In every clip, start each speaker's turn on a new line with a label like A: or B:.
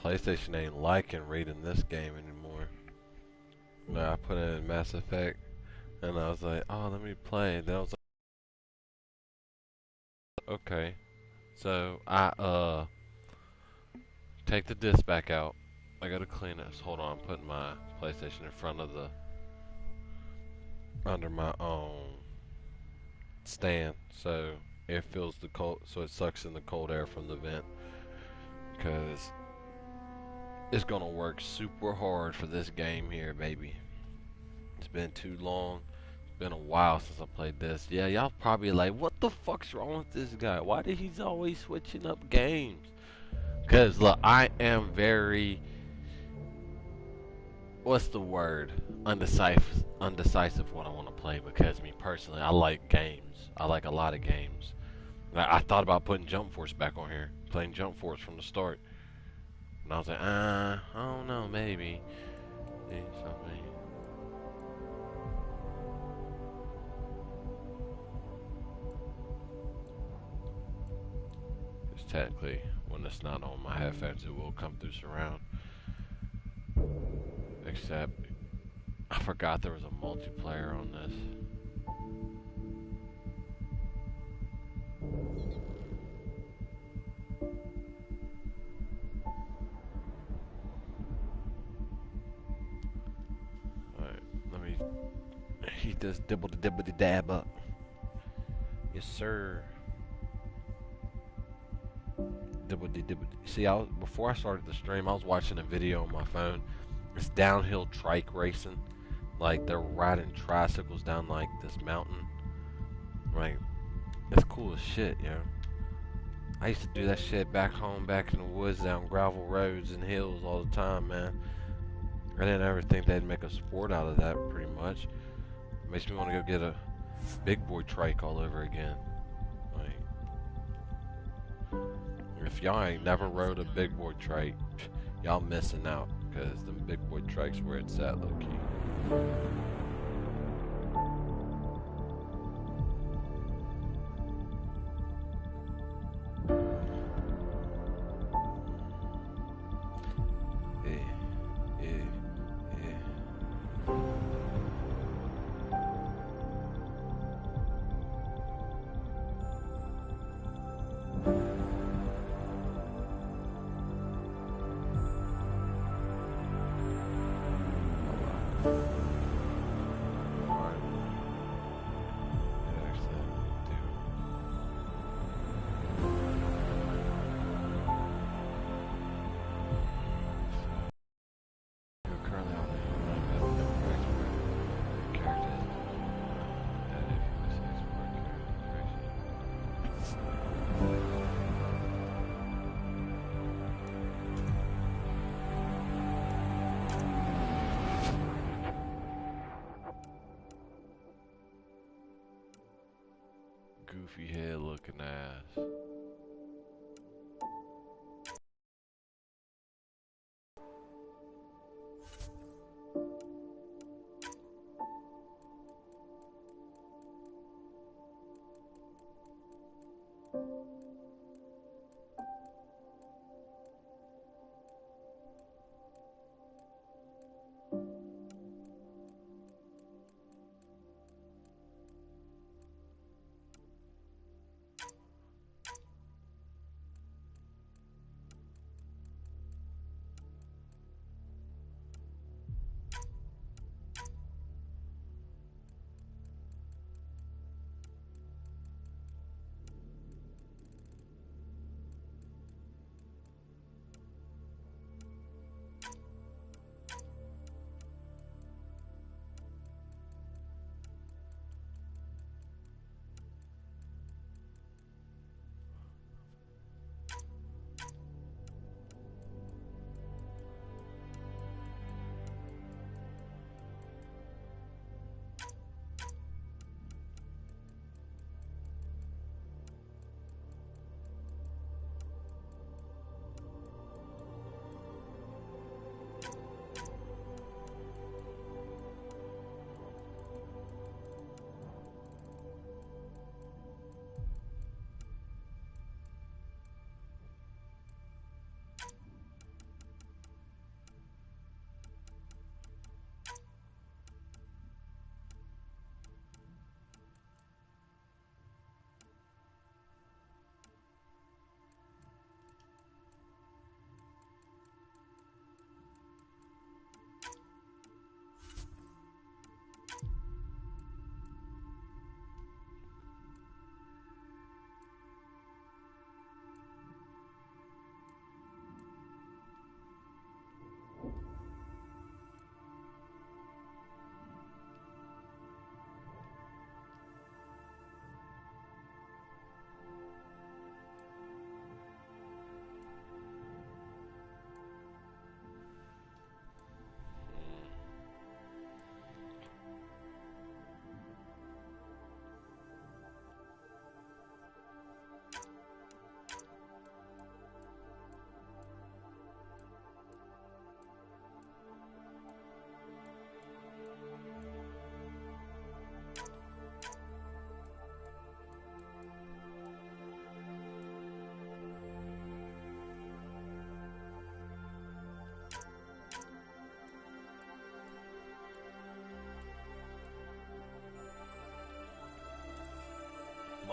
A: PlayStation ain't liking reading this game anymore. Like, I put it in Mass Effect, and I was like, oh, let me play. And then I was like, okay. So I take the disc back out. I gotta clean it. So hold on, I'm putting my PlayStation in front of the under my stand, so it feels the cold, so it sucks in the cold air from the vent. Cause it's gonna work super hard for this game here, baby. It's been too long. It's been a while since I played this. Yeah, y'all probably like, what the fuck's wrong with this guy? Why did he's always switching up games? Cause look, I am very, what's the word? Undecisive what I want to play. Because me personally, I like games. I like a lot of games. I thought about putting Jump Force back on here, playing Jump Force from the start, and I was like, I don't know, maybe. Something. Because technically, when it's not on my headphones, it will come through surround. Except, I forgot there was a multiplayer on this. Alright, let me heat this dibbity dab up. Yes, sir. Dibbity. See, before I started the stream, I was watching a video on my phone. It's downhill trike racing. Like, they're riding tricycles down, like, this mountain. Like, it's cool as shit, yo. I used to do that shit back home, back in the woods, down gravel roads and hills all the time, man. I didn't ever think they'd make a sport out of that, pretty much. It makes me want to go get a big boy trike all over again. Like, if y'all ain't never rode a big boy trike, y'all missing out, because the big boy trike's where it's at, low key. Goofy head looking ass.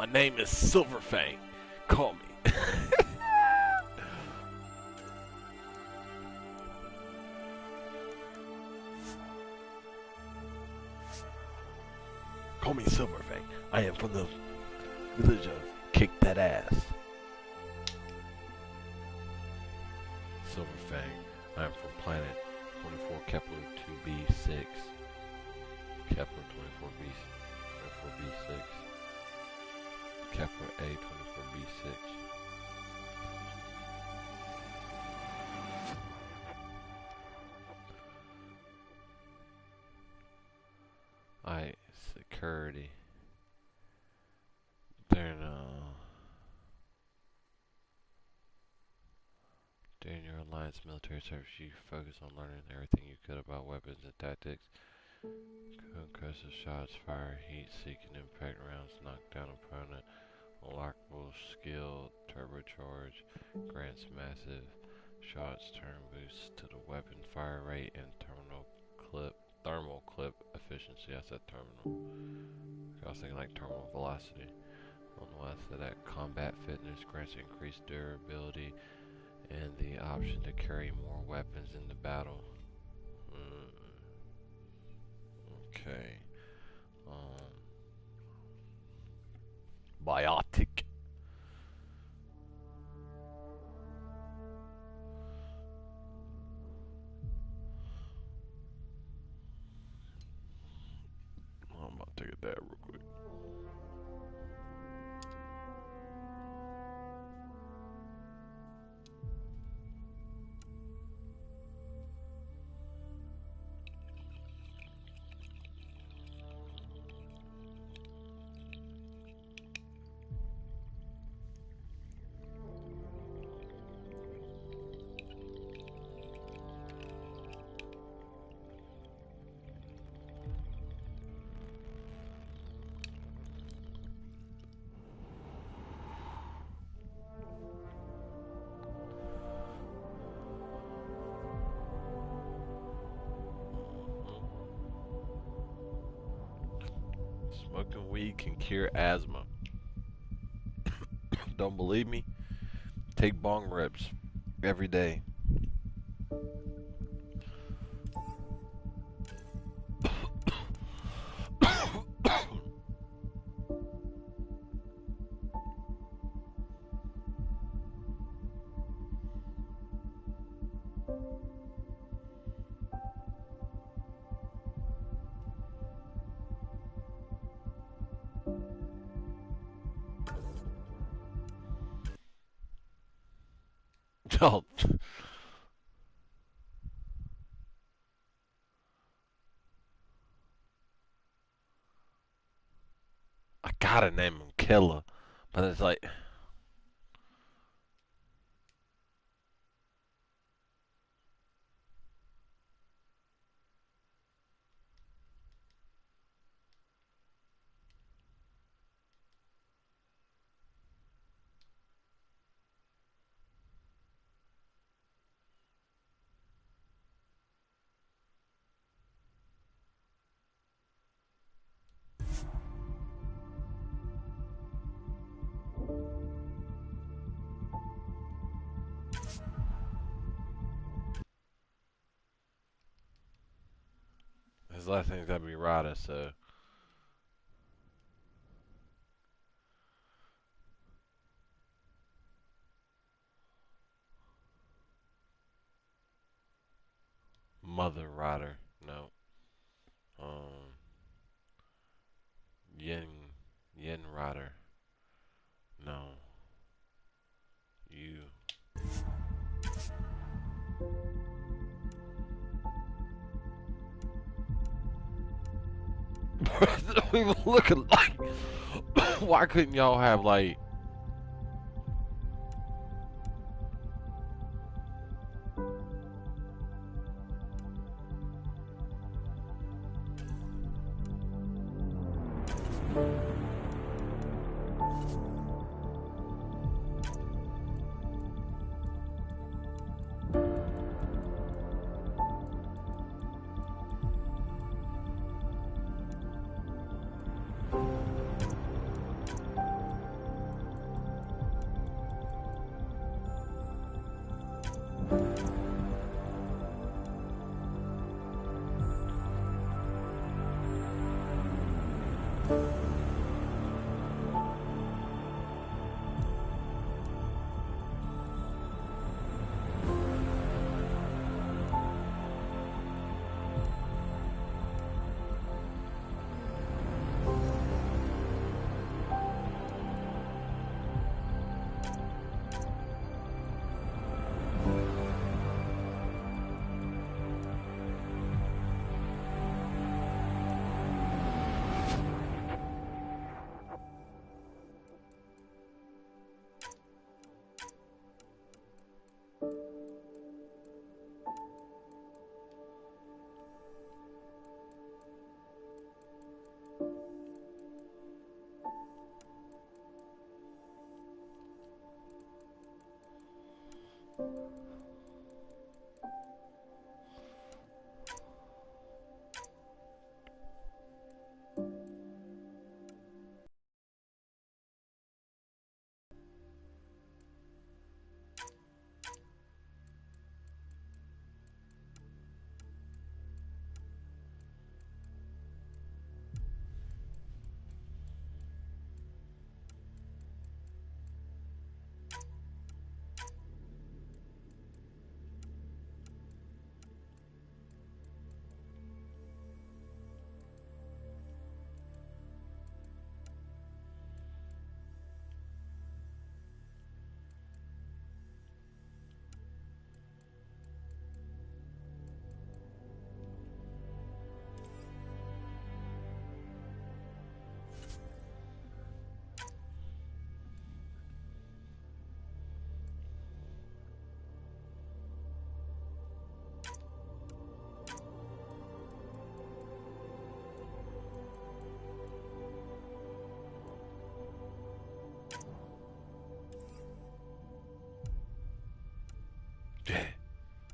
A: My name is Silverfang. Call me. Call me Silverfang. I am from the village of Kick That Ass. Silverfang. I am from planet 24 Kepler 2b6. Kepler 24b 24b6. Kepler A 24b6. Security. During your alliance military service, you focus on learning everything you could about weapons and tactics. Concussive shots, fire, heat, seeking impact rounds, knock down opponent, unlockable skill, turbocharge, grants massive shots, turn boosts to the weapon fire rate and thermal clip efficiency. I said terminal. I was thinking like terminal velocity. On the left of that, combat fitness grants increased durability and the option to carry more weapons into battle. Okay. Biotic. I'm about to take a dab real quick. Smoking weed can cure asthma. Don't believe me? Take bong rips every day. Oh. I gotta name him Killer, but it's like his last name's gotta be Rada, so Mother Rider. No. Yin Rider. No. You. Don't even look alike. Why couldn't y'all have like?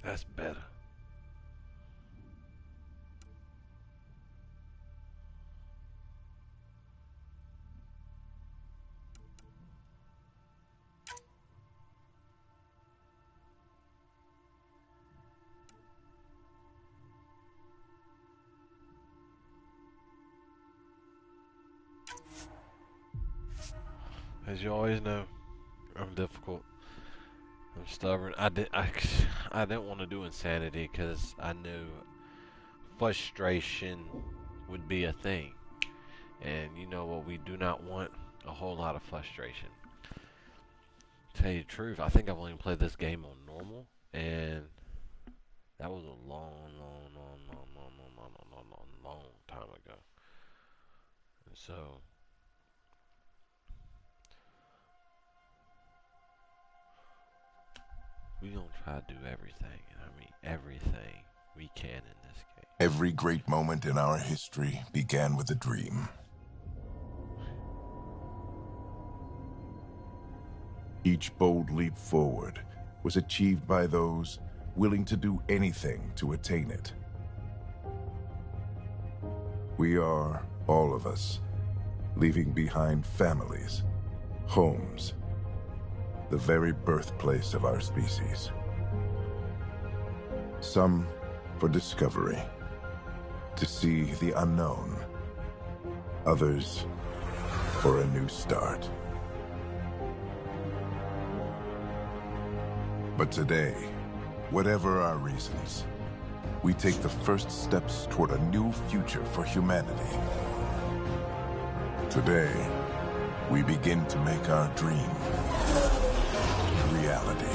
A: That's better. As you always know, I'm difficult. I'm stubborn. I didn't want to do insanity because I knew frustration would be a thing, and you know what we do not want? A whole lot of frustration. Tell you the truth, I think I've only played this game on normal, and that was a long time ago. And so we gonna try to do everything, and I mean everything we can in this game.
B: Every great moment in our history began with a dream. Each bold leap forward was achieved by those willing to do anything to attain it. We are, all of us, leaving behind families, homes, the very birthplace of our species. Some for discovery, to see the unknown. Others for a new start. But today, whatever our reasons, we take the first steps toward a new future for humanity. Today, we begin to make our dream reality.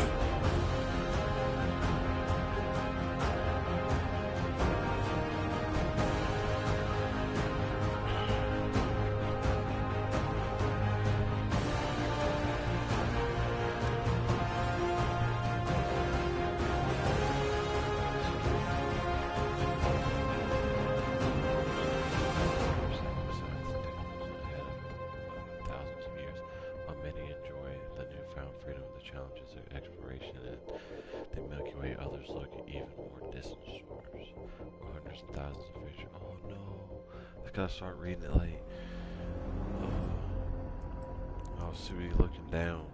A: Gotta start reading it late. I was too busy looking down.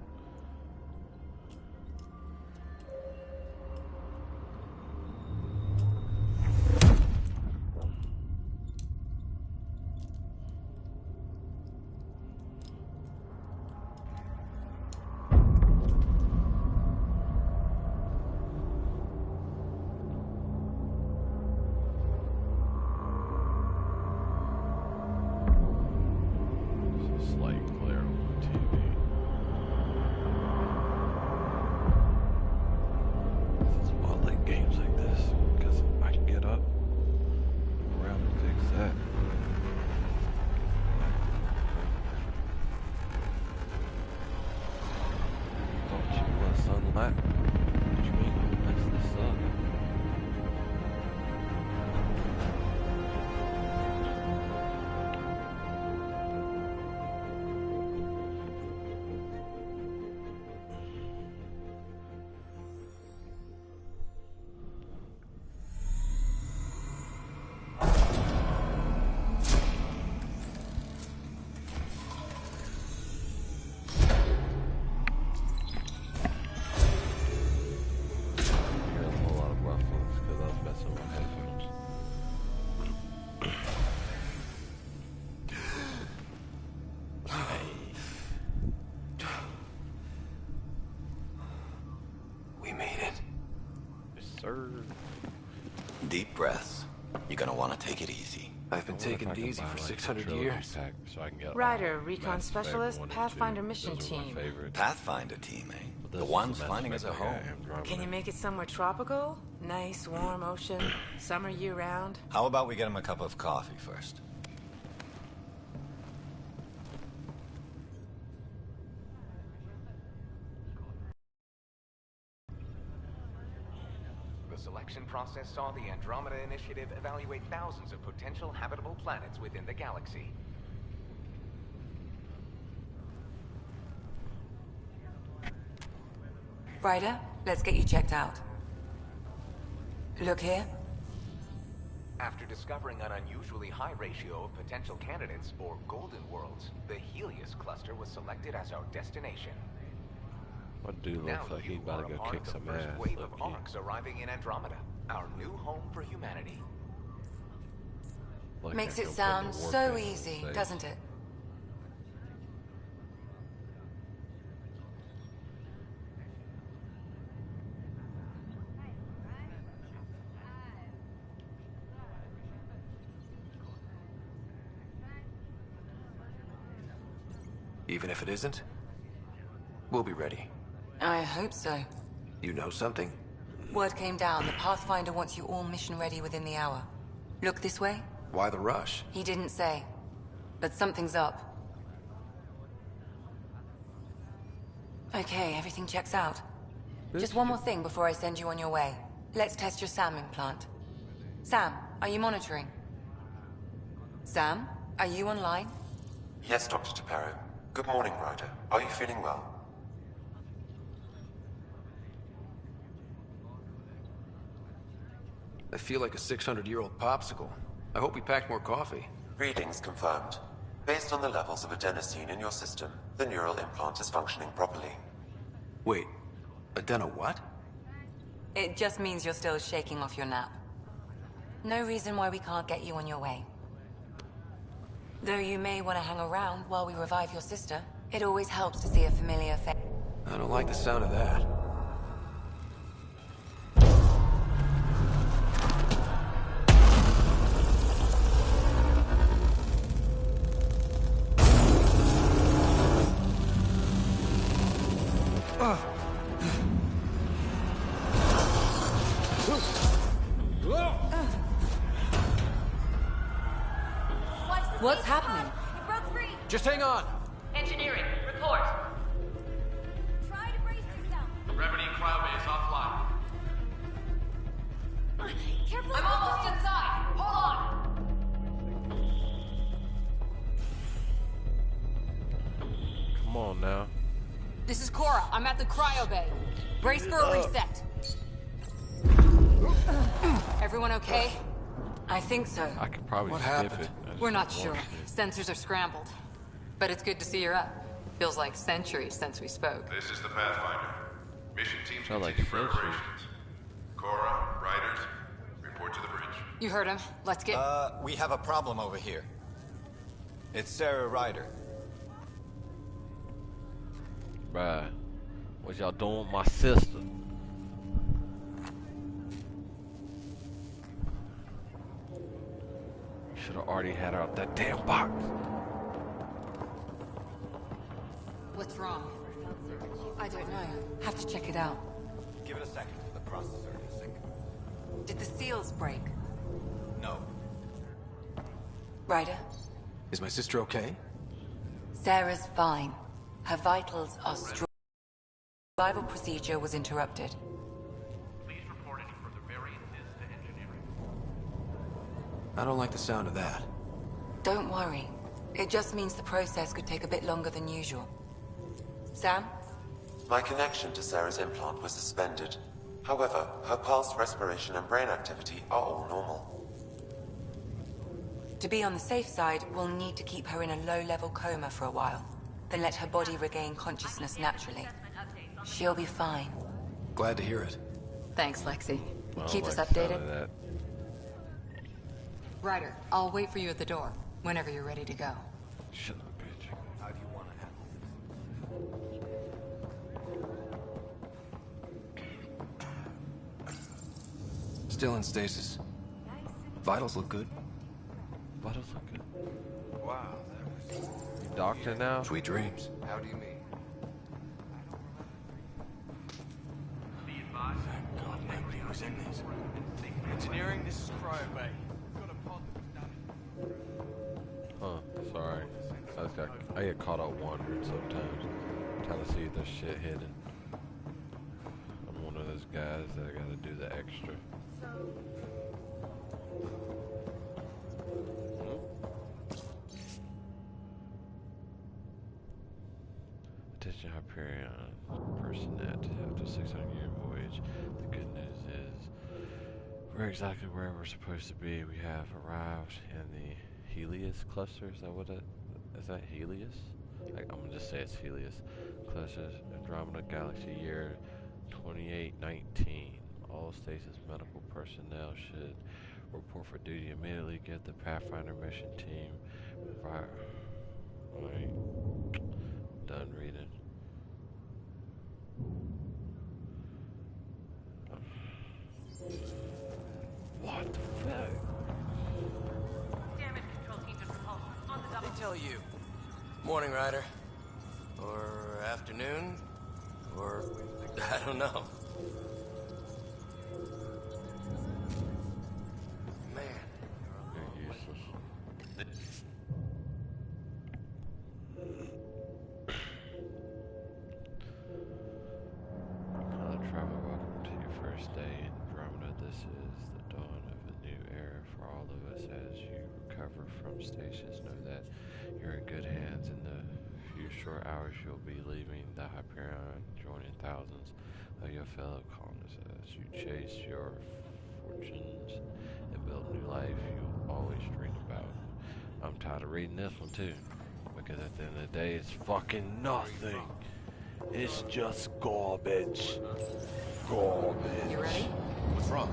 C: Deep breaths. You're gonna want to take it easy.
D: I've been taking it easy for 600 years.
A: So I can get
E: Ryder, Recon Specialist, Pathfinder Mission Team.
C: Pathfinder team, eh? The ones finding us a home.
E: Can you make it somewhere tropical? Nice, warm ocean, summer year-round?
C: How about we get him a cup of coffee first?
F: The selection process saw the Andromeda Initiative evaluate thousands of potential habitable planets within the galaxy.
E: Ryder, let's get you checked out. Look here.
F: After discovering an unusually high ratio of potential candidates for golden worlds, the Helios cluster was selected as our destination.
A: What dude
F: Now
A: looks like
F: you
A: he's about
F: are
A: to
F: a
A: go
F: part
A: kick
F: of the
A: some
F: first
A: ass.
F: wave of
A: Low-key.
F: arcs arriving in Andromeda, our new home for humanity.
A: Like
E: Makes
A: I
E: it
A: can put
E: sound
A: the war
E: so
A: paint in
E: easy,
A: his face.
E: doesn't it?
D: Even if it isn't, we'll be ready.
E: I hope so.
D: You know something?
E: Word came down. The Pathfinder wants you all mission ready within the hour. Look this way?
D: Why the rush?
E: He didn't say. But something's up. Okay, everything checks out. Just one more thing before I send you on your way. Let's test your SAM implant. Sam, are you monitoring? Sam, are you online?
G: Yes, Dr. Taparo. Good morning, Ryder. Are you feeling well?
D: I feel like a 600-year-old popsicle. I hope we packed more coffee.
G: Readings confirmed. Based on the levels of adenosine in your system, the neural implant is functioning properly.
D: Wait, adeno what?
E: It just means you're still shaking off your nap. No reason why we can't get you on your way. Though you may want to hang around while we revive your sister, it always helps to see a familiar face.
D: I don't like the sound of that.
E: What's happening?
H: It broke free!
D: Just hang on!
H: Engineering, report. Try to brace yourself.
I: Remedy cryobase offline.
H: Careful.
I: I'm almost inside. Hold on.
A: Come on now.
H: This is Cora. I'm at the cryo bay. Brace for a reset. Everyone okay?
E: I think so.
A: I could probably
D: What
A: skip
D: happened?
A: it. I just
H: We're not
A: don't
H: sure.
A: want to.
H: Sensors are scrambled. But it's good to see you're up. Feels like centuries since we spoke.
I: This is the Pathfinder. Mission teams
A: Sound like
I: continue
A: centuries.
I: preparations. Cora, Riders, report to the bridge.
H: You heard him. Let's get...
J: We have a problem over here. It's Sarah Ryder.
A: Bruh, what y'all doing with my sister? Should have already had her out that damn box.
H: What's wrong?
E: I don't know. Have to check it out.
J: Give it a second. The processor is sync.
E: Did the seals break?
J: No.
E: Ryder?
D: Is my sister okay?
E: Sarah's fine. Her vitals are strong. Survival procedure was interrupted.
I: Please report any further variances to engineering.
D: I don't like the sound of that.
E: Don't worry. It just means the process could take a bit longer than usual. Sam?
G: My connection to Sarah's implant was suspended. However, her pulse, respiration, and brain activity are all normal.
E: To be on the safe side, we'll need to keep her in a low-level coma for a while. Then let her body regain consciousness naturally. She'll be fine.
D: Glad to hear it.
H: Thanks, Lexi.
A: I don't
E: Keep us
A: like the sound
E: updated.
A: of that.
H: Ryder, I'll wait for you at the door, whenever you're ready to go.
A: Shut up, bitch.
J: How do you want to handle
D: Still in stasis. Vitals look good.
A: Vitals look good.
J: Wow,
A: You doctor now?
D: Sweet dreams.
J: How do you mean?
I: Be advised.
D: God, nobody was in these.
J: Engineering, this is cryo bay.
A: Huh, sorry. I get caught up wandering sometimes. Trying to see if there's shit hidden. I'm one of those guys that gotta do the extra. Attention Hyperion person at after 600-year voyage. The good news is We're exactly where we're supposed to be. We have arrived in the Helios cluster. Is that what it is? That Helios? I'm gonna just say it's Helios clusters. Andromeda Galaxy year 2819. All stations medical personnel should report for duty immediately. Get the Pathfinder mission team. Alright. Done reading. What the fuck?
K: Damage control team just repulsed. On the double.
D: They tell you. Morning, Ryder. Or afternoon. Or I don't know. Man.
A: You're useless. Traveler, welcome to your first day in Andromeda. This is the dawn of a new era for all of us. As you recover from stasis, know that you're in good hands. In the few short hours, you'll be leaving the Hyperion, joining thousands of your fellow colonists as you chase your fortunes and build new life you'll always dream about. I'm tired of reading this one too, because at the end of the day, it's fucking nothing. It's just garbage. Garbage.
H: You ready?
J: What's wrong?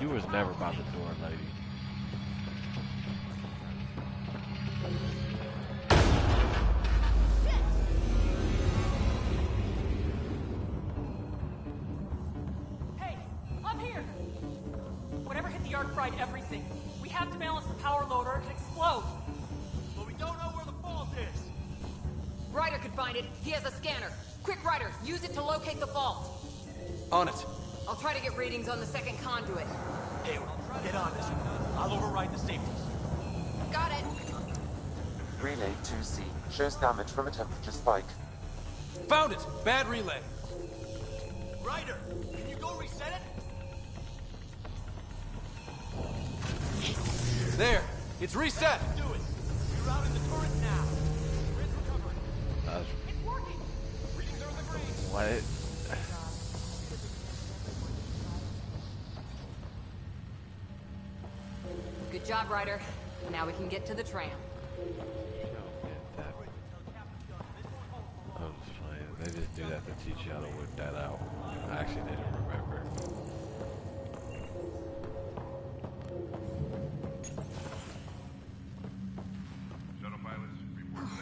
A: You was never by the door, lady.
K: Hey, up here! Whatever hit the yard fried everything. We have to balance the power load or it could explode.
I: But we don't know where the fault is.
H: Ryder could find it. He has a scanner. Quick, Ryder, use it to locate the fault.
D: On it.
H: I'll try to get readings on the second conduit.
I: Hey, get on this. I'll override the safeties.
H: Got it.
G: Relay 2C shows damage from a temperature spike.
D: Found it! Bad relay.
I: Ryder, can you go reset it?
D: There! It's reset!
I: Do it. Rerouting the turret now. Grid's recovering.
A: That's
I: It's working. Readings are in the green.
A: what?
H: Good job, Ryder. Now we can get to the tram.
A: I'm just playing. They just do that to teach you how to whip that out. I actually didn't remember.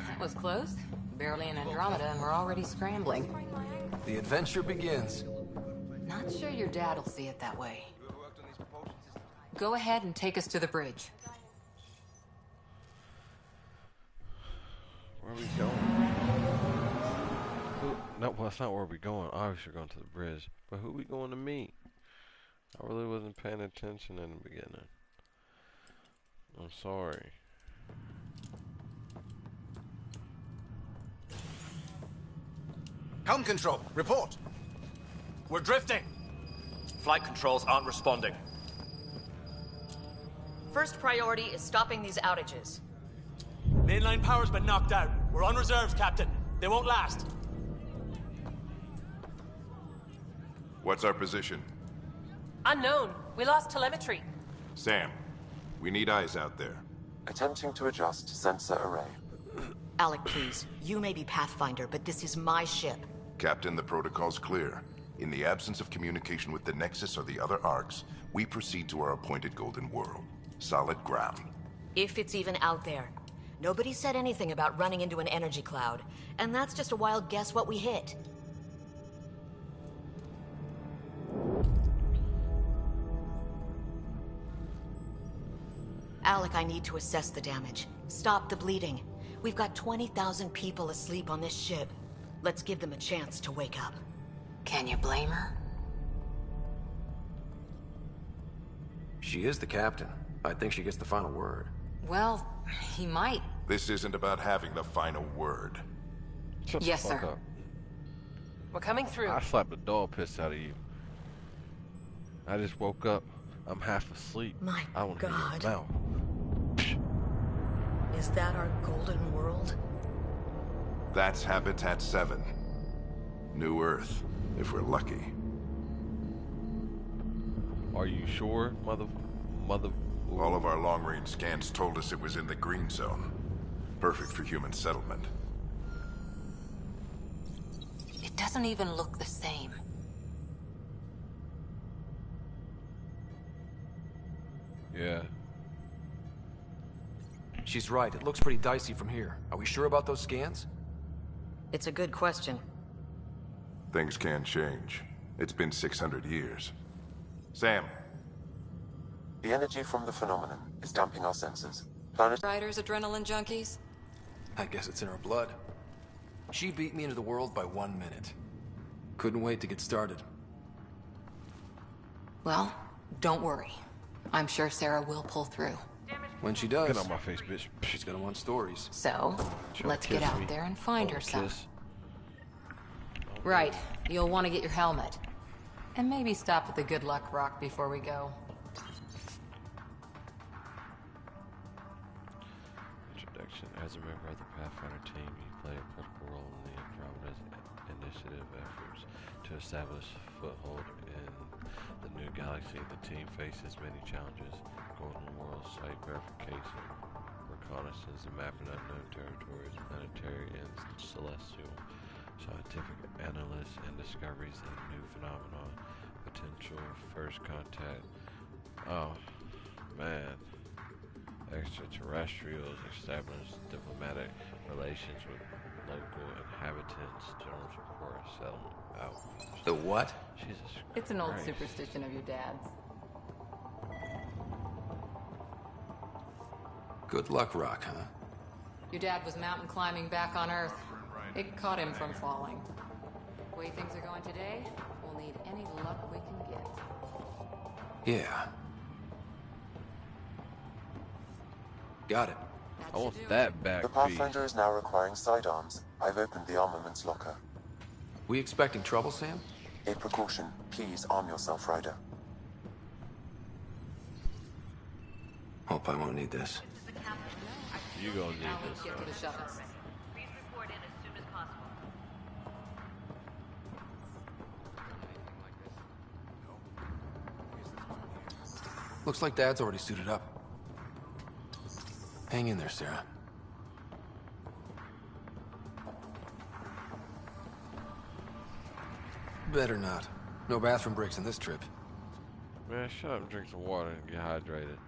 H: That was close. Barely in Andromeda and we're already scrambling.
D: The adventure begins.
H: Not sure your dad'll see it that way. Go ahead and take us to the bridge.
A: Where are we going? No, well, that's not where we're going. Obviously, we're going to the bridge. But who we going to meet? I really wasn't paying attention in the beginning. I'm sorry.
J: Helm control, report.
I: We're drifting. Flight controls aren't responding.
K: First priority is stopping these outages.
I: Mainline power's been knocked out. We're on reserves, Captain. They won't last.
B: What's our position?
K: Unknown. We lost telemetry.
B: Sam, we need eyes out there.
G: Attempting to adjust sensor array.
L: Alec, please. You may be Pathfinder, but this is my ship.
B: Captain, the protocol's clear. In the absence of communication with the Nexus or the other arcs, we proceed to our appointed Golden World. Solid ground.
L: If it's even out there. Nobody said anything about running into an energy cloud, and that's just a wild guess what we hit. Alec, I need to assess the damage. Stop the bleeding. We've got 20,000 people asleep on this ship. Let's give them a chance to wake up.
H: Can you blame her?
D: She is the captain. I think she gets the final word.
H: Well, he might.
B: This isn't about having the final word.
A: Shut
H: Yes,
A: the fuck
H: sir.
A: up.
K: We're coming through.
A: I slapped the dog piss out of you. I just woke up. I'm half asleep.
L: My
A: I want to hear
L: God.
A: your mouth.
L: Is that our Golden World?
B: That's Habitat 7. New Earth, if we're lucky.
A: Are you sure, mother?
B: All of our long-range scans told us it was in the green zone. Perfect for human settlement.
H: It doesn't even look the same.
A: Yeah.
M: She's right. It looks pretty dicey from here. Are we sure about those scans?
L: It's a good question.
B: Things can change. It's been 600 years. Sam.
G: The energy from the phenomenon is damping our senses. Planet
H: Riders, adrenaline junkies?
M: I guess it's in her blood. She beat me into the world by 1 minute. Couldn't wait to get started.
H: Well, don't worry. I'm sure Sarah will pull through.
M: When she does,
A: Get on my face, bitch.
M: she's gonna want stories.
H: So, let's get out there and find her some.
A: Kiss.
H: Right. You'll want to get your helmet. And maybe stop at the Good Luck Rock before we go.
A: Introduction. As a member of the Pathfinder team, you play a critical role in the Andromeda's initiative efforts to establish a foothold in the new galaxy. The team faces many challenges: Golden World site verification, reconnaissance and mapping unknown territories, planetary and celestial scientific analysis and discoveries of new phenomena, potential first contact. Oh, man. Extraterrestrials, establish diplomatic relations with local inhabitants, general support, settlement. Oh.
M: The what?
A: Jesus Christ.
H: It's an old superstition of your dad's.
M: Good luck, Rock, huh?
H: Your dad was mountain climbing back on Earth. It caught him from falling. The way things are going today, we'll need any luck we can get.
M: Yeah. Got it.
A: I want that back.
G: The Pathfinder is now requiring sidearms. I've opened the armaments locker.
M: We expecting trouble, Sam?
G: A precaution. Please arm yourself, Ryder.
M: Hope I won't need this.
A: You gonna need
H: Now
A: this.
H: let's get to the shuttles.
N: Please report in as soon as possible.
M: Looks like Dad's already suited up. Hang in there, Sarah. Better not. No bathroom breaks in this trip.
A: Man, shut up and drink some water and get hydrated.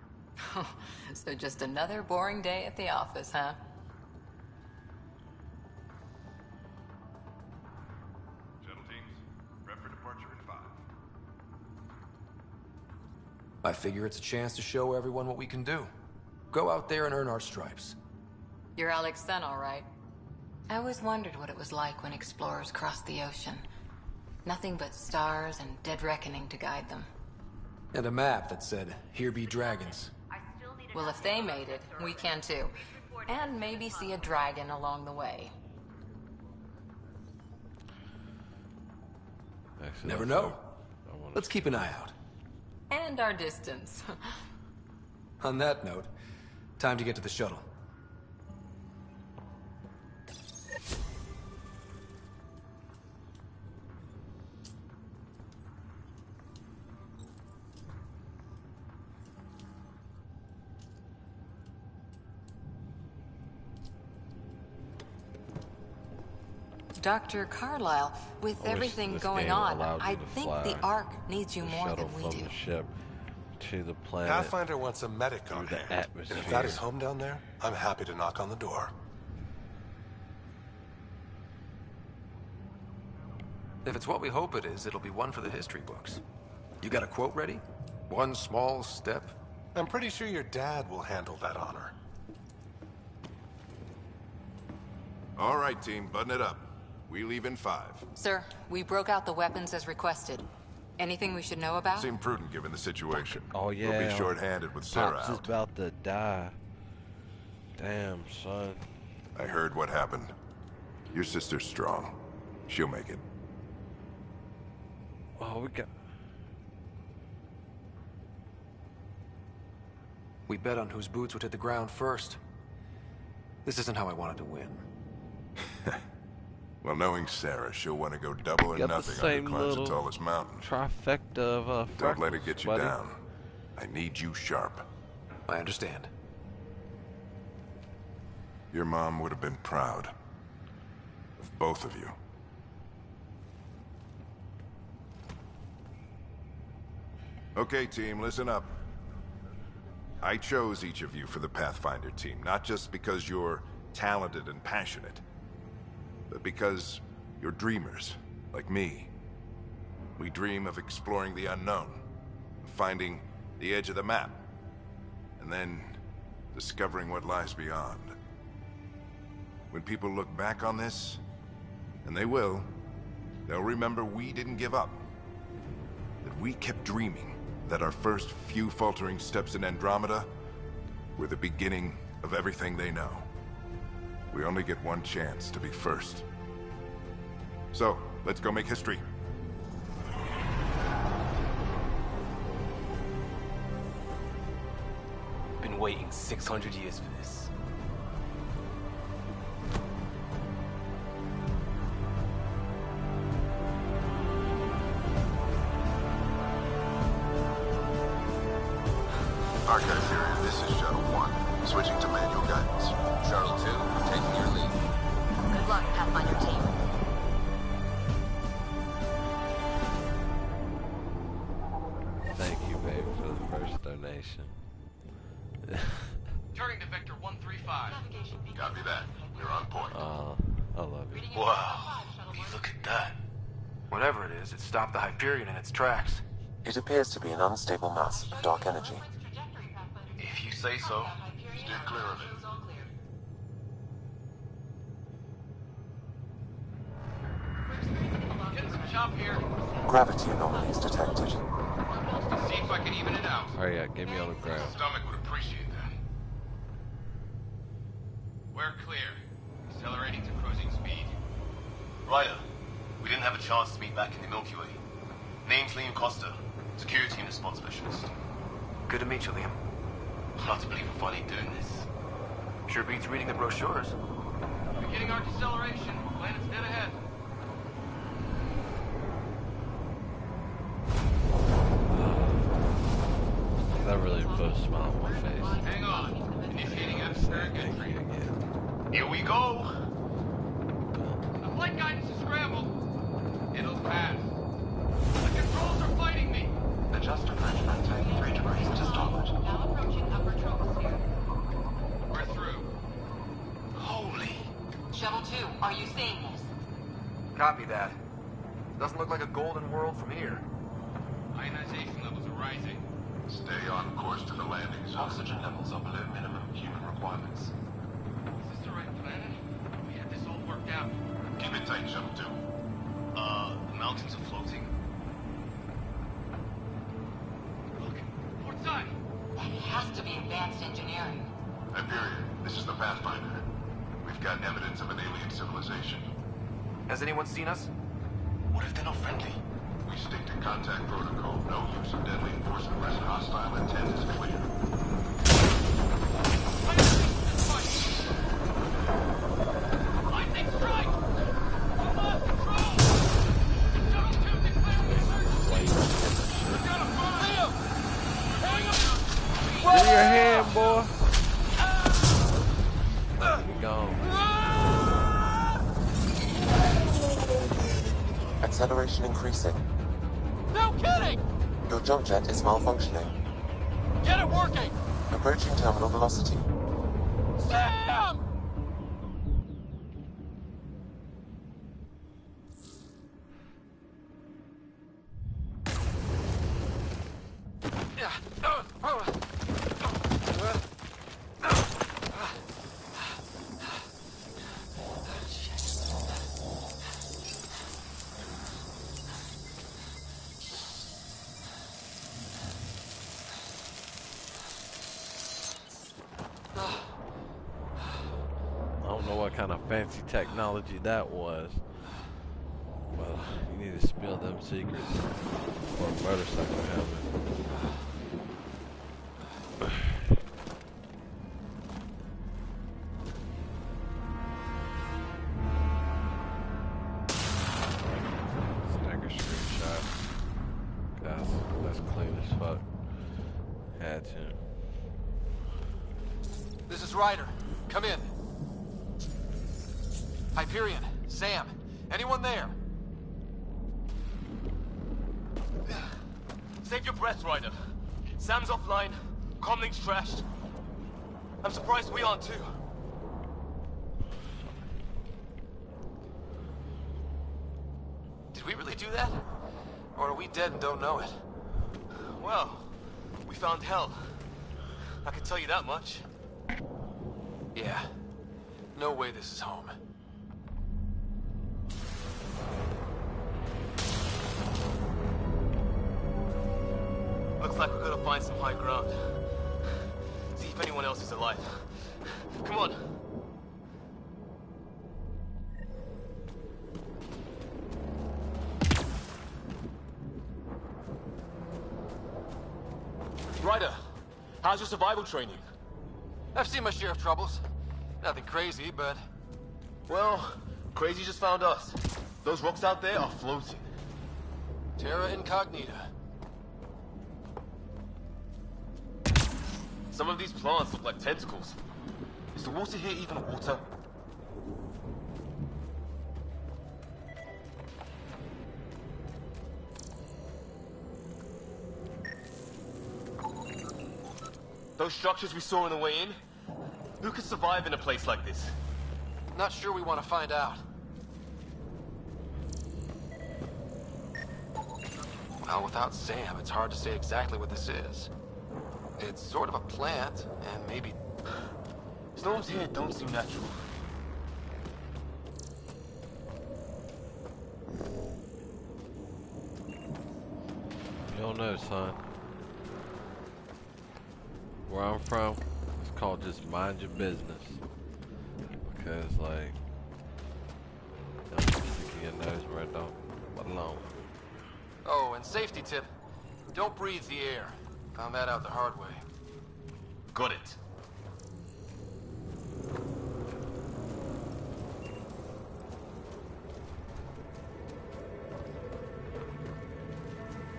H: So just another boring day at the office, huh?
B: Shuttle teams, prep for departure in 5.
M: I figure it's a chance to show everyone what we can do. Go out there and earn our stripes.
H: You're Alex Sen, all right. I always wondered what it was like when explorers crossed the ocean. Nothing but stars and dead reckoning to guide them.
M: And a map that said, "Here be dragons."
H: Well, if they made it, we can too. And maybe see a dragon along the way.
A: Actually,
M: Never
A: that's
M: know. Let's keep an eye out.
H: And our distance.
M: On that note, time to get to the shuttle.
H: Dr. Carlyle, with everything going on, I think the Ark needs you more than we do.
A: The ship to the planet.
O: Pathfinder wants a medic on hand. And if that is home down there, I'm happy to knock on the door.
M: If it's what we hope it is, it'll be one for the history books. You got a quote ready? One small step?
O: I'm pretty sure your dad will handle that honor.
B: All right, team, button it up. We leave in 5.
H: Sir, we broke out the weapons as requested. Anything we should know about?
B: Seemed prudent given the situation.
A: Oh yeah.
B: We'll be short-handed with Sarah
A: Pops
B: out.
A: is about to die. Damn, son.
B: I heard what happened. Your sister's strong. She'll make it.
A: Oh, we got...
M: We bet on whose boots would hit the ground first. This isn't how I wanted to win.
B: Well, knowing Sarah, she'll want to go double or nothing on who climbs the tallest mountain.
A: Trifecta of
B: Don't let it get you
A: buddy.
B: down. I need you sharp.
M: I understand.
B: Your mom would have been proud of both of you. Okay, team, listen up. I chose each of you for the Pathfinder team, not just because you're talented and passionate, but because you're dreamers, like me. We dream of exploring the unknown, of finding the edge of the map, and then discovering what lies beyond. When people look back on this, and they will, they'll remember we didn't give up. That we kept dreaming, that our first few faltering steps in Andromeda were the beginning of everything they know. We only get one chance to be first. So, let's go make history.
F: Been waiting 600 years for this.
B: Archive period, this is Shuttle 1. Switching to manual guidance.
J: Shuttle 2, taking your lead.
L: Good luck, Pathfinder team.
A: Thank you, babe, for the first donation.
F: Turning to Vector 135.
B: Copy that. You're on point.
A: I love you.
M: Wow. Look at that. Whatever it is, it stopped the Hyperion in its tracks.
G: It appears to be an unstable mass of dark energy.
J: If you say so.
B: Steer clear of it.
F: Getting some chop here.
G: Gravity anomalies detected.
F: See if I can even it out.
A: Hurry up, get me on the ground.
F: Stomach would appreciate that. We're clear. Accelerating to cruising speed.
P: Ryder, we didn't have a chance to meet back in the Milky Way. Name's Liam Costa, security and response specialist.
M: Good to meet you, Liam.
P: Hard to believe we're finally doing this.
M: Sure beats reading the brochures.
F: Beginning our deceleration. Planet's dead ahead.
A: That really put a smile on my face.
F: Hang on. Initiating atmospheric entry.
P: Here we go!
F: The flight guidance is scrambled. It'll pass. The controls are fighting me.
G: Adjust approach vector 3 degrees to starboard.
N: Now approaching upper troposphere.
F: We're through.
P: Holy!
H: Shuttle 2, are you seeing this?
M: Copy that. Doesn't look like a golden world from here.
F: Ionization levels are rising.
B: Stay on course to the landing zone.
G: Oxygen levels are below minimum human requirements.
F: Is this the right planet? We had this all worked out.
B: Keep it tight, Shuttle 2.
P: The mountains are floating.
F: Look, port side.
H: That has to be advanced engineering.
B: Hyperion, this is the Pathfinder. We've got evidence of an alien civilization.
M: Has anyone seen us?
P: What if they're not friendly?
B: We stick to contact protocol. No use of deadly force unless hostile intent is clear.
F: Lightning strike! We lost control! Shuttle 2 declaring emergency! We got a fire! Hang on!
A: Give me your hand, boy. Be gone.
G: Acceleration increasing.
K: No kidding!
G: Your jump jet is malfunctioning.
K: Get it working!
G: Approaching terminal velocity.
K: Sam!
A: What kind of fancy technology that was. Well, you need to spill them secrets for a motorcycle helmet. Had to.
M: This is Ryder. Come in. Hyperion, Sam, anyone there?
I: Save your breath, Ryder. Sam's offline. Comlink's trashed. I'm surprised we aren't too.
M: Did we really do that? Or are we dead and don't know it?
I: Well, we found hell. I can tell you that much.
M: Yeah. No way this is home.
I: Looks like we're gonna find some high ground. See if anyone else is alive. Come on. Ryder, how's your survival training?
M: I've seen my share of troubles. Nothing crazy, but...
I: Well, crazy just found us. Those rocks out there are floating.
M: Terra Incognita.
I: Some of these plants look like tentacles. Is the water here even water? Those structures we saw on the way in? Who could survive in a place like this?
M: Not sure we want to find out. Well, without Sam, it's hard to say exactly what this is. It's sort of a plant, and maybe...
I: Storms here don't seem natural.
A: You don't know, son. Where I'm from, it's called just mind your business. Because, like, don't be sticking your nose where it don't belong.
M: Oh, and safety tip. Don't breathe the air. Found that out the hard way.
I: Got it.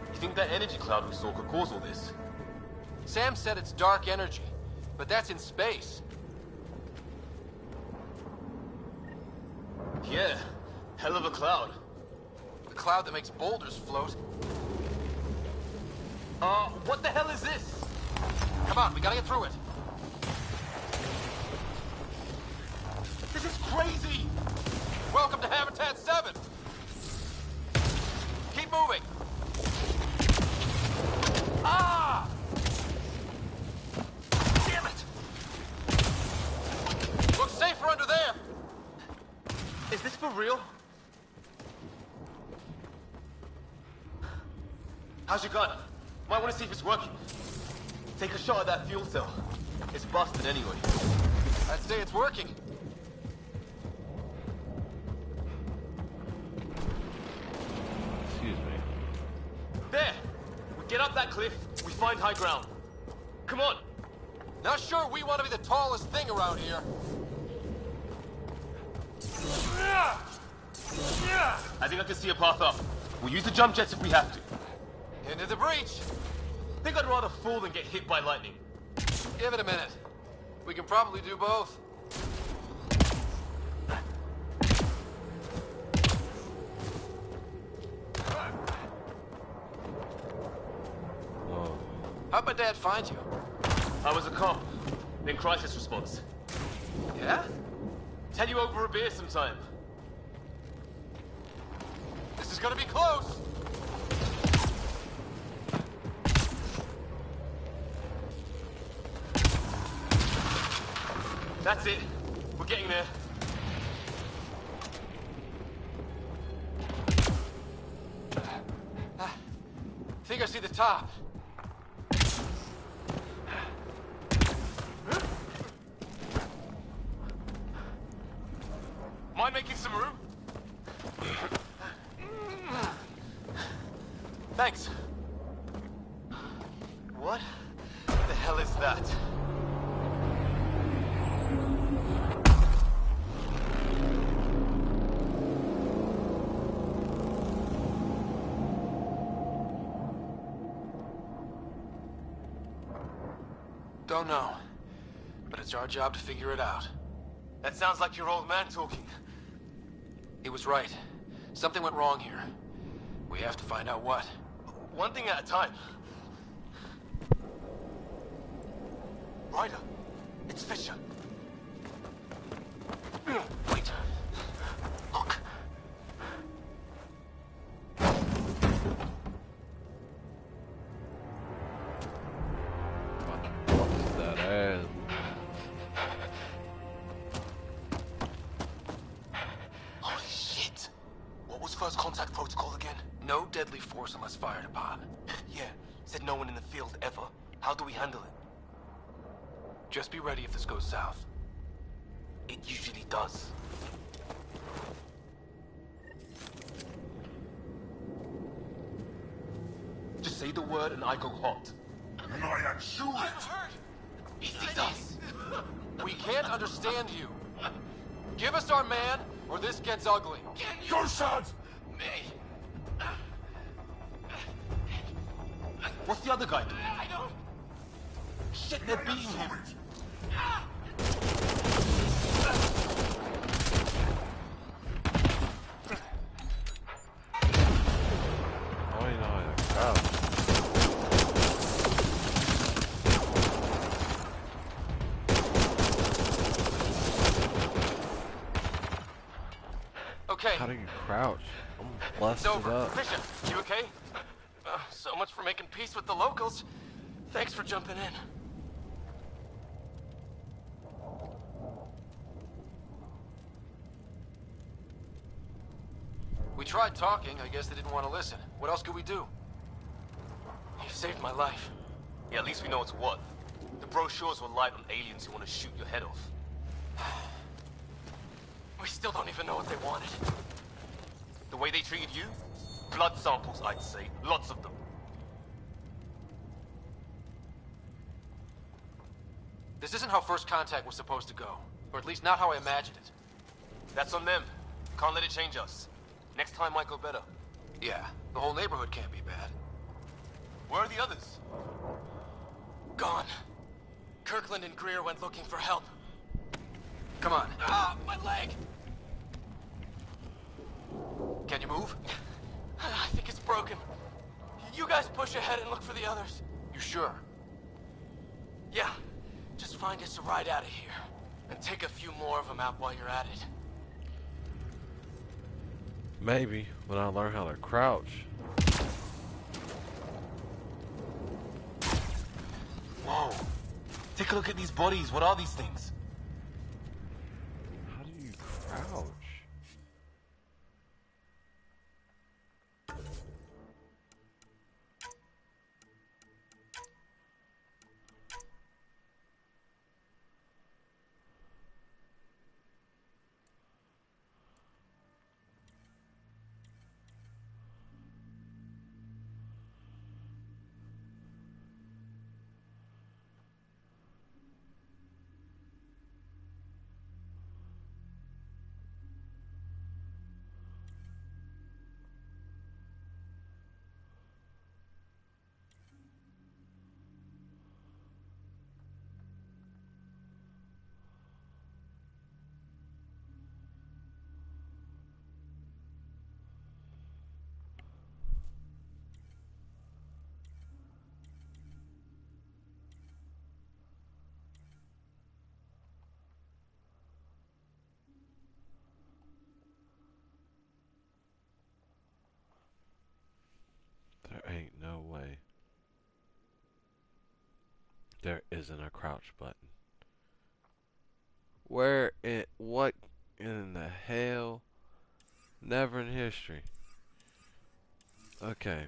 I: You think that energy cloud we saw could cause all this?
M: Sam said it's dark energy, but that's in space.
I: Yeah, hell of a cloud.
M: The cloud that makes boulders float.
I: What the hell is this?
M: Come on, we gotta get through it.
I: This is crazy!
M: Welcome to Habitat 7! Keep moving! Ah! Damn it! Looks safer under there!
I: Is this for real? How's your gun? Might want to see if it's working. Take a shot at that fuel cell. It's busted anyway.
M: I'd say it's working.
A: Excuse me.
I: There! We get up that cliff, we find high ground. Come on!
M: Not sure we want to be the tallest thing around here.
I: I think I can see a path up. We'll use the jump jets if we have to.
M: Into the breach.
I: Think I'd rather fall than get hit by lightning.
M: Give it a minute. We can probably do both.
A: Whoa.
M: How'd my dad find you?
I: I was a cop, in crisis response.
M: Yeah?
I: Tell you over a beer sometime.
M: This is gonna be close!
I: That's it. We're getting there.
M: Think I see the top.
I: Mind making some room? Thanks. What the hell is that?
M: Don't know. But it's our job to figure it out.
I: That sounds like your old man talking.
M: He was right. Something went wrong here. We have to find out what.
I: One thing at a time. Ryder, it's Fisher. Wait. Look.
A: What's that ass?
I: Holy shit. What was first contact protocol again?
M: No deadly force unless fired upon.
I: Yeah, said no one in the field ever. How do we handle it?
M: Just be ready if this goes south.
I: It usually does. Just say the word and I go hot.
B: And I shoot it!
I: He sees us.
M: We can't understand you. Give us our man, or this gets ugly.
B: Go, son!
I: Me. What's the other guy doing? I don't... Shit, they're beating him.
M: Okay.
A: How do you crouch? I'm busted
M: over.
A: up.
M: Fisher, you okay? So much for making peace with the locals. Thanks for jumping in. We tried talking. I guess they didn't want to listen. What else could we do?
I: You saved my life. Yeah, at least we know it's what. The brochures were light on aliens who want to shoot your head off.
M: We still don't even know what they wanted.
I: The way they treated you? Blood samples, I'd say. Lots of them.
M: This isn't how first contact was supposed to go. Or at least not how I imagined it.
I: That's on them. Can't let it change us. Next time might go better.
M: Yeah, the whole neighborhood can't be bad.
I: Where are the others?
M: Gone. Kirkland and Greer went looking for help. Come on.
I: Ah, my leg!
M: Can you move?
K: I think it's broken. You guys push ahead and look for the others.
M: You sure?
K: Yeah. Just find us a ride out of here. And take a few more of them out while you're at it.
A: Maybe when I learn how to crouch.
I: Whoa. Take a look at these bodies. What are these things?
A: How do you crouch? There ain't no way. There isn't a crouch button. Where it, what in the hell? Never in history. Okay.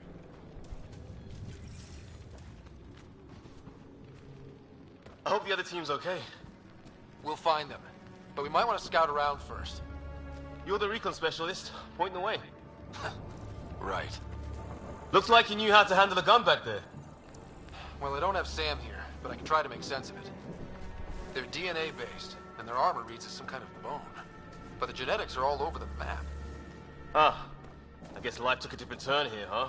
I: I hope the other team's okay.
M: We'll find them. But we might want to scout around first.
I: You're the recon specialist. Point the way.
M: Right.
I: Looks like you knew how to handle a gun back there.
M: Well, I don't have Sam here, but I can try to make sense of it. They're DNA based, and their armor reads as some kind of bone. But the genetics are all over the map.
I: Ah, I guess life took a different turn here, huh?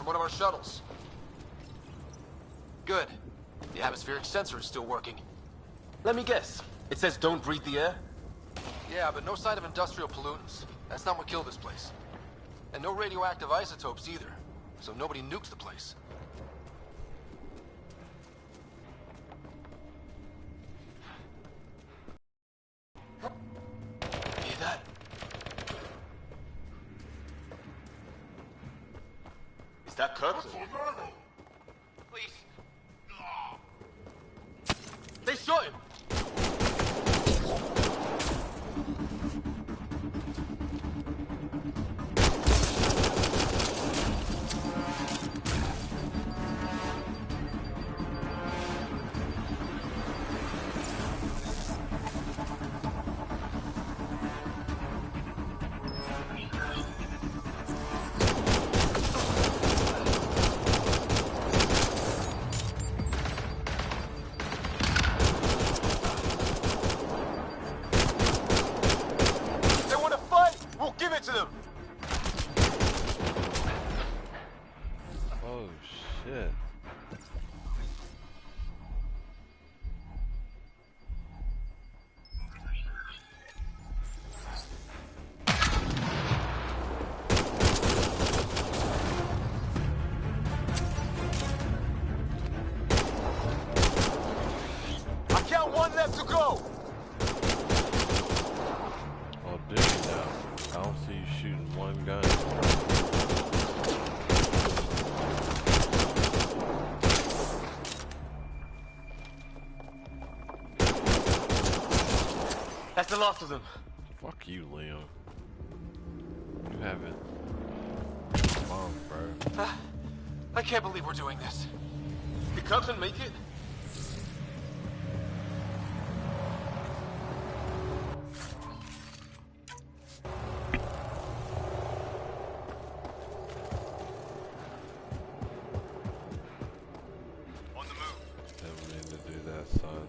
M: from one of our shuttles. Good. The atmospheric sensor is still working.
I: Let me guess. It says don't breathe the air?
M: Yeah, but no sign of industrial pollutants. That's not what killed this place. And no radioactive isotopes either. So nobody nukes the place. Hear that?
I: Is that Kirkland?
F: Please.
I: They shot him!
A: Oh shit.
I: I count one left to go!
A: Oh, dude, now. I don't see you shooting one gun.
I: That's the last of them.
A: Fuck you, Liam. You haven't. Bomb, bro.
M: I can't believe we're doing this.
I: Did Kirkland make it?
A: Didn't mean to do that, son.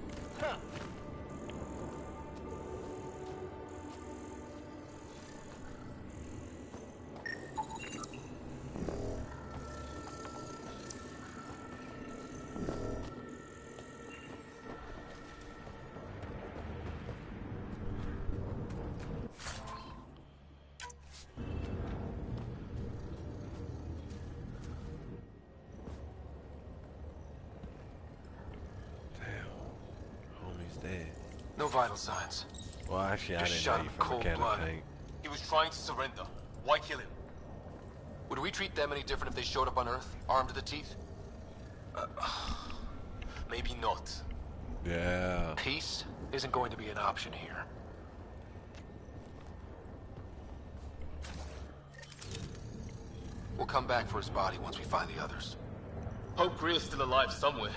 M: No vital signs.
A: Well, actually, I
M: Just
A: didn't
M: shot
A: know
M: him
A: you
M: in
A: from
M: cold
A: mechanic
M: blood.
A: paint.
I: He was trying to surrender. Why kill him?
M: Would we treat them any different if they showed up on Earth, armed to the teeth?
I: Maybe not.
A: Yeah.
M: Peace isn't going to be an option here. We'll come back for his body once we find the others.
I: Hope Greer's still alive somewhere.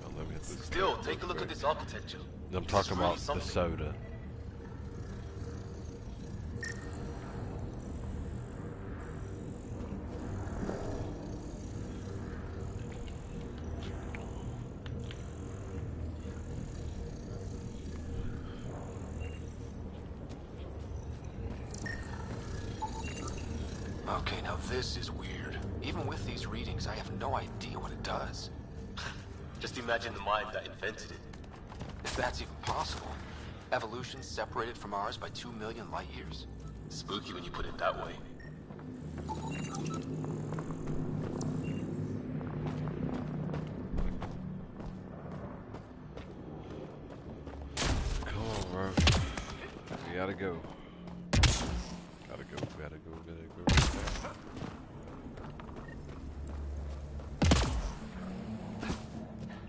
A: Oh, let me get this
I: Still,
A: quick,
I: take a
A: real
I: look at
A: quick.
I: this architecture.
A: I'm
I: This
A: talking
I: is really
A: about the
I: something.
A: soda.
M: Okay, now this is weird. Even with these readings, I have no idea what it does.
I: Just imagine the mind that invented it.
M: If that's even possible. Evolution separated from ours by 2 million light years.
I: Spooky when you put it that way.
A: Come on, bro. We gotta go. Gotta go.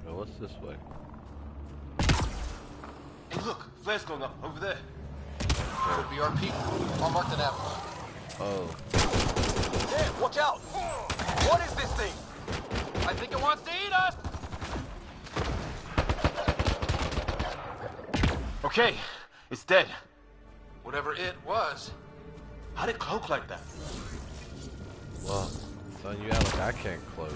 A: Well, what's this way?
I: Hey, look! Flares going up over there.
M: Could be our people. I'll mark the nav.
A: Oh.
I: Damn, watch out! What is this thing?
M: I think it wants to eat us!
I: Okay, it's dead.
M: Whatever it was.
I: How'd it cloak like that?
A: Well, son, you act like I can't close.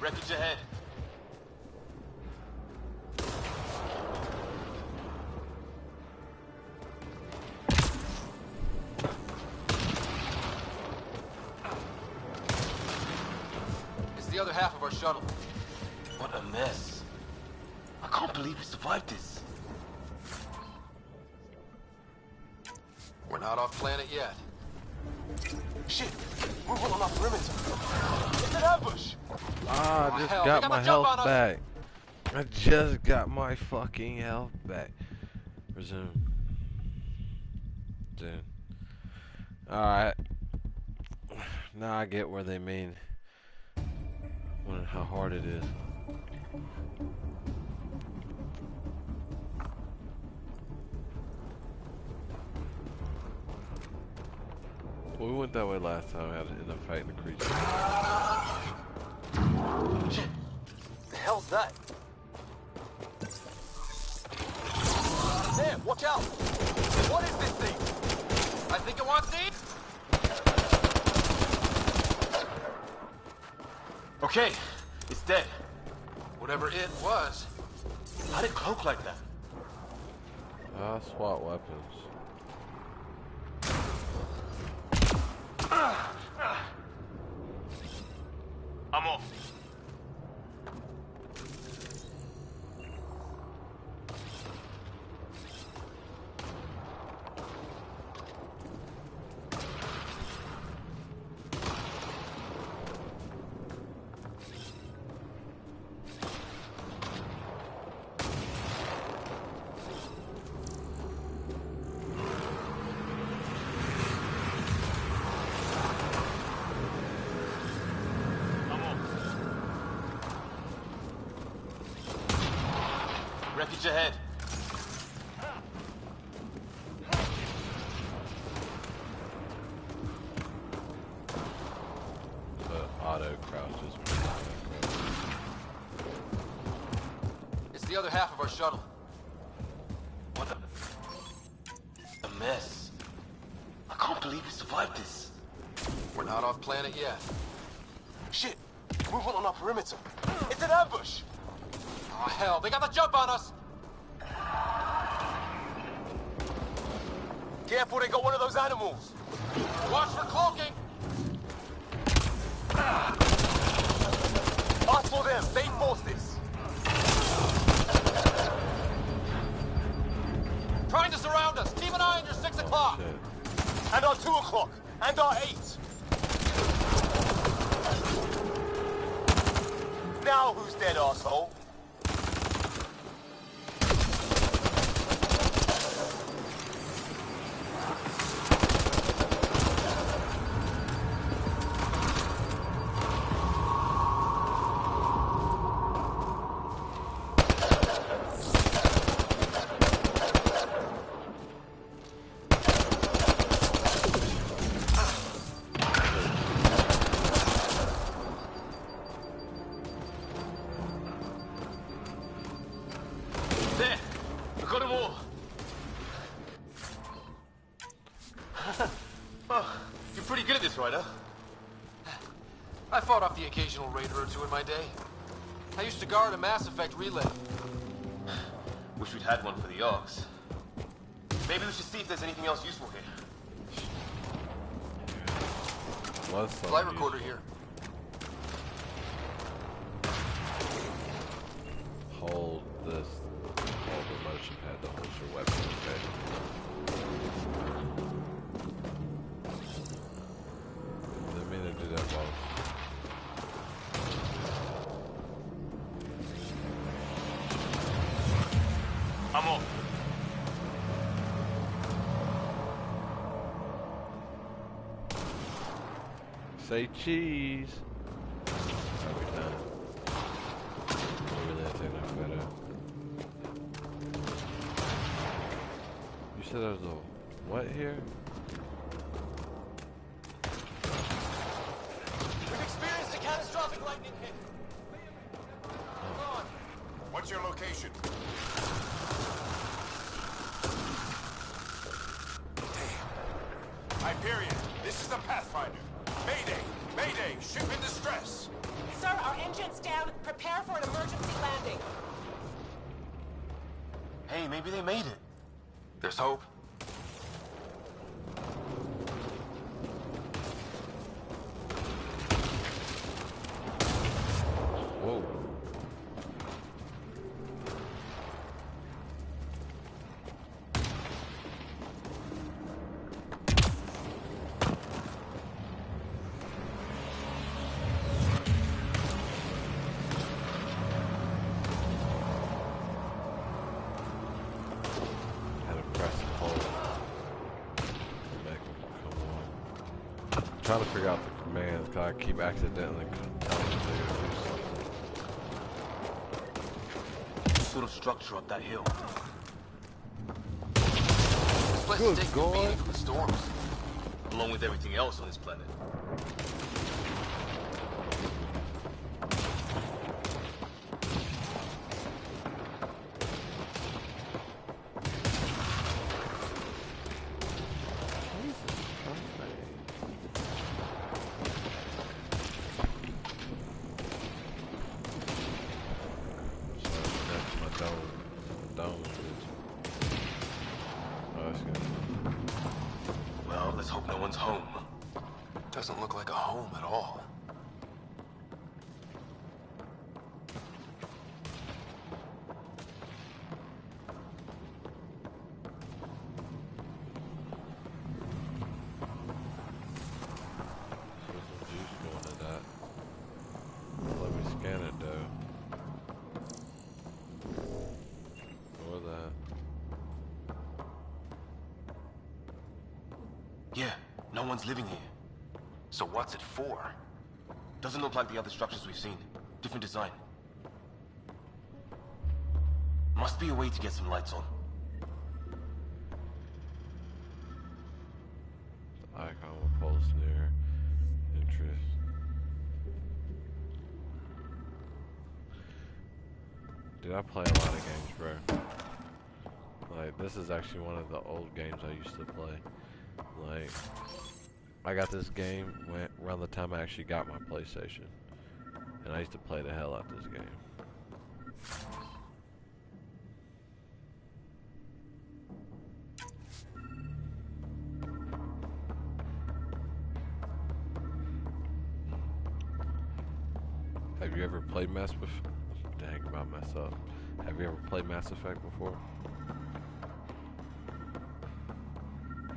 I: Wreckage ahead.
M: It's the other half of our shuttle.
I: What a mess. I can't believe we survived this.
M: We're not off planet yet.
I: Shit! Moving on our perimeter. It's an ambush!
A: Ah, I just got my health back. I just got my fucking health back. Resume. Dude. Alright. Now I get where they mean. How hard it is. We went that way last time. I had to end up fighting the creature.
I: Shit! The hell's that? There, watch out! What is this thing?
M: I think it wants to eat.
I: Okay, it's dead.
M: Whatever it was.
I: How did it cloak like that?
A: SWAT weapons.
I: I'm off. Wreckage ahead.
A: The auto crouches.
M: It's the other half of our shuttle.
I: What a mess. I can't believe we survived this.
M: We're not off planet yet.
I: Shit! Movement on our perimeter. It's an ambush!
M: Oh, hell, they got the jump on us!
I: Careful, they got one of those animals!
M: Watch for cloaking!
I: Us for them, they forced this!
M: Trying to surround us! Keep an eye on your 6 o'clock!
I: And our 2 o'clock! And our 8! Now who's dead, asshole? There! We got them all! Oh, you're pretty good at this, Ryder.
M: I fought off the occasional raider or two in my day. I used to guard a Mass Effect relay.
I: Wish we'd had one for the Arcs. Maybe we should see if there's anything else useful here.
M: Flight recorder here.
A: Hold this. Hold the motion pad to hold your weapon, okay? Didn't mean to do that, boss.
I: I'm off.
A: Say cheese. Are we done? We really have to take that photo. You said there was a what here?
I: We've experienced a catastrophic lightning hit.
B: What's your location? Hyperion, this is the Pathfinder. Mayday! Mayday! Ship in distress!
K: Sir, our
Q: Engines down. Prepare for an emergency landing.
I: Hey, maybe they made it.
M: There's hope.
A: Whoa. Trying to figure out the commands because I keep accidentally telling them to do something.
I: Sort of structure up that hill.
M: This place is taking a beating from the storms.
I: Along with everything else on this planet. Well, let's hope no one's home.
M: Doesn't look like a home at all.
I: Yeah, no one's living here.
M: So what's it for?
I: Doesn't look like the other structures we've seen. Different design. Must be a way to get some lights on.
A: The icon will pulse near interest. Dude, I play a lot of games, bro. Like, this is actually one of the old games I used to play. Like, I got this game around the time I actually got my PlayStation. And I used to play the hell out of this game. Have you ever played Mass Effect? Dang, about mess up. Have you ever played Mass Effect before?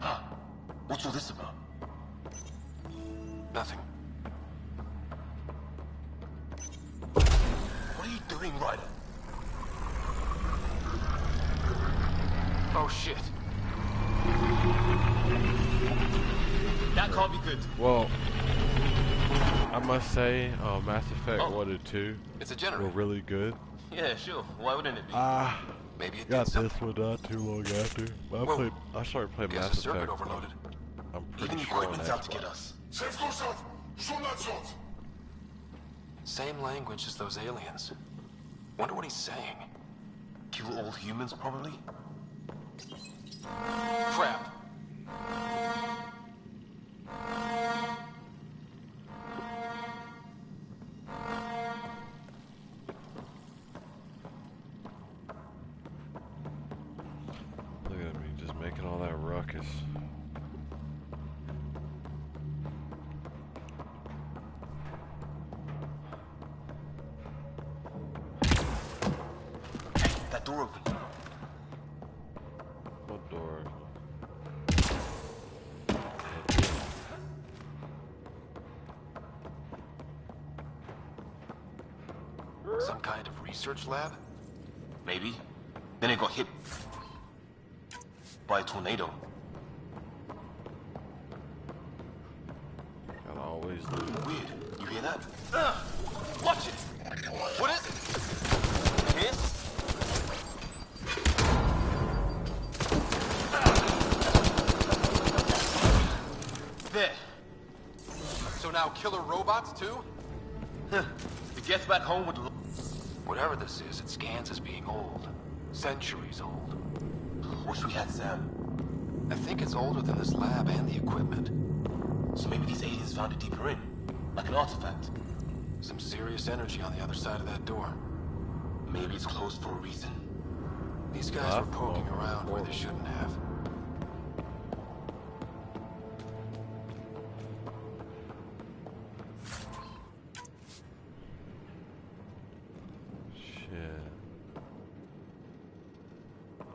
I: Huh. What's all this about?
M: Nothing.
I: What are you doing, Ryder?
M: Oh shit.
I: That can't be good.
A: Well, I must say, Mass Effect 1 and 2
M: It's a generator.
A: were really good.
I: Yeah, sure. Why wouldn't it be?
M: Maybe it
A: got
M: did
A: this one not too long after. But I started playing
M: guess
A: Mass
M: the circuit
A: Effect.
M: overloaded.
A: I'm pretty
I: Even the
A: sure on
I: equipment's out to get
A: Xbox.
I: us.
M: Same language as those aliens. Wonder what he's saying.
I: Kill all humans, probably?
M: Crap.
A: Look at me just making all that ruckus.
I: Hey, that door opened.
A: What door?
M: Some kind of research lab?
I: Maybe. Then it got hit by a tornado.
A: Gotta always do.
I: Weird. You hear that? Watch it! What is it? Here? There.
M: So now killer robots too?
I: It gets back home with...
M: Whatever this is, it scans as being old. Centuries old.
I: Wish we had Sam.
M: I think it's older than this lab and the equipment.
I: So maybe these aliens found it deeper in. Like an artifact.
M: Some serious energy on the other side of that door.
C: Maybe it's closed for a reason.
M: These guys were poking around where they shouldn't have.
A: Shit.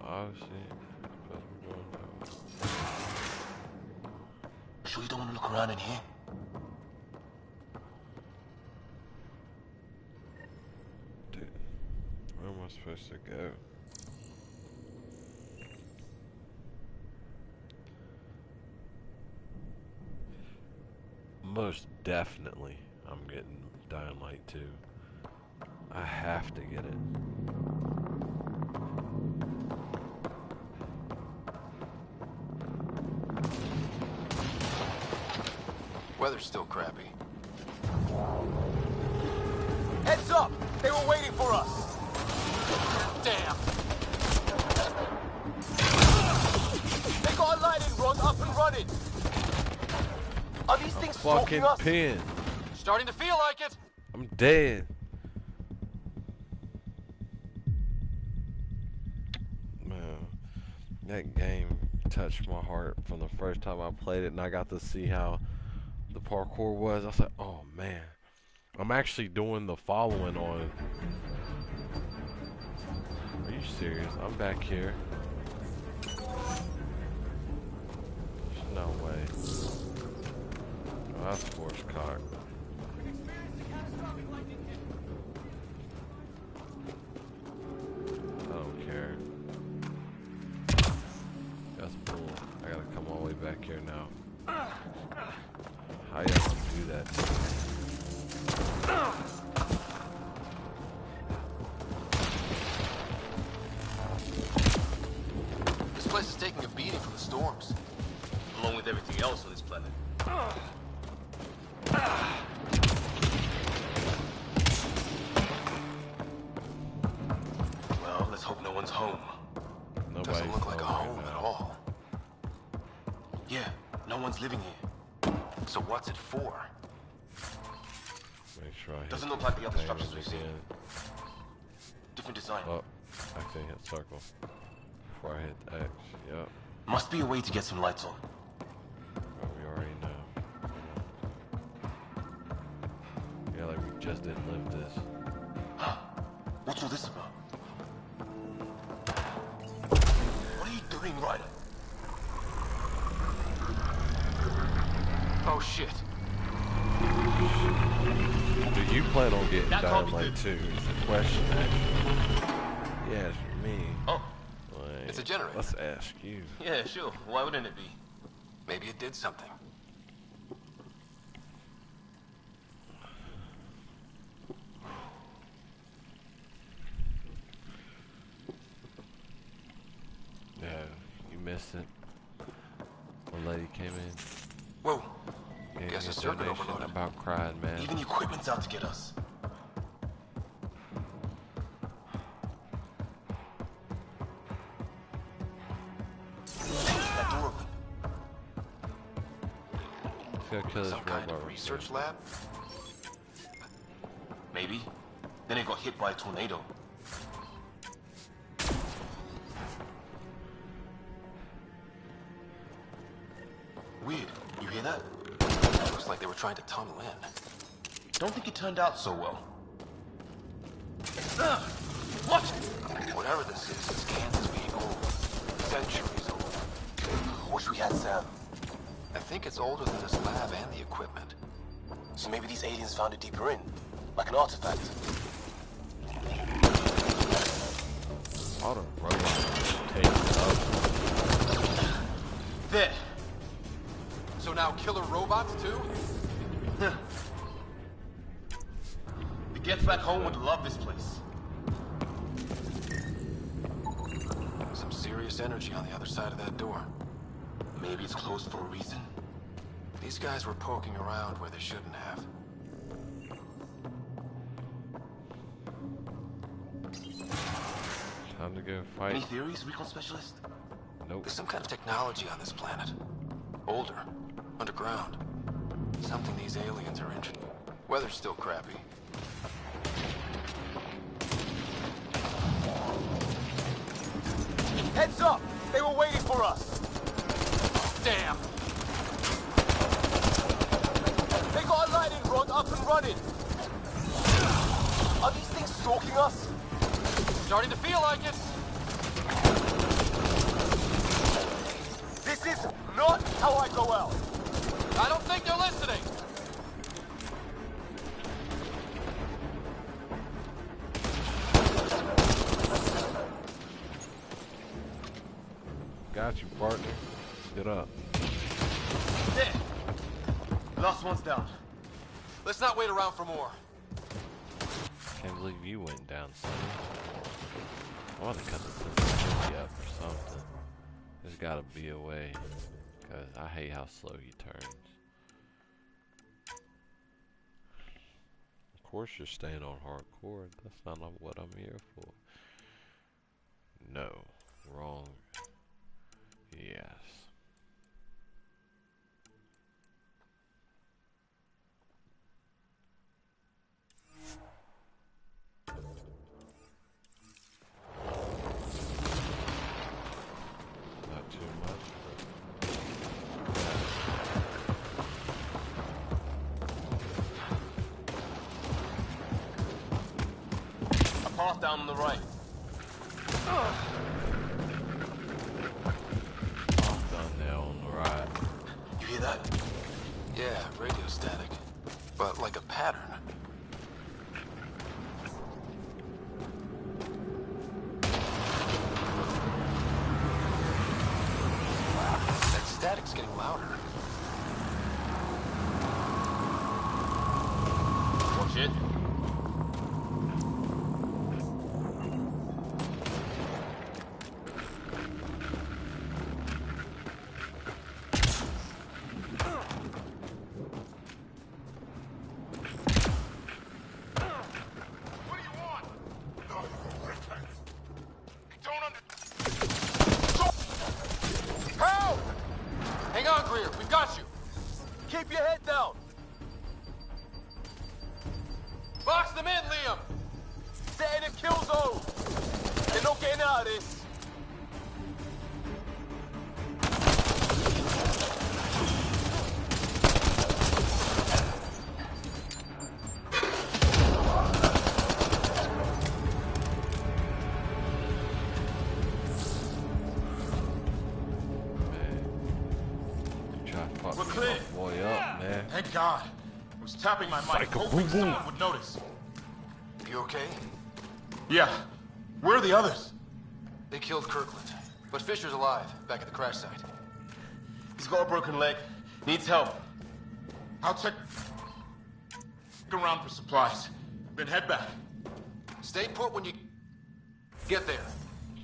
A: Obviously.
C: Sure you don't want to look around in here?
A: Dude, where am I supposed to go? Most definitely, I'm getting Dying Light 2. I have to get it.
M: Weather's still crappy.
I: Heads up! They were waiting for us!
M: Damn!
I: They got a lightning rod up and running! Are these things
A: Fucking
I: stalking us?
A: pin.
M: Starting to feel like it!
A: I'm dead. Man, that game touched my heart from the first time I played it, and I got to see how the parkour was. I was like, oh man, I'm actually doing the following on it. Are you serious? I'm back here. There's no way. Oh, that's force cock. I don't care. That's bull. I gotta come all the way back here now. How y'all gonna do that?
M: This place is taking a beating from the storms.
P: Along with everything else on this planet. Well, let's hope no one's home.
A: Nobody's
M: Doesn't look like a home
A: right
M: at
A: now.
M: all.
C: Yeah, no one's living here. So what's it for?
A: Make sure I hit
C: Doesn't look like the other
A: things
C: structures we've seen.
A: again.
C: Different design.
A: Oh, actually hit circle before I hit X. Yep.
C: Must be a way to get some lights on.
A: Well, we already know. Yeah, like we just didn't live this.
C: What's all this about? What are you doing, Ryder?
M: Oh shit.
A: Do you plan on getting
P: That can't
A: Dying
P: be
A: Light
P: good.
A: 2? Is the question, actually. Yeah, it's me.
P: Oh.
A: Like,
M: It's a generator.
A: Let's ask you.
P: Yeah, sure. Why wouldn't it be?
M: Maybe it did something.
A: Yeah, you missed it. One lady came in.
M: Whoa.
A: Gave
M: Guess
A: me
M: the
A: a
M: circuit
A: donation.
M: overloaded.
A: About crying, man.
C: Even the equipment's out to get us. That door open.
A: Gotta kill this
M: Some kind
A: robot
M: of
A: real
M: research
A: quick.
M: lab?
C: Maybe. Then it got hit by a tornado. Weird. You hear that?
M: Looks like they were trying to tunnel in.
C: Don't think it turned out so well.
M: What? Whatever this is, it's Kansas being old. Centuries old.
C: Wish we had Sam.
M: I think it's older than this lab and the equipment.
C: So maybe these aliens found it deeper in, like an artifact.
A: All the robots taking up.
M: There. So now killer robots too?
P: The Gets Back Home would love this place.
M: Some serious energy on the other side of that door.
C: Maybe it's closed for a reason.
M: These guys were poking around where they shouldn't have.
A: Time to go fight.
C: Any theories, recon specialist?
A: Nope.
M: There's some kind of technology on this planet. Older. Underground. Something these aliens are interested in. Weather's still crappy.
I: Heads up! They were waiting for us! Damn! They got a lightning rod up and running! Are these things stalking us? Starting to feel like it! This is not how I go out! I don't think they're listening!
A: Got you, partner. Get up.
I: There! Last one's down. Let's not wait around for more.
A: Can't believe you went down, son. I want to cut the sensitivity up or something. There's gotta be a way. Because I hate how slow he turns. Of course you're staying on hardcore. That's not what I'm here for. No. Wrong. Yes. Not too much.
I: A path down on the right. You hear that?
M: Yeah, radio static. But like a pattern. That static's getting louder.
I: Watch it. Keep your head down! Box them in, Liam! Stay in a kill zone! They're not getting out of this!
A: We're clear. Boy up, man.
I: Thank God. I was tapping my mic, hoping someone would notice.
M: You okay?
I: Yeah. Where are the others?
M: They killed Kirkland. But Fisher's alive, back at the crash site.
I: He's got a broken leg. Needs help. I'll check around for supplies. Then head back.
M: Stay put when you get there.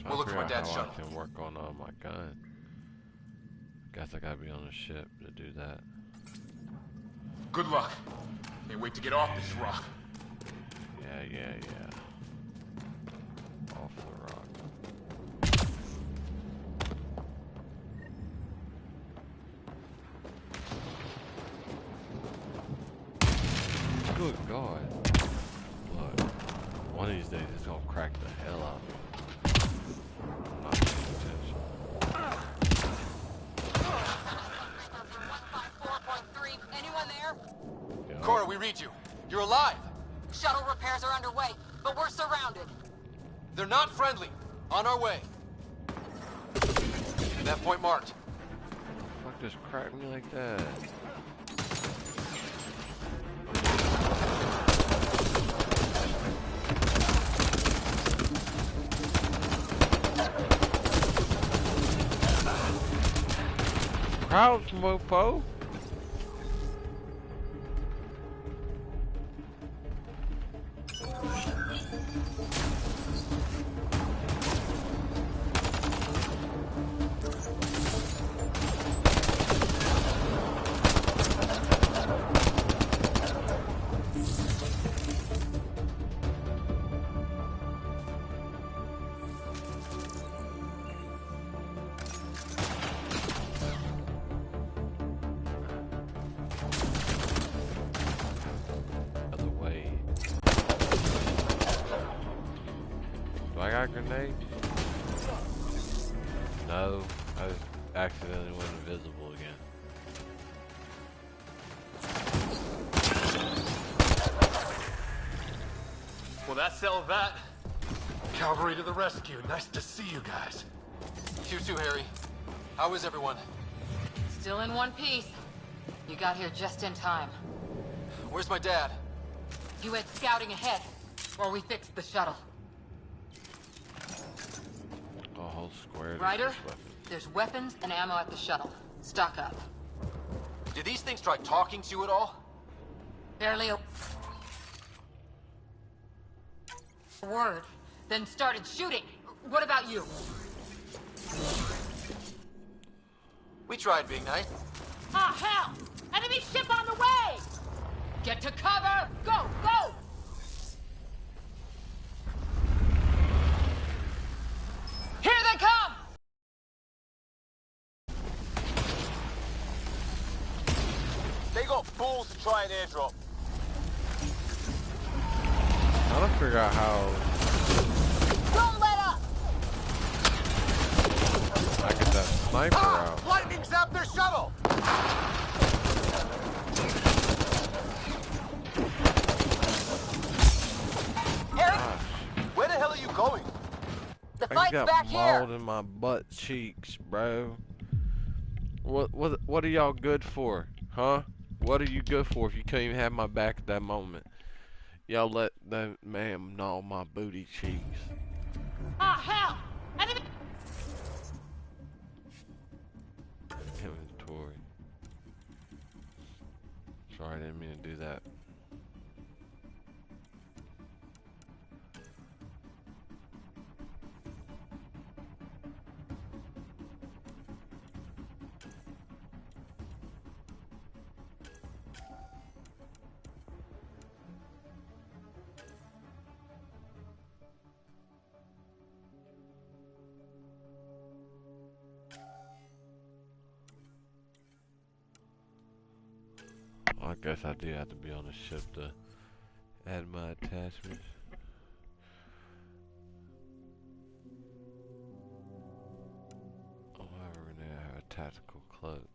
M: We'll look for my dad's shuttle.
A: I can work on my gun. Guess I gotta be on the ship to do that.
I: Good luck. Can't wait to get off this rock.
A: Yeah. Off the rock. Good God. Look, one of these days it's gonna crack the hell out of me. I'm not paying attention.
Q: 154.3. Anyone there?
A: Yeah.
M: Cora, we read you. You're alive.
Q: Shuttle repairs are underway, but we're surrounded.
M: They're not friendly. On our way. That point marked.
A: Fuck, just crack me like that. Crouch, mopo. I got grenades. No, I just accidentally went invisible again.
I: Well, that settled that.
O: Cavalry to the rescue. Nice to see you guys.
M: You too, Harry. How is everyone?
H: Still in one piece. You got here just in time.
M: Where's my dad?
H: He went scouting ahead while we fixed the shuttle.
A: A whole square.
H: Ryder, there's weapons and ammo at the shuttle. Stock up.
M: Did these things try talking to you at all?
H: Barely a word, then started shooting. What about you?
M: We tried being nice.
K: Ah, hell! Enemy ship on the way!
H: Get to cover! Go, go! Here they come!
I: They got balls to try an airdrop.
A: I don't figure out how
K: Don't let up!
A: I get that sniper out.
I: Lightning zapped their shuttle!
K: Harry,
I: Where the hell are you going?
K: the
A: I
K: fight's
A: got
K: back here!
A: mauled in my butt cheeks, bro. What are y'all good for? Huh? What are you good for if you can't even have my back at that moment? Y'all let that man gnaw my booty cheeks.
K: Ah, hell! Enemy...
A: Inventory. Sorry, I didn't mean to do that. I guess I do have to be on the ship to add my attachments. Oh, I have a tactical cloak.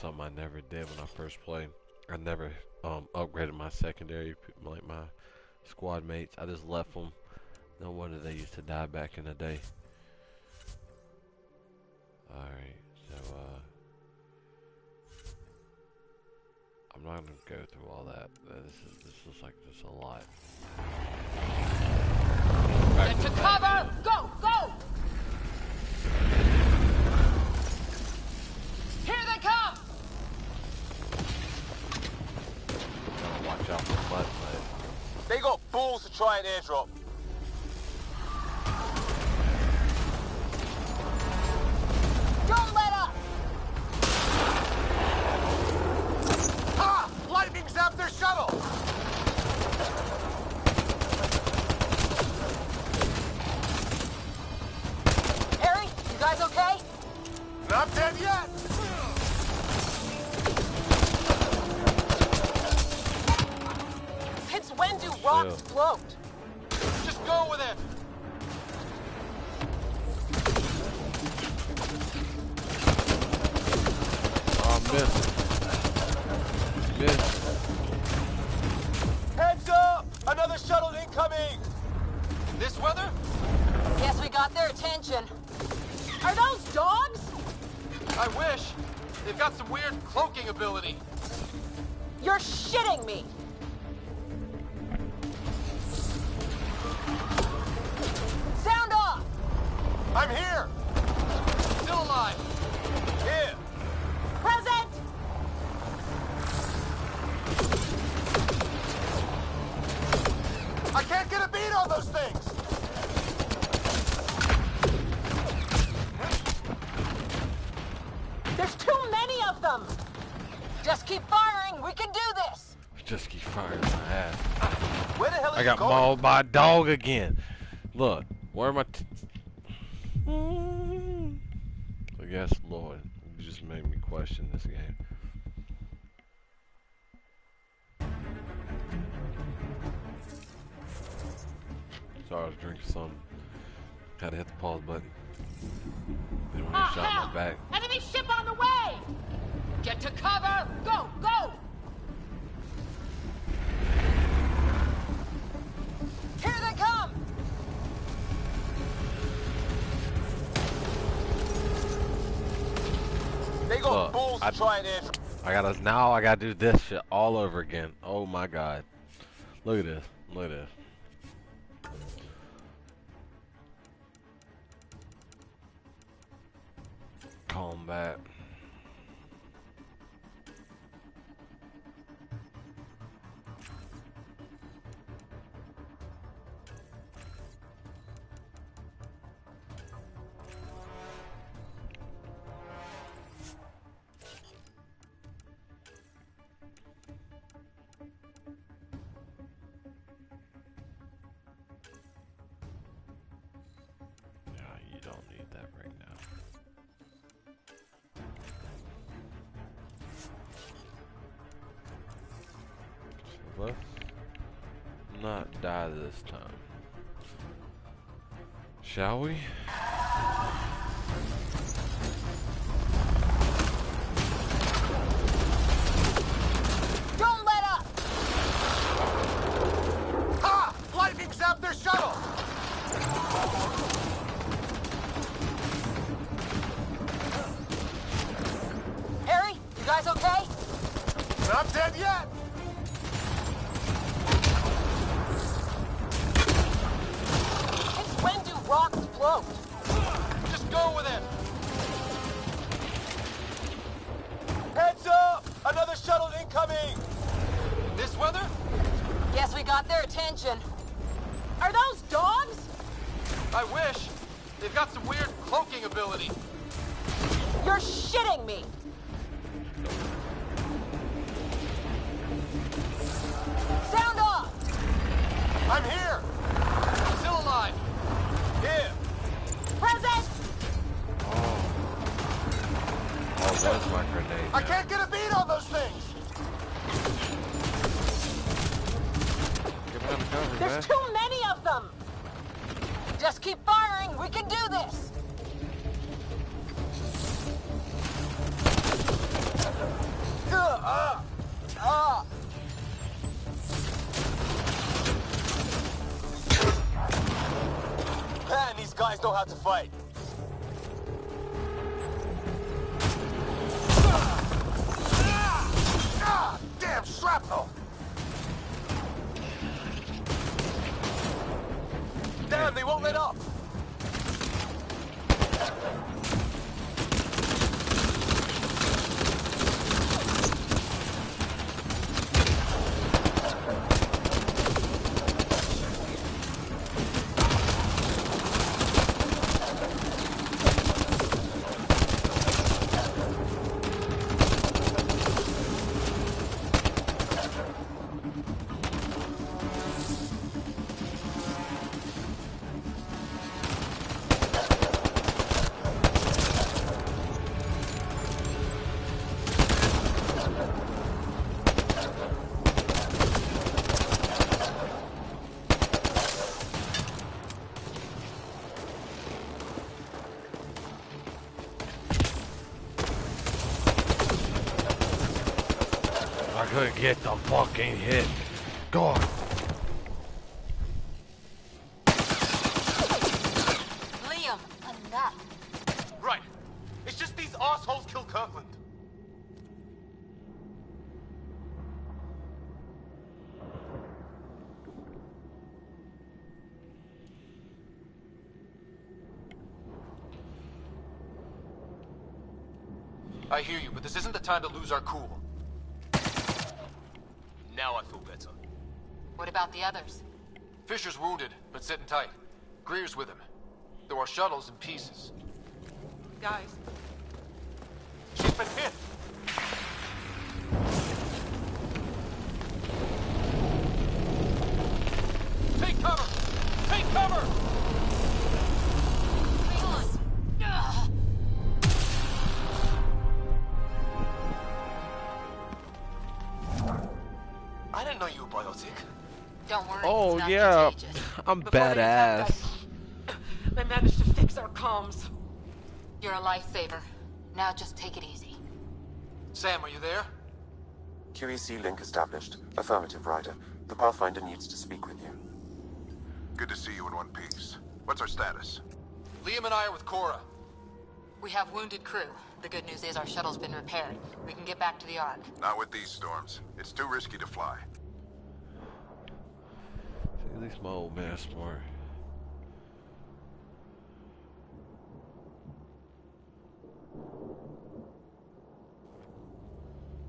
A: Something I never did when I first played. I never upgraded my secondary, like my squad mates. I just left them. No wonder they used to die back in the day. Alright, so I'm not gonna go through all that. This looks like just a lot.
K: Get to cover! Go, go! Here they come!
A: Gotta watch out for butt play.
I: They got balls to try an airdrop.
K: Don't let up!
I: Ah! Lightning zapped their shuttle!
K: Harry, you guys okay?
I: Not dead yet!
K: Since when do rocks float?
I: Just go with it!
A: Oh, miss. Miss.
I: Heads up! Another shuttle incoming!
M: In this weather?
Q: got their attention.
K: Are those dogs?
M: I wish. They've got some weird cloaking ability.
Q: You're shitting me. Sound off.
M: I'm here. Still alive. Here.
Q: Present.
M: I can't get a beat on those things.
Q: There's too many of them. Just keep firing. We can do this.
A: Just keep firing my ass.
M: Where the hell are
A: I
M: you
A: got
M: going?
A: mauled by a dog again. Look, where am I? I guess, Lord, you just made me question this game. Sorry, I was drinking something. Had to hit the pause button. Then when he shot my back.
K: Enemy ship on the way!
Q: Get to cover. Go, go. Here they come.
M: They got
A: Look,
M: balls to try it in.
A: I gotta do this shit all over again. Oh my god. Look at this. Look at this. Combat. You don't need that right now. Let's not die this time. Shall we?
Q: Don't let up.
M: Ha! Lightning zapped their shuttle.
Q: Harry, you guys okay?
M: Not dead yet.
Q: Since when do rocks float?
M: Just go with it. Heads up! Another shuttle incoming. This weather?
Q: Yes, we got their attention. Are those dogs?
M: I wish. They've got some weird cloaking ability.
Q: You're shitting me. Sound off.
M: I'm here. Still alive. Here.
Q: Present.
A: Oh, that's my grenade.
M: I can't get a beat on those things.
A: Get out of cover, man.
Q: There's too many of them. Just keep firing. We can do this.
M: Man, these guys know how to fight. Damn shrapnel! Damn, they won't let up.
A: I couldn't get the fucking hit. God.
Q: Leave
M: I hear you, but this isn't the time to lose our cool.
I: Now I feel better.
H: What about the others?
M: Fisher's wounded, but sitting tight. Greer's with him. There are shuttles in pieces.
K: Guys.
M: She's been hit! Take cover! Take cover!
H: Hang on! Ugh.
I: I didn't know you were biotic.
H: Don't worry.
A: Oh
H: it's not
A: yeah,
H: contagious.
A: I'm
K: Before they attacked
A: badass.
K: us, they managed to fix our comms.
H: You're a lifesaver. Now just take it easy.
M: Sam, are you there?
G: QEC link established. Affirmative, Ryder. The Pathfinder needs to speak with you.
B: Good to see you in one piece. What's our status?
M: Liam and I are with Cora.
H: We have wounded crew. The good news is our shuttle's been repaired. We can get back to the Ark.
B: Not with these storms. It's too risky to fly.
A: At least my old man's smart.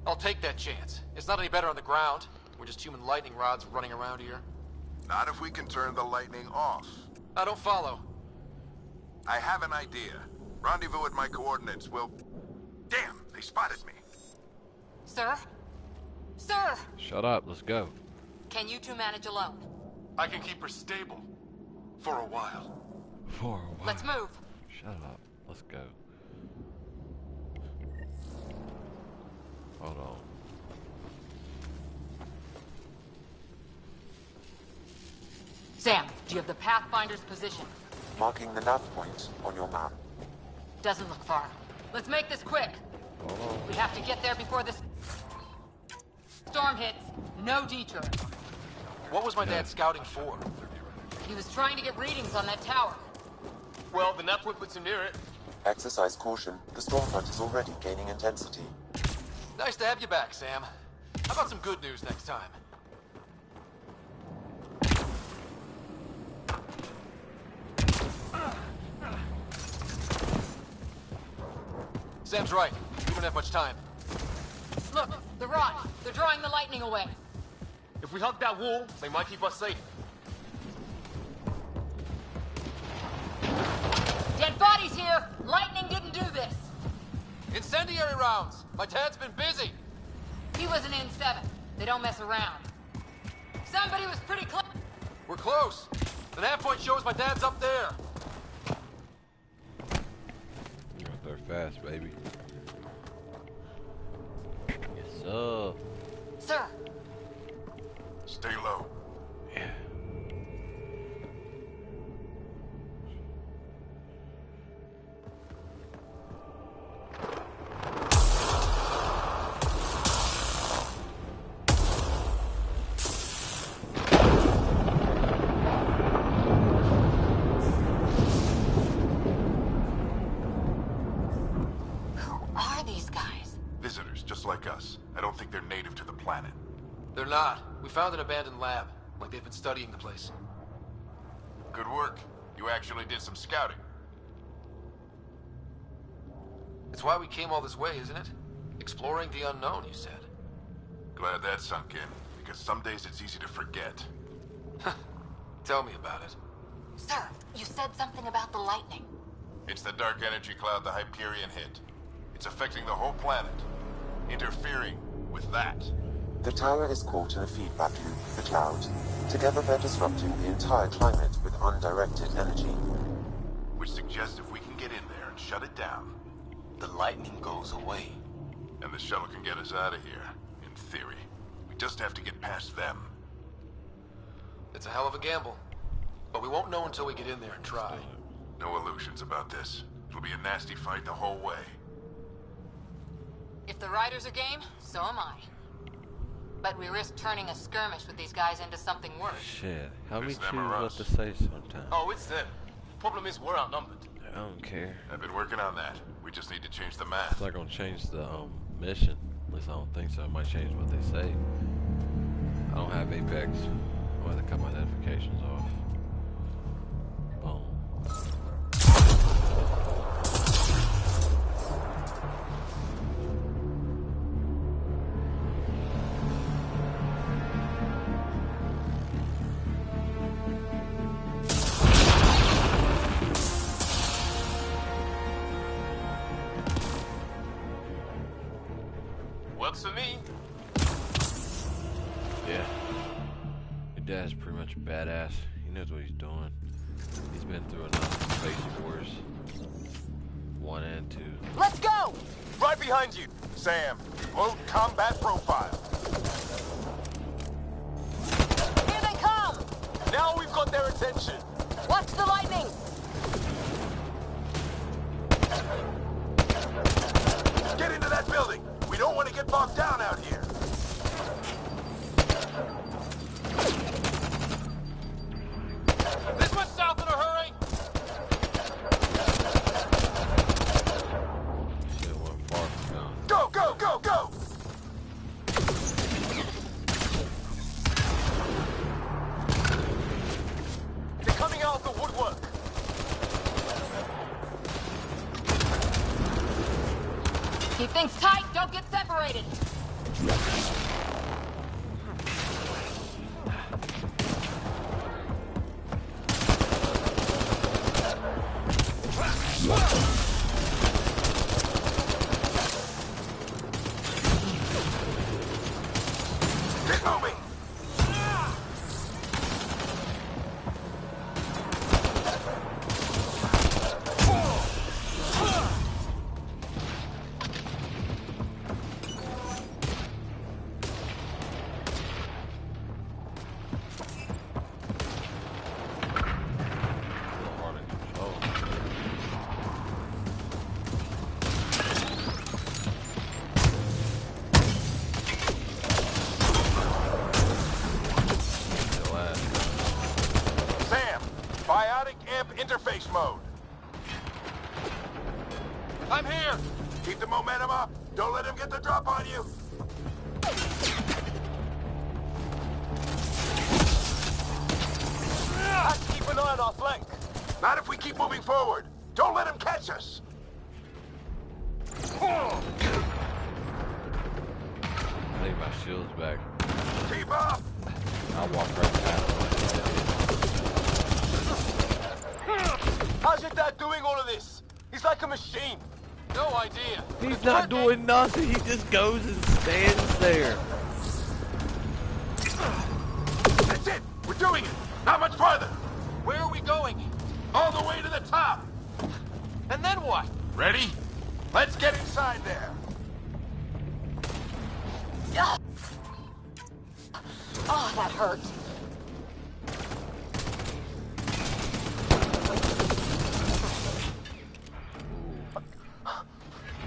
M: I'll take that chance. It's not any better on the ground. We're just human lightning rods running around here.
B: Not if we can turn the lightning off.
M: I don't follow.
B: I have an idea. Rendezvous at my coordinates will... Damn, they spotted me.
H: Sir? Sir!
A: Shut up, let's go.
H: Can you two manage alone?
M: I can keep her stable. For a while.
A: For a while.
H: Let's move.
A: Shut up, let's go. Hold on.
H: Sam, do you have the Pathfinder's position?
G: Marking the nav point on your map.
H: Doesn't look far. Let's make this quick.
A: Hold on.
H: We have to get there before this storm hits. No detour.
M: What was my dad scouting for?
H: He was trying to get readings on that tower.
I: Well, the nav point puts him near it.
G: Exercise caution. The storm front is already gaining intensity.
M: Nice to have you back, Sam. How about some good news next time? Sam's right. We don't have much time.
H: Look, the rod. They're drawing the lightning away.
I: If we hug that wall, they might keep us safe.
H: Dead bodies here! Lightning didn't do this!
M: Incendiary rounds! My dad's been busy!
H: He was an N7. They don't mess around. Somebody was pretty close.
M: We're close. The nav point shows my dad's up there.
A: You're out there fast, baby. Yes, sir.
H: Sir.
B: Stay low.
A: Yeah.
B: Like us. I don't think they're native to the planet.
M: They're not. We found an abandoned lab. Like they've been studying the place.
B: Good work. You actually did some scouting.
M: It's why we came all this way, isn't it? Exploring the unknown, you said.
B: Glad that sunk in, because some days it's easy to forget.
M: Tell me about it.
H: Sir, you said something about the lightning.
B: It's the dark energy cloud the Hyperion hit. It's affecting the whole planet. Interfering with that.
G: The tower is caught in a feedback loop with the cloud. Together they're disrupting the entire climate with undirected energy.
B: Which suggests if we can get in there and shut it down,
I: the lightning goes away.
B: And the shuttle can get us out of here, in theory. We just have to get past them.
M: It's a hell of a gamble. But we won't know until we get in there and try.
B: No illusions about this. It'll be a nasty fight the whole way.
H: If the riders are game, so am I. But we risk turning a skirmish with these guys into something worse.
A: Shit, how we choose what to say sometimes?
I: Oh, it's them. Problem is, we're outnumbered.
A: I don't care.
B: I've been working on that. We just need to change the math.
A: It's not gonna change the mission. At least I don't think so. It might change what they say. I don't have Apex. I'll have to cut my notifications off. Boom.
I: for me.
A: Yeah. Your dad's pretty much a badass. He knows what he's doing. He's been through enough space wars. 1 and 2.
Q: Let's go!
R: Right behind you. Sam, load combat profile.
Q: Here they come!
R: Now we've got their attention.
Q: Watch the lightning!
R: Get into that building. We don't want to get bogged down out here.
I: This one's south in a hurry.
A: Shit went far from now.
R: Go, go, go, go! They're coming out of the woodwork.
Q: Keep things tight, don't get separated!
R: Get moving! Interface mode.
I: I'm here.
R: Keep the momentum up. Don't let him get the drop on you. Have to keep an eye on our flank. Not if we keep moving forward. Don't let him catch us.
A: I think my shield's back.
R: Keep up.
A: I'll walk right past him.
R: How's your dad doing all of this? He's like a machine.
I: No idea.
A: He's not doing nothing. He just goes and stands there.
R: That's it. We're doing it. Not much farther.
I: Where are we going?
R: All the way to the top.
I: And then what?
R: Ready? Let's get inside there.
Q: Oh, that hurt.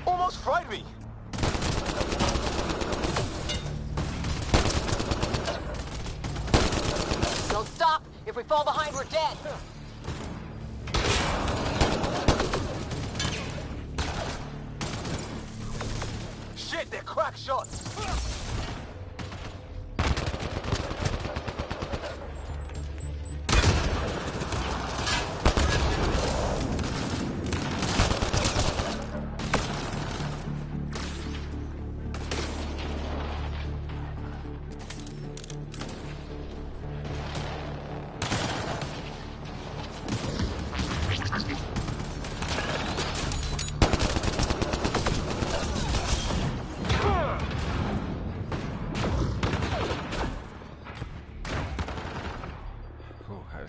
R: Almost fried me.
Q: Don't stop. If we fall behind, we're dead.
R: Shit, they're crack shots.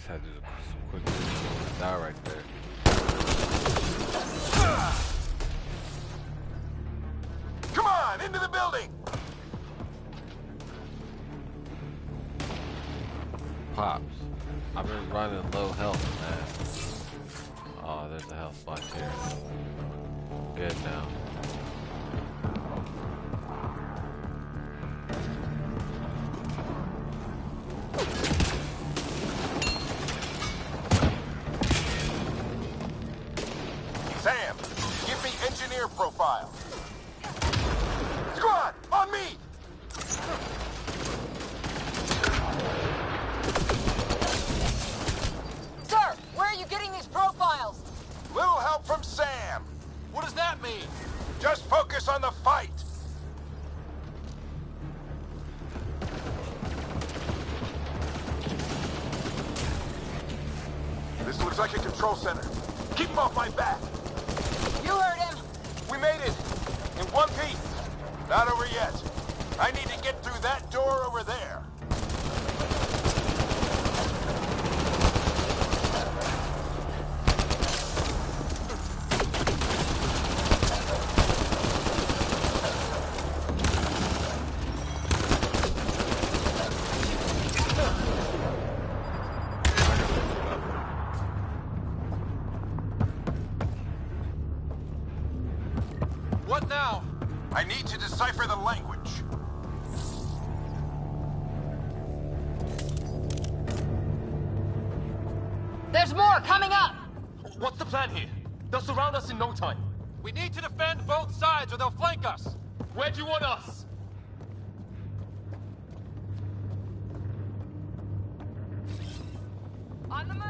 A: Had to do some quick die right there.
R: Come on, into the building.
A: Pops, I've been running low health, man. Oh, there's a health spot here. Good now.
R: Sam, give me engineer profile. Squad, on me!
Q: Sir, where are you getting these profiles?
R: Little help from Sam.
I: What does that mean?
R: Just focus on the fight. This looks like a control center. Keep him off my back.
Q: You heard him.
R: We made it. In one piece. Not over yet. I need to get through that door over there.
M: What now?
R: I need to decipher the language.
Q: There's more coming up!
I: What's the plan here? They'll surround us in no time.
M: We need to defend both sides or they'll flank us.
I: Where do you want us?
Q: On the move!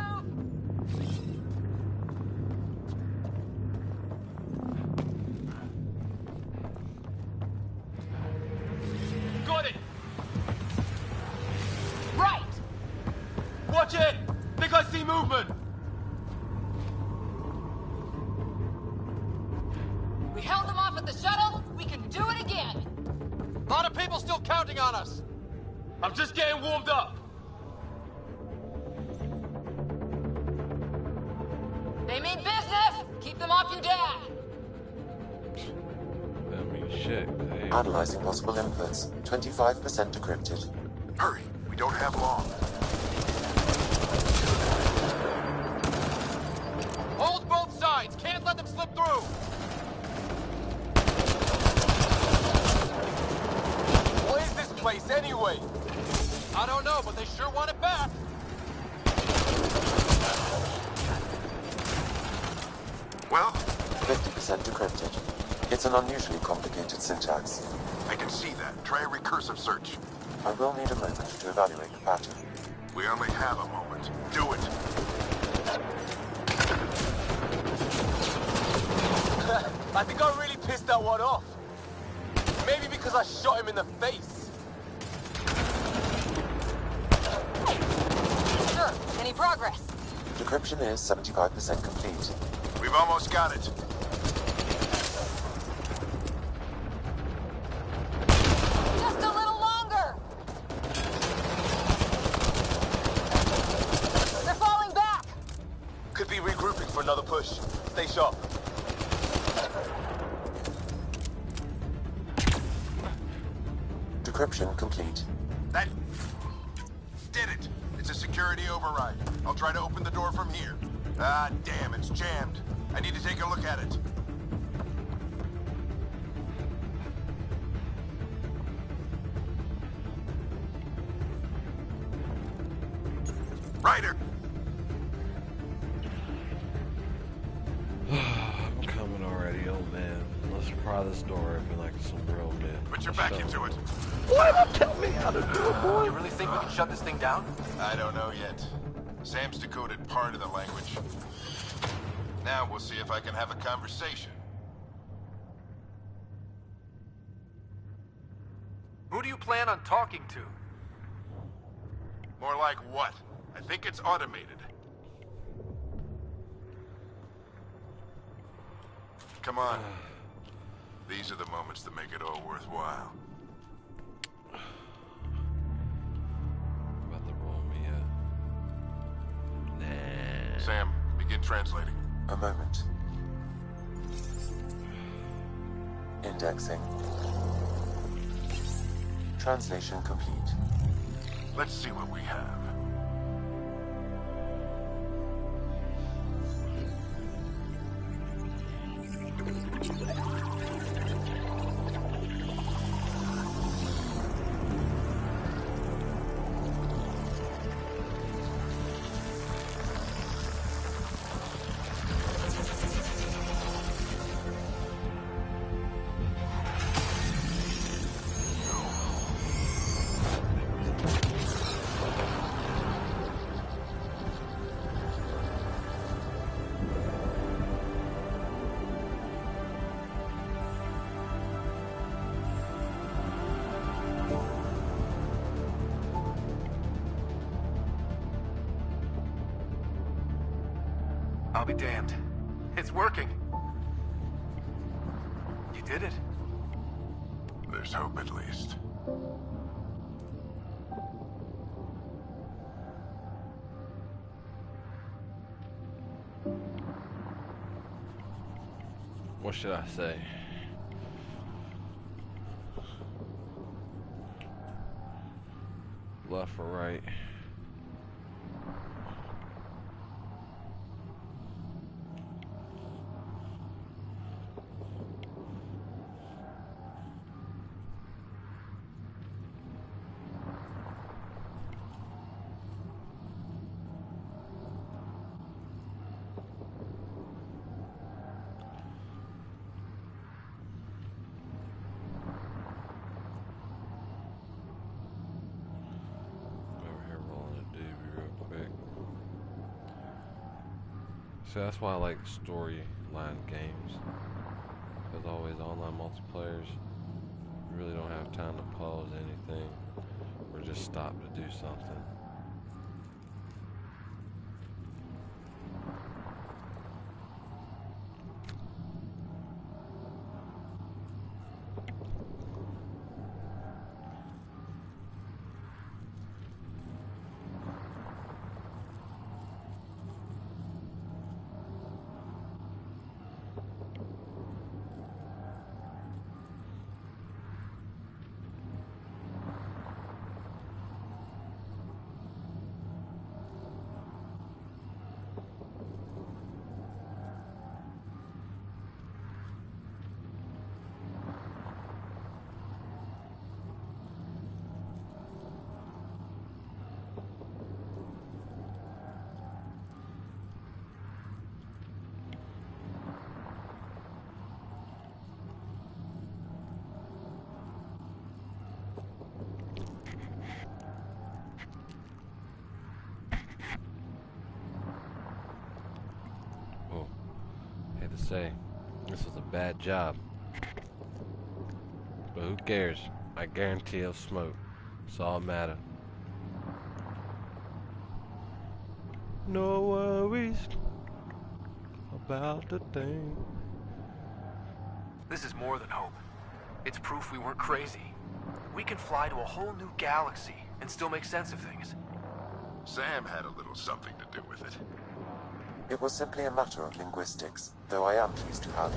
I: Got it!
Q: Right!
I: Watch it! Think I see movement!
Q: We held them off at the shuttle. We can do it again.
M: A lot of people still counting on us.
I: I'm just getting warmed up.
Q: They mean business. Keep them off your dad.
A: I mean, shit. Hey.
G: Analyzing possible inputs. 25% decrypted.
R: Hurry, we don't have long.
M: Hold both sides. Can't let them slip through.
R: What is this place anyway?
M: I don't know, but they sure want it back.
R: Well?
G: 50% decrypted. It's an unusually complicated syntax.
R: I can see that. Try a recursive search.
G: I will need a moment to evaluate the pattern.
R: We only have a moment. Do it.
I: I think I really pissed that one off. Maybe because I shot him in the face.
Q: Sure. Any progress?
G: Decryption is 75% complete.
R: We've almost got it.
Q: Just a little longer. They're falling back.
I: Could be regrouping for another push. Stay sharp.
G: Decryption complete.
R: That did it. It's a security override. I'll try to open the door from here. Ah, damn, it's jammed. I need to take a look at it. Ryder!
A: I'm coming already, oh man. Let's pry this door open like some real men.
R: Put your back into it.
A: What? Tell me how to do it, boy.
I: You really think we can shut this thing down?
R: I don't know yet. Sam's decoded part of the language. Now we'll see if I can have a conversation.
M: Who do you plan on talking to?
R: More like what? I think it's automated. Come on. These are the moments that make it all worthwhile.
A: About to roll me up. Nah.
R: Sam, begin translating.
G: A moment. Indexing. Translation complete.
R: Let's see what we have.
M: I'll be damned. It's working. You did it.
B: There's hope at least.
A: What should I say? Left or right? So that's why I like storyline games, because always online multiplayers, you really don't have time to pause anything or just stop to do something. Say, this was a bad job, but who cares? I guarantee he'll smoke. It's all matter. No worries about the thing.
M: This is more than hope. It's proof we weren't crazy. We can fly to a whole new galaxy and still make sense of things.
B: Sam had a little something to do with it.
G: It was simply a matter of linguistics, though I am pleased to have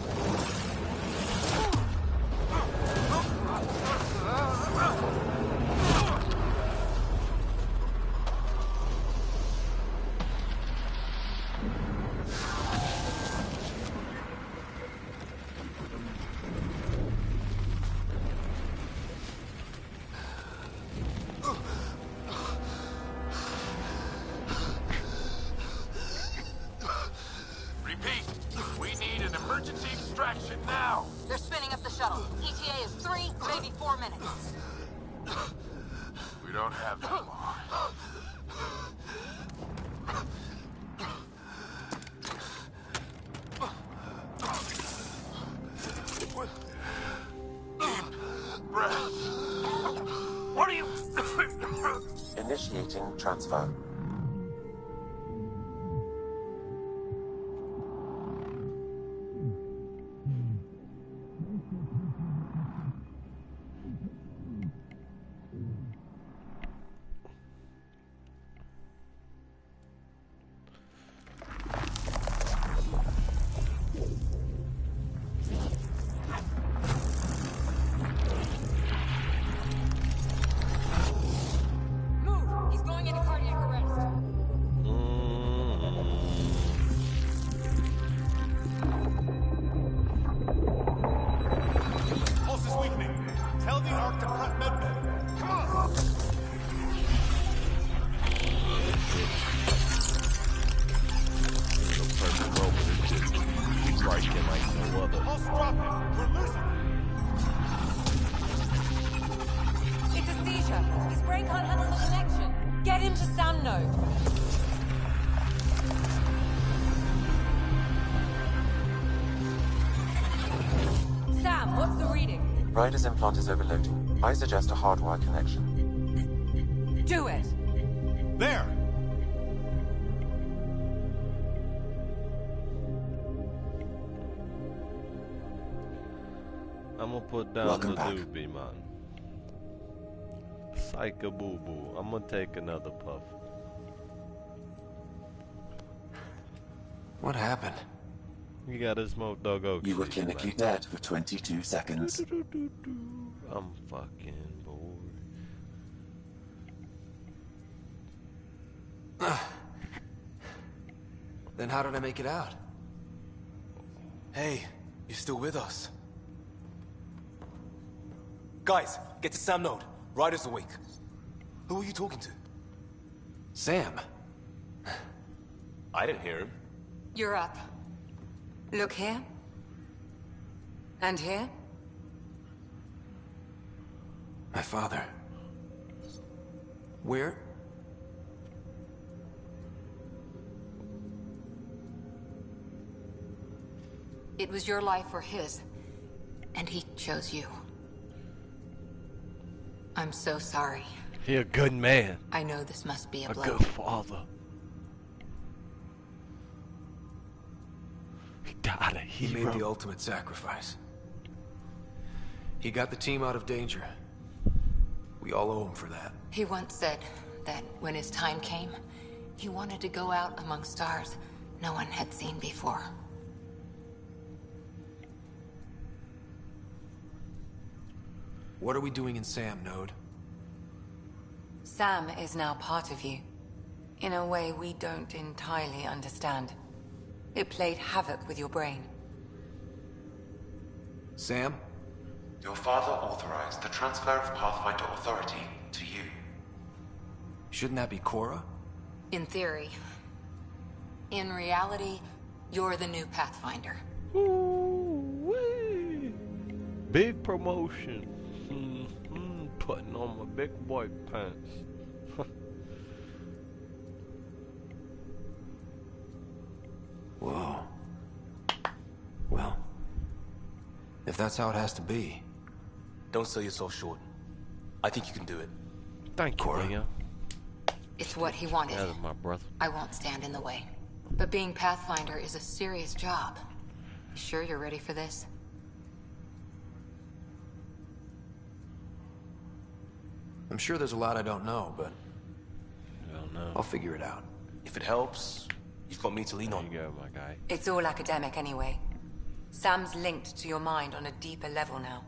G: initiating transfer. Ryder's implant is overloading. I suggest a hardwire connection.
E: Do it!
O: There!
A: I'm I'm gonna put down
G: Welcome
A: the
G: back.
A: doobie, man. Psycho boo boo. I'm gonna take another puff.
M: What happened?
A: You gotta smoke dog oak.
G: You were clinically dead for 22 seconds.
A: I'm fucking bored.
M: Then how did I make it out? Hey, you're still with us.
C: Guys, get to Sam Node. Ryder's awake.
M: Who are you talking to?
C: Sam. I didn't hear him.
E: You're up. Look here. And here.
M: My father. Where?
H: It was your life or his, and he chose you. I'm so sorry.
A: He a good man.
H: I know this must be a blow.
A: good father. He died a
M: He
A: hero.
M: made the ultimate sacrifice. He got the team out of danger. We all owe him for that.
H: He once said that when his time came, he wanted to go out among stars no one had seen before.
M: What are we doing in Sam Node?
E: Sam is now part of you. In a way we don't entirely understand. It played havoc with your brain.
M: Sam?
G: Your father authorized the transfer of Pathfinder authority to you.
M: Shouldn't that be Cora?
H: In theory. In reality, you're the new Pathfinder.
A: Ooh-wee. Big promotion. Putting on my big boy pants.
M: Whoa. Well, if that's how it has to be.
C: Don't sell yourself short. I think you can do it.
A: Thank you,
M: Cora.
A: Leah.
H: It's what he wanted.
A: That is my brother.
H: I won't stand in the way. But being Pathfinder is a serious job. You sure you're ready for this?
M: I'm sure there's a lot I don't know, but
A: I don't know.
M: I'll figure it out.
C: If it helps, you've got me to lean on.
A: There you go, my guy.
E: It's all academic anyway. Sam's linked to your mind on a deeper level now.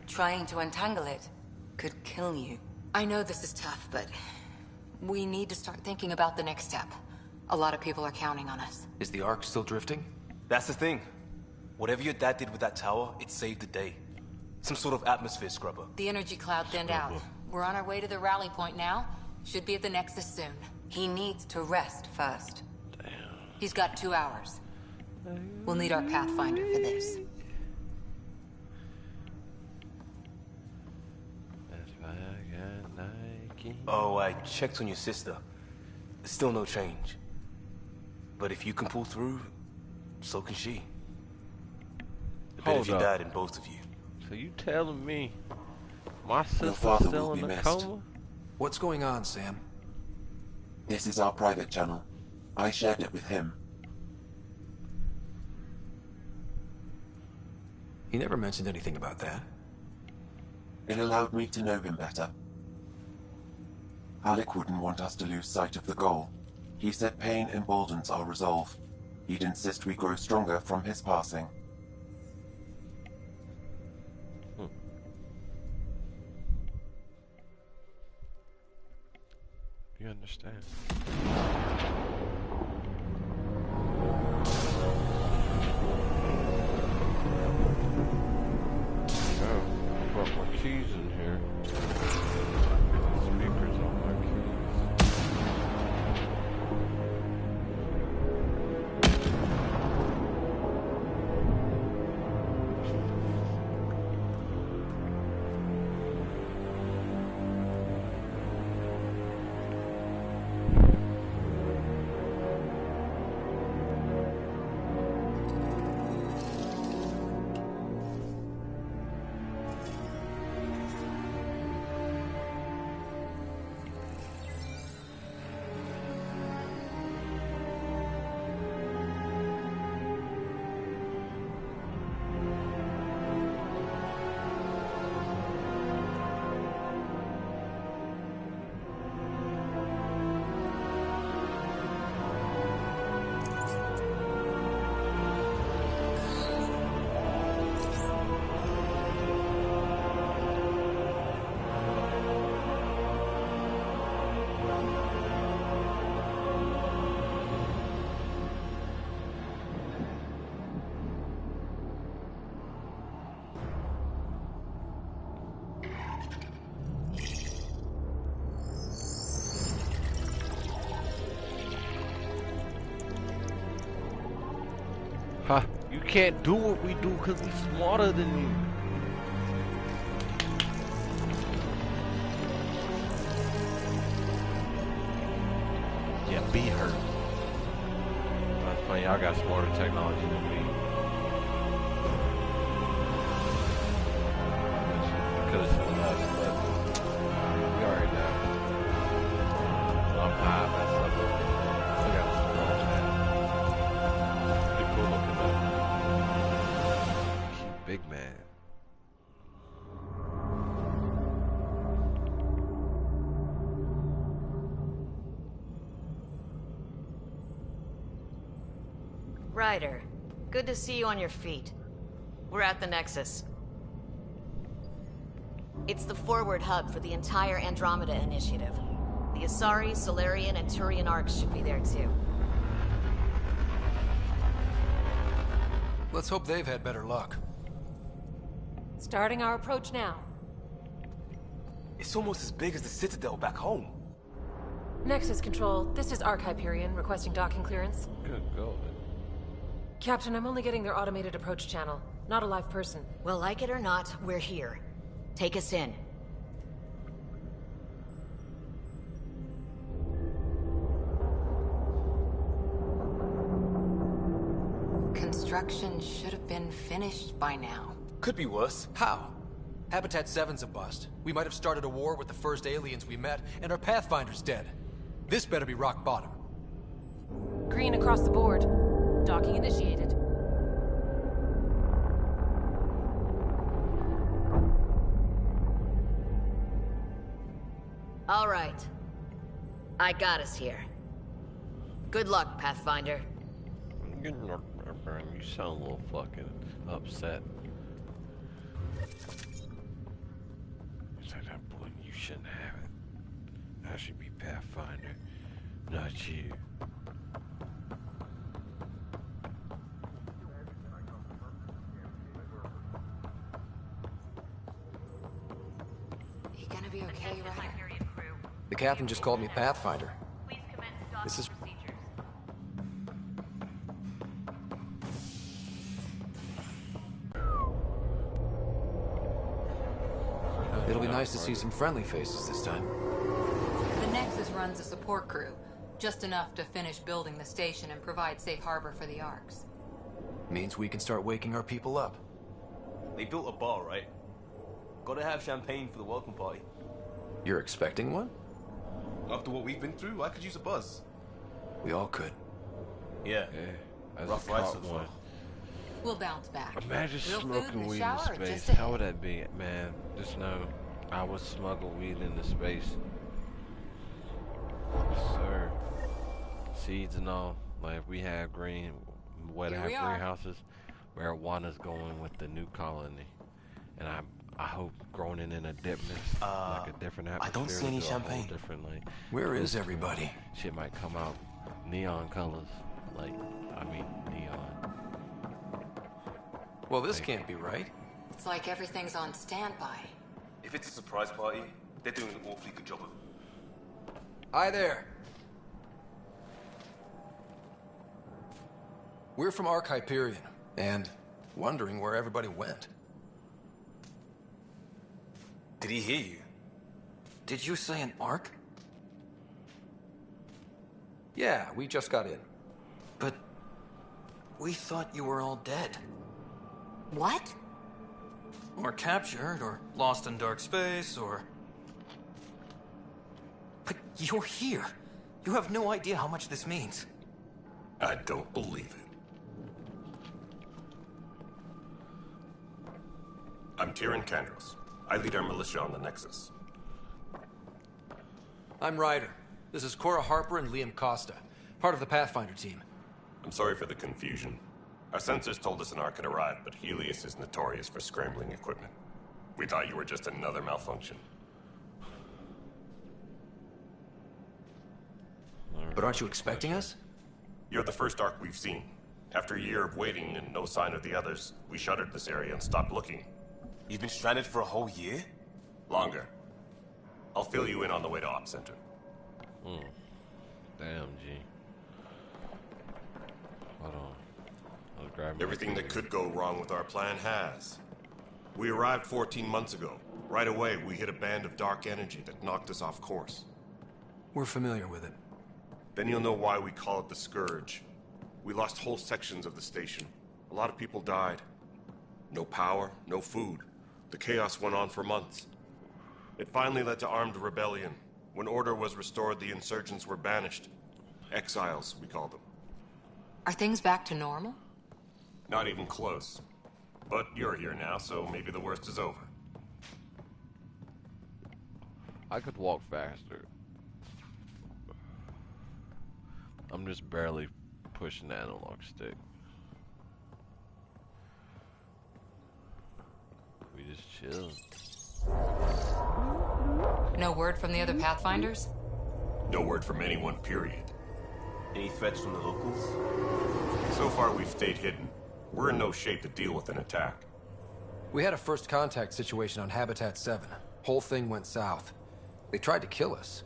E: Trying to untangle it could kill you.
H: I know this is tough, but we need to start thinking about the next step. A lot of people are counting on us.
M: Is the Ark still drifting?
C: That's the thing. Whatever your dad did with that tower, it saved the day. Some sort of atmosphere scrubber.
H: The energy cloud thinned out. We're on our way to the rally point now. Should be at the Nexus soon.
E: He needs to rest first.
A: Damn.
H: He's got 2 hours. We'll need our Pathfinder for this.
A: That's why I got Nike.
C: Oh, I checked on your sister. Still no change. But if you can pull through, so can she. A bit of
A: Hold
C: your
A: up.
C: dad in both of you.
A: So you telling me my sister's
G: father
A: still
G: will
A: in
G: be
A: a
G: missed.
A: coma?
M: What's going on, Sam?
G: This is our private channel. I shared it with him.
M: He never mentioned anything about that.
G: It allowed me to know him better. Alec wouldn't want us to lose sight of the goal. He said pain emboldens our resolve. He'd insist we grow stronger from his passing.
A: You understand? Oh, I brought my keys in here. Speakers on my keys. Huh? You can't do what we do because we smarter than you. Yeah, be hurt. That's funny, y'all got smarter technology than me. Could have seen us, but we already know. I'm high, messed up. Look at this world, man. Pretty cool looking, though. Cute big man.
L: Ryder, good to see you on your feet. We're at the Nexus. It's the forward hub for the entire Andromeda Initiative. The Asari, Solarian, and Turian arcs should be there too.
M: Let's hope they've had better luck.
K: Starting our approach now.
C: It's almost as big as the Citadel back home.
K: Nexus Control, this is Arc Hyperion requesting docking clearance.
A: Good God.
K: Captain, I'm only getting their automated approach channel, not a live person.
L: Well, like it or not, we're here. Take us in.
H: Construction should have been finished by now.
C: Could be worse.
M: How? Habitat 7's a bust. We might have started a war with the first aliens we met, and our Pathfinder's dead. This better be rock bottom.
K: Green across the board. Docking initiated.
L: All right. I got us here. Good luck, Pathfinder.
A: You sound a little fucking upset. You shouldn't have it. I should be Pathfinder, not you.
H: You gonna be okay, Ryder?
M: The captain just called me Pathfinder. This is... It'll be nice to see some friendly faces this time.
H: The Nexus runs a support crew, just enough to finish building the station and provide safe harbor for the arcs.
M: Means we can start waking our people up.
I: They built a bar, right? Gotta have champagne for the welcome party.
M: You're expecting one?
I: After what we've been through, I could use a buzz.
M: We all could.
I: Yeah. Rough ride so far.
H: We'll bounce back.
A: Imagine
H: Real food
A: smoking
H: in the
A: weed
H: shower,
A: in space.
H: just
A: How would that be, man? Just know I would smuggle weed into space. Sir. Seeds and all. Like if we have where to have greenhouses, marijuana's going with the new colony. And I hope growing it in a dip mix, like a different atmosphere.
C: I don't see any champagne.
A: Different, like,
M: where is everybody?
A: Shit might come out neon colors. Like, I mean neon.
M: Well, this can't be right.
H: It's like everything's on standby.
I: If it's a surprise party, they're doing an awfully good job of it.
M: Hi there. We're from Arc Hyperion, and wondering where everybody went.
C: Did he hear you?
M: Did you say an Arc? Yeah, we just got in.
C: But we thought you were all dead.
H: What?
M: Or captured, or lost in dark space, or...
C: But you're here. You have no idea how much this means.
O: I don't believe it. I'm Tyrion Kandros. I lead our militia on the Nexus.
M: I'm Ryder. This is Cora Harper and Liam Costa, part of the Pathfinder team.
O: I'm sorry for the confusion. Our sensors told us an Ark had arrived, but Helios is notorious for scrambling equipment. We thought you were just another malfunction.
M: But aren't you expecting us?
O: You're the first Ark we've seen. After a year of waiting and no sign of the others, we shuttered this area and stopped looking.
C: You've been stranded for a whole year?
O: Longer. I'll fill you in on the way to Op Center.
A: Damn, G. Hold on. Let's grab
O: Everything that could go wrong with our plan has. We arrived 14 months ago. Right away, we hit a band of dark energy that knocked us off course.
C: We're familiar with it.
O: Then you'll know why we call it the Scourge. We lost whole sections of the station. A lot of people died. No power, no food. The chaos went on for months. It finally led to armed rebellion. When order was restored, the insurgents were banished. Exiles, we call them.
H: Are things back to normal?
O: Not even close. But you're here now, so maybe the worst is over.
A: I could walk faster. I'm just barely pushing the analog stick. We just chill.
H: No word from the other Pathfinders?
O: No word from anyone, period.
C: Any threats from the locals?
O: So far, we've stayed hidden. We're in no shape to deal with an attack.
M: We had a first contact situation on Habitat 7. Whole thing went south. They tried to kill us.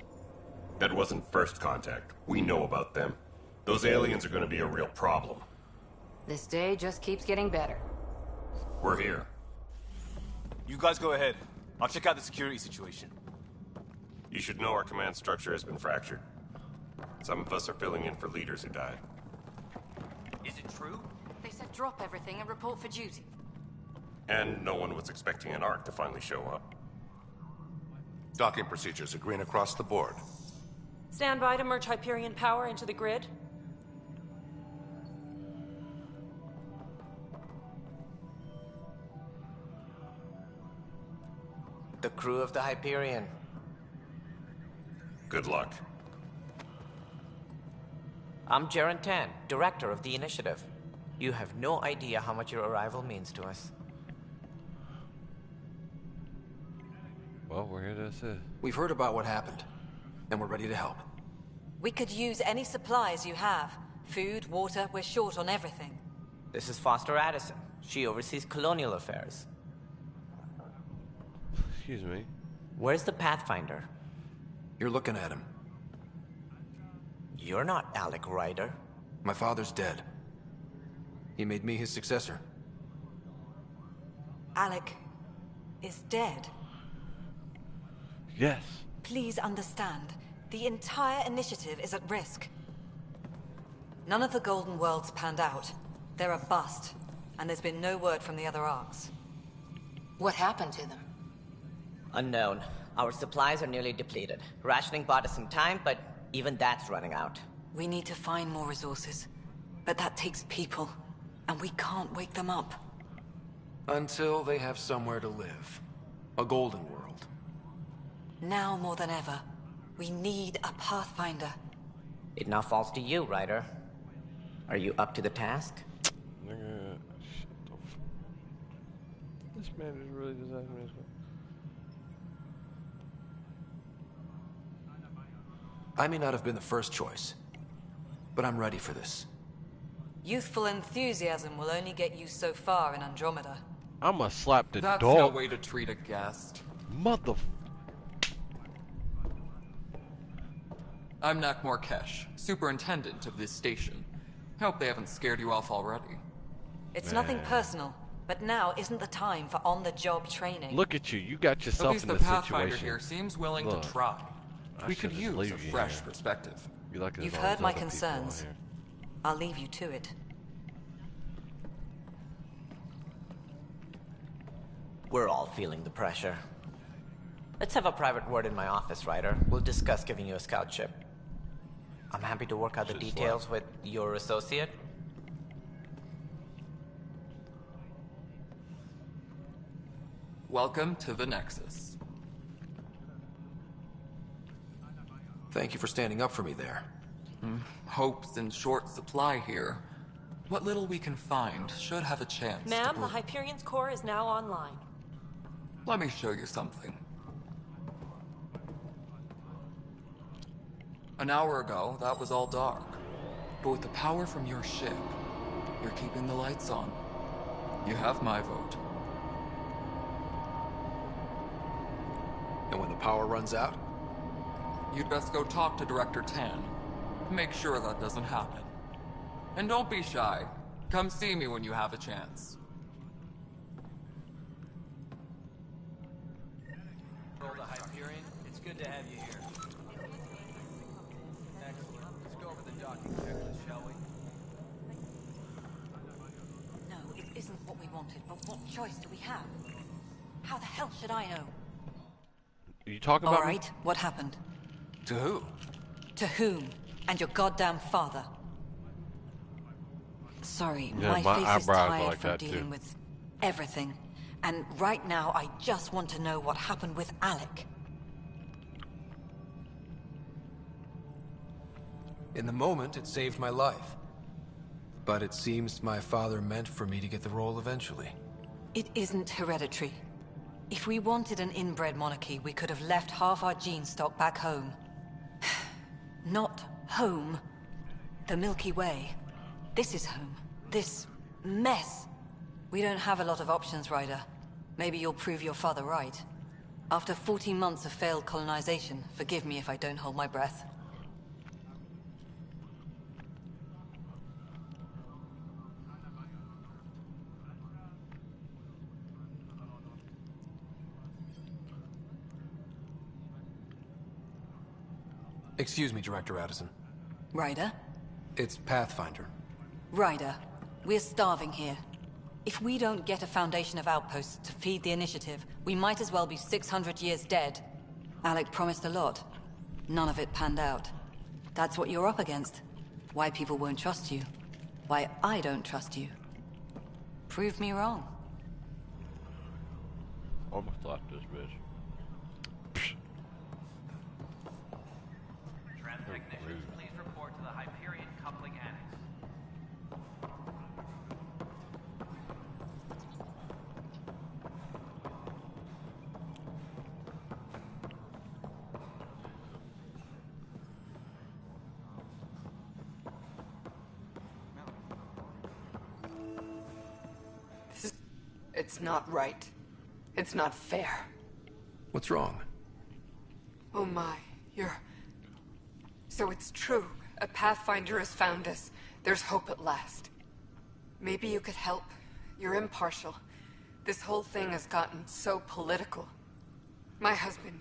O: That wasn't first contact. We know about them. Those aliens are going to be a real problem.
H: This day just keeps getting better.
O: We're here.
C: You guys go ahead. I'll check out the security situation.
O: You should know our command structure has been fractured. Some of us are filling in for leaders who died.
C: Is it true?
H: They said drop everything and report for duty.
O: And no one was expecting an Ark to finally show up.
B: Docking procedures are green across the board.
K: Stand by to merge Hyperion power into the grid.
D: The crew of the Hyperion.
O: Good luck.
D: I'm Jaren Tan, director of the initiative. You have no idea how much your arrival means to us.
A: Well, we're here to assist.
M: We've heard about what happened, and we're ready to help.
L: We could use any supplies you have. Food, water, we're short on everything.
D: This is Foster Addison. She oversees colonial affairs.
A: Excuse me.
D: Where's the Pathfinder?
M: You're looking at him.
D: You're not Alec Ryder.
M: My father's dead. He made me his successor.
L: Alec is dead.
A: Yes.
L: Please understand, the entire initiative is at risk. None of the Golden Worlds panned out. They're a bust, and there's been no word from the other arcs.
H: What happened to them?
D: Unknown. Our supplies are nearly depleted. Rationing bought us some time, but even that's running out.
L: We need to find more resources, but that takes people, and we can't wake them up.
M: Until they have somewhere to live. A golden world.
L: Now more than ever, we need a Pathfinder.
D: It now falls to you, Ryder. Are you up to the task?
A: Nigga, shit the This man is really just asking me this question.
M: I may not have been the first choice, but I'm ready for this.
L: Youthful enthusiasm will only get you so far in Andromeda.
A: I'ma slap the
S: That's
A: dog.
S: no way to treat a guest.
A: Mother.
S: I'm Nak Morkesh, superintendent of this station. Hope they haven't scared you off already.
L: It's nothing personal, but now isn't the time for on-the-job training.
A: Look at you. You got
S: At
A: yourself
S: least
A: in
S: the
A: this
S: Pathfinder
A: situation.
S: here seems willing
A: Look,
S: to try.
A: I
S: We
A: should
S: could
A: just
S: use
A: leave
S: a
A: you
S: fresh
A: here.
S: perspective.
A: You like
L: You've
A: all
L: heard
A: these
L: my
A: other people out
L: concerns.
A: here.
L: I'll leave you to it.
D: We're all feeling the pressure. Let's have a private word in my office, Ryder. We'll discuss giving you a scout ship. I'm happy to work out the details with your associate.
S: Welcome to the Nexus.
M: Thank you for standing up for me there.
S: Hope's in short supply here. What little we can find should have a chance to
K: Ma'am, the
S: prove-
K: Hyperion's core is now online.
S: Let me show you something. An hour ago, that was all dark. But with the power from your ship, you're keeping the lights on. You have my vote.
M: And when the power runs out?
S: You'd best go talk to Director Tan. Make sure that doesn't happen. And don't be shy. Come see me when you have a chance.
T: The Hyperion, it's good to have you here. Excellent. Let's go over the docking checklist, shall we?
L: No, it isn't what we wanted, but what choice do we have? How the hell should I know?
A: Are you talking about
L: All right, what happened?
M: To who?
L: To whom? And your goddamn father. Sorry,
A: Yeah,
L: my
A: my
L: face is
A: eyebrows are
L: tired
A: like
L: from
A: that,
L: dealing
A: too.
L: with everything. And right now, I just want to know what happened with Alec.
M: In the moment, it saved my life. But it seems my father meant for me to get the role eventually.
L: It isn't hereditary. If we wanted an inbred monarchy, we could have left half our gene stock back home. Not home. The Milky Way. This is home. This mess. We don't have a lot of options, Ryder. Maybe you'll prove your father right. After 14 months of failed colonization, forgive me if I don't hold my breath.
M: Excuse me, Director Addison.
L: Ryder?
M: It's Pathfinder.
L: Ryder, we're starving here. If we don't get a foundation of outposts to feed the initiative, we might as well be 600 years dead. Alec promised a lot. None of it panned out. That's what you're up against. Why people won't trust you. Why I don't trust you. Prove me wrong.
A: Almost like this bitch.
T: Technicians, please report to the Hyperion coupling annex.
U: It's not right. It's not fair.
M: What's wrong?
U: Oh my, you're... So it's true. A Pathfinder has found us. There's hope at last. Maybe you could help. You're impartial. This whole thing has gotten so political. My husband,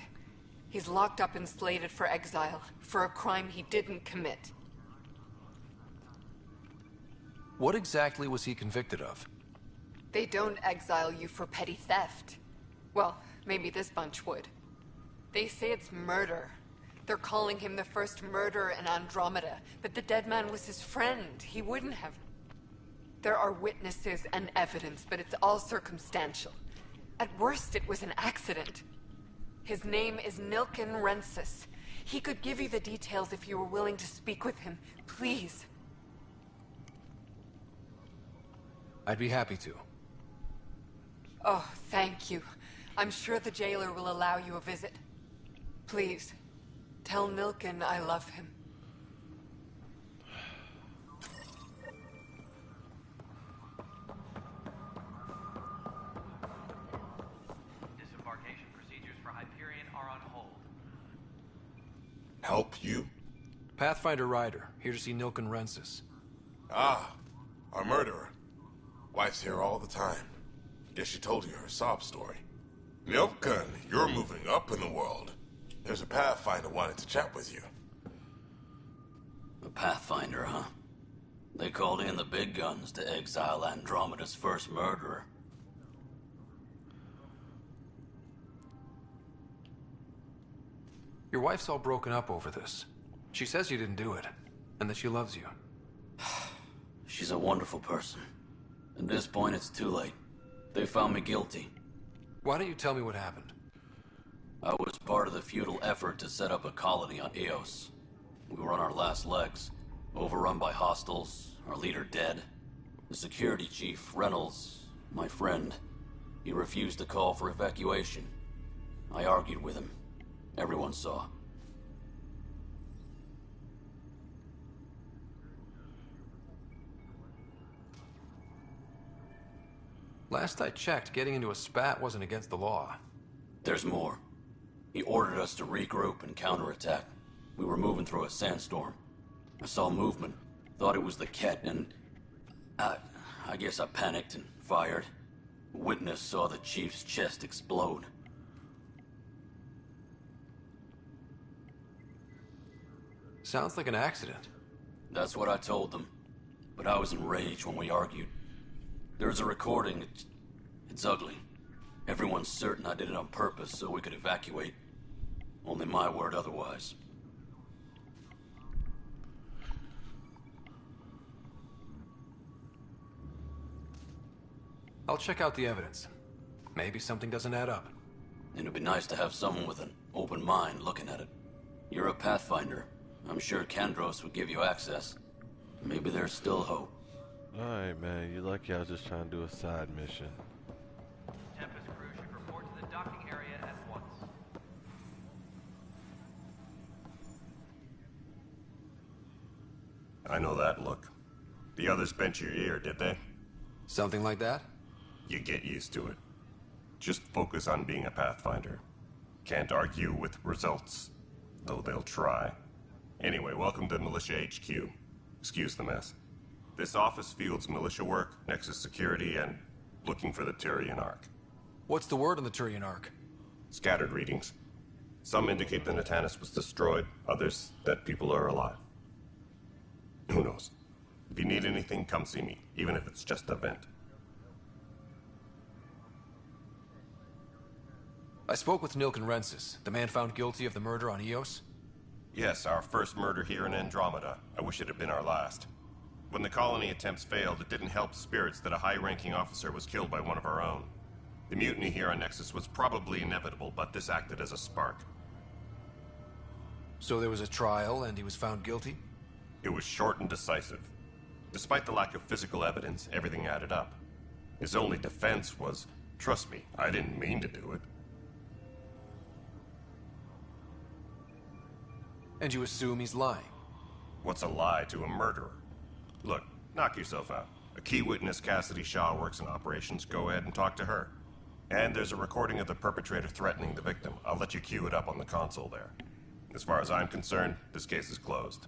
U: he's locked up and slated for exile for a crime he didn't commit.
M: What exactly was he convicted of?
U: They don't exile you for petty theft. Well, maybe this bunch would. They say it's murder. They're calling him the first murderer in Andromeda, but the dead man was his friend. He wouldn't have... There are witnesses and evidence, but it's all circumstantial. At worst, it was an accident. His name is Nilken Rensis. He could give you the details if you were willing to speak with him. Please.
M: I'd be happy to.
U: Oh, thank you. I'm sure the jailer will allow you a visit. Please, tell Nilken I love him.
T: Disembarkation procedures for Hyperion are on hold.
O: Help you?
M: Pathfinder Ryder, here to see Nilken Rensis.
O: Ah, our murderer. Wife's here all the time. Guess she told you her sob story. Nilken, you're moving up in the world. There's a Pathfinder wanted to chat with you.
V: A Pathfinder, huh? They called in the big guns to exile Andromeda's first murderer.
M: Your wife's all broken up over this. She says you didn't do it, and that she loves you.
V: She's a wonderful person. At this point, it's too late. They found me guilty.
M: Why don't you tell me what happened?
V: I was part of the futile effort to set up a colony on Eos. We were on our last legs, overrun by hostiles, our leader dead. The security chief, Reynolds, my friend, he refused to call for evacuation. I argued with him. Everyone saw.
M: Last I checked, getting into a spat wasn't against the law.
V: There's more. He ordered us to regroup and counterattack. We were moving through a sandstorm. I saw movement, thought it was the Ket, and... I guess I panicked and fired. Witness saw the chief's chest explode.
M: Sounds like an accident.
V: That's what I told them. But I was enraged when we argued. There's a recording. It's ugly. Everyone's certain I did it on purpose so we could evacuate. Only my word otherwise.
M: I'll check out the evidence. Maybe something doesn't add up.
V: It'd be nice to have someone with an open mind looking at it. You're a Pathfinder. I'm sure Kandros would give you access. Maybe there's still hope.
A: Alright, man. You're lucky I was just trying to do a side mission.
T: Tempest crew should report to the docking area at once.
O: I know that look. The others bent your ear, did they?
M: Something like that?
O: You get used to it. Just focus on being a Pathfinder. Can't argue with results, though they'll try. Anyway, welcome to Militia HQ. Excuse the mess. This office fields militia work, Nexus security, and looking for the Tyrian Ark.
M: What's the word on the Tyrian Ark?
O: Scattered readings. Some indicate the Natanus was destroyed, others that people are alive. Who knows? If you need anything, come see me, even if it's just a vent.
M: I spoke with Nilken Rensis, the man found guilty of the murder on Eos.
O: Yes, our first murder here in Andromeda. I wish it had been our last. When the colony attempts failed, it didn't help spirits that a high-ranking officer was killed by one of our own. The mutiny here on Nexus was probably inevitable, but this acted as a spark.
M: So there was a trial, and he was found guilty?
O: It was short and decisive. Despite the lack of physical evidence, everything added up. His only defense was, trust me, I didn't mean to do it.
M: And you assume he's lying?
O: What's a lie to a murderer? Look, knock yourself out. A key witness, Cassidy Shaw, works in operations. Go ahead and talk to her. And there's a recording of the perpetrator threatening the victim. I'll let you cue it up on the console there. As far as I'm concerned, this case is closed.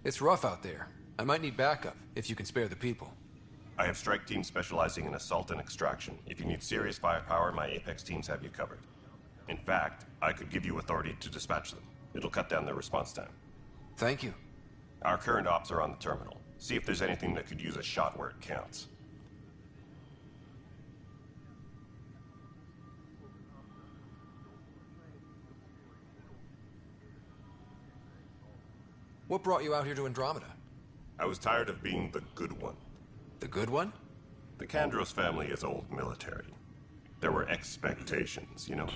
M: It's rough out there. I might need backup, if you can spare the people.
O: I have strike teams specializing in assault and extraction. If you need serious firepower, my Apex teams have you covered. In fact, I could give you authority to dispatch them. It'll cut down their response time.
M: Thank you.
O: Our current ops are on the terminal. See if there's anything that could use a shot where it counts.
M: What brought you out here to Andromeda?
O: I was tired of being the good one.
M: The good one?
O: The Kandros family is old military. There were expectations, you know.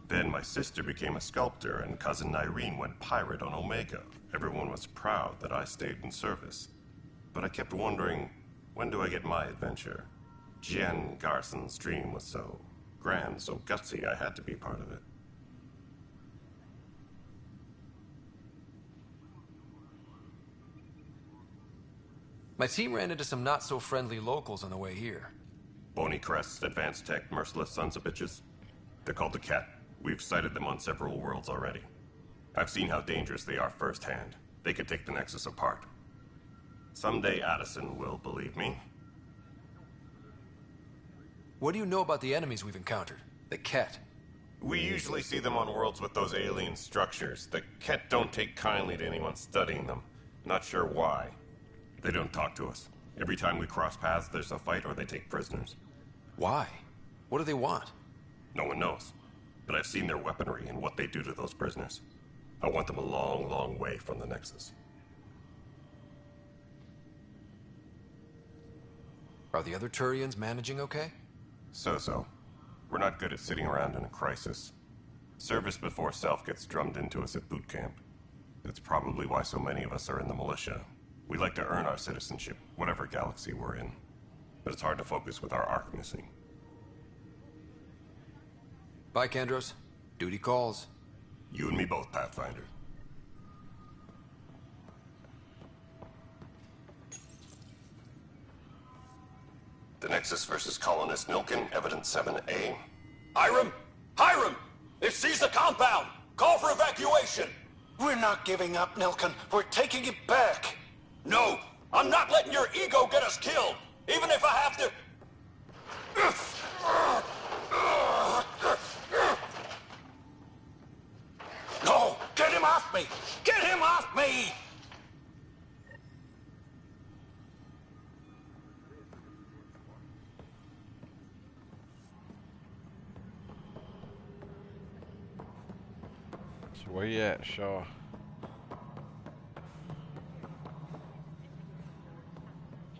O: Then my sister became a sculptor and cousin Irene went pirate on Omega. Everyone was proud that I stayed in service. But I kept wondering, when do I get my adventure? Jen Garson's dream was so grand, so gutsy, I had to be part of it.
M: My team ran into some not-so-friendly locals on the way here.
O: Bony crests, advanced tech, merciless sons of bitches. They're called the Cat. We've sighted them on several worlds already. I've seen how dangerous they are firsthand. They could take the Nexus apart. Someday Addison will believe me.
M: What do you know about the enemies we've encountered? The Ket?
O: We usually see them on worlds with those alien structures. The Ket don't take kindly to anyone studying them. Not sure why. They don't talk to us. Every time we cross paths, there's a fight or they take prisoners.
M: Why? What do they want?
O: No one knows. But I've seen their weaponry and what they do to those prisoners. I want them a long, long way from the Nexus.
M: Are the other Turians managing okay?
O: So-so. We're not good at sitting around in a crisis. Service before self gets drummed into us at boot camp. That's probably why so many of us are in the militia. We like to earn our citizenship, whatever galaxy we're in. But it's hard to focus with our arc missing.
M: Bye, Kandros. Duty calls.
O: You and me both, Pathfinder. The Nexus versus colonist Milken, evidence 7A.
J: Hiram! Hiram! They've seized the compound! Call for evacuation!
R: We're not giving up, Nilken. We're taking it back.
J: No! I'm not letting your ego get us killed! Even if I have to... No! Get him off me! Get him off me!
A: So where you at, Shaw? Is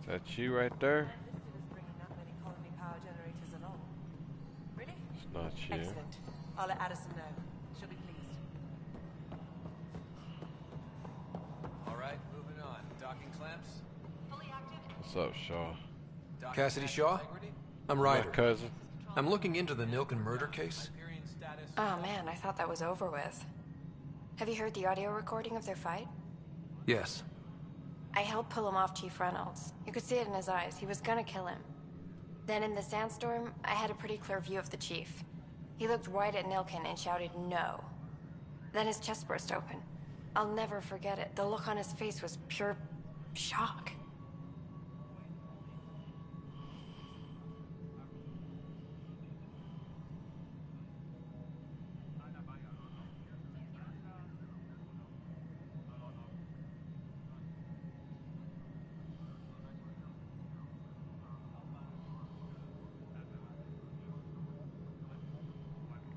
A: that you right there? It's not you.
N: Excellent. I'll let Addison know. She'll be pleased.
W: All right, moving on. Docking clamps.
A: What's up, Shaw?
M: Cassidy Shaw? I'm
A: My
M: Ryder.
A: cousin.
M: I'm looking into the Nilken murder case.
X: Oh man, I thought that was over with. Have you heard the audio recording of their fight?
M: Yes.
X: I helped pull him off Chief Reynolds. You could see it in his eyes. He was gonna kill him. Then in the sandstorm, I had a pretty clear view of the Chief. He looked right at Nilken and shouted no. Then his chest burst open. I'll never forget it. The look on his face was pure shock.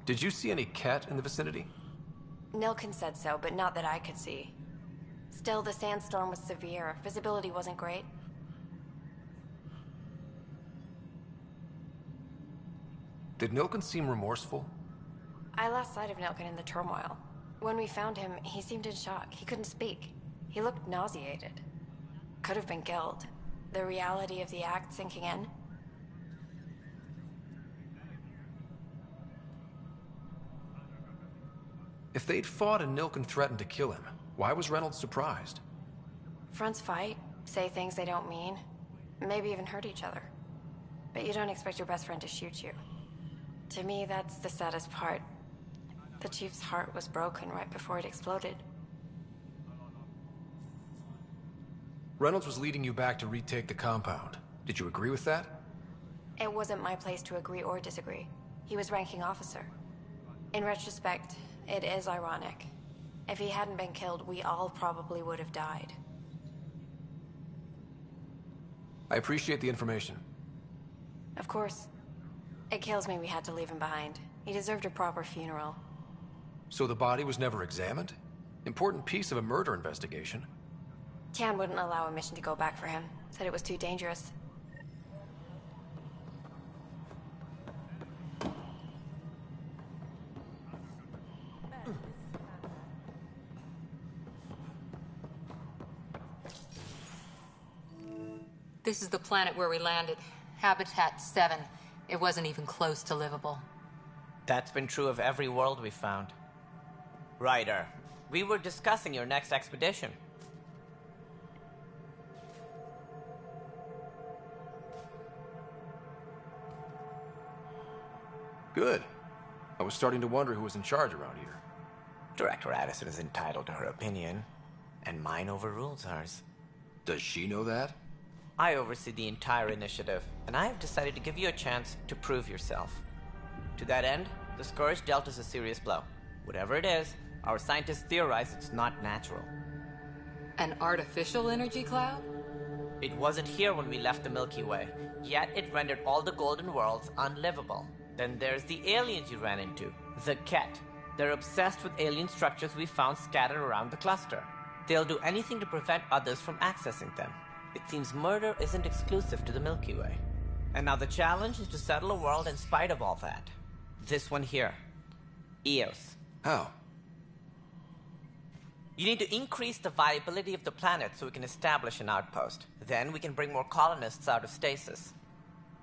M: Did you see any cat in the vicinity?
X: Nilken said so, but not that I could see. Still, the sandstorm was severe. Visibility wasn't great.
M: Did Nilken seem remorseful?
X: I lost sight of Nilken in the turmoil. When we found him, he seemed in shock. He couldn't speak. He looked nauseated. Could have been guilt. The reality of the act sinking in.
M: If they'd fought and Nilken threatened to kill him, why was Reynolds surprised?
X: Fronts fight, say things they don't mean, maybe even hurt each other. But you don't expect your best friend to shoot you. To me, that's the saddest part. The Chief's heart was broken right before it exploded.
M: Reynolds was leading you back to retake the compound. Did you agree with that?
X: It wasn't my place to agree or disagree. He was ranking officer. In retrospect, it is ironic. If he hadn't been killed, we all probably would have died.
M: I appreciate the information.
X: Of course. It kills me we had to leave him behind. He deserved a proper funeral.
M: So the body was never examined? Important piece of a murder investigation.
X: Tian wouldn't allow a mission to go back for him. Said it was too dangerous.
H: This is the planet where we landed. Habitat 7. It wasn't even close to livable.
D: That's been true of every world we found. Ryder, we were discussing your next expedition.
M: Good. I was starting to wonder who was in charge around here.
D: Director Addison is entitled to her opinion, and mine overrules hers.
M: Does she know that?
D: I oversee the entire initiative, and I have decided to give you a chance to prove yourself. To that end, the Scourge dealt us a serious blow. Whatever it is, our scientists theorize it's not natural.
H: An artificial energy cloud?
D: It wasn't here when we left the Milky Way, yet it rendered all the Golden Worlds unlivable. Then there's the aliens you ran into, the Ket. They're obsessed with alien structures we found scattered around the cluster. They'll do anything to prevent others from accessing them. It seems murder isn't exclusive to the Milky Way. And now the challenge is to settle a world in spite of all that. This one here. Eos.
M: How?
D: You need to increase the viability of the planet so we can establish an outpost. Then we can bring more colonists out of stasis.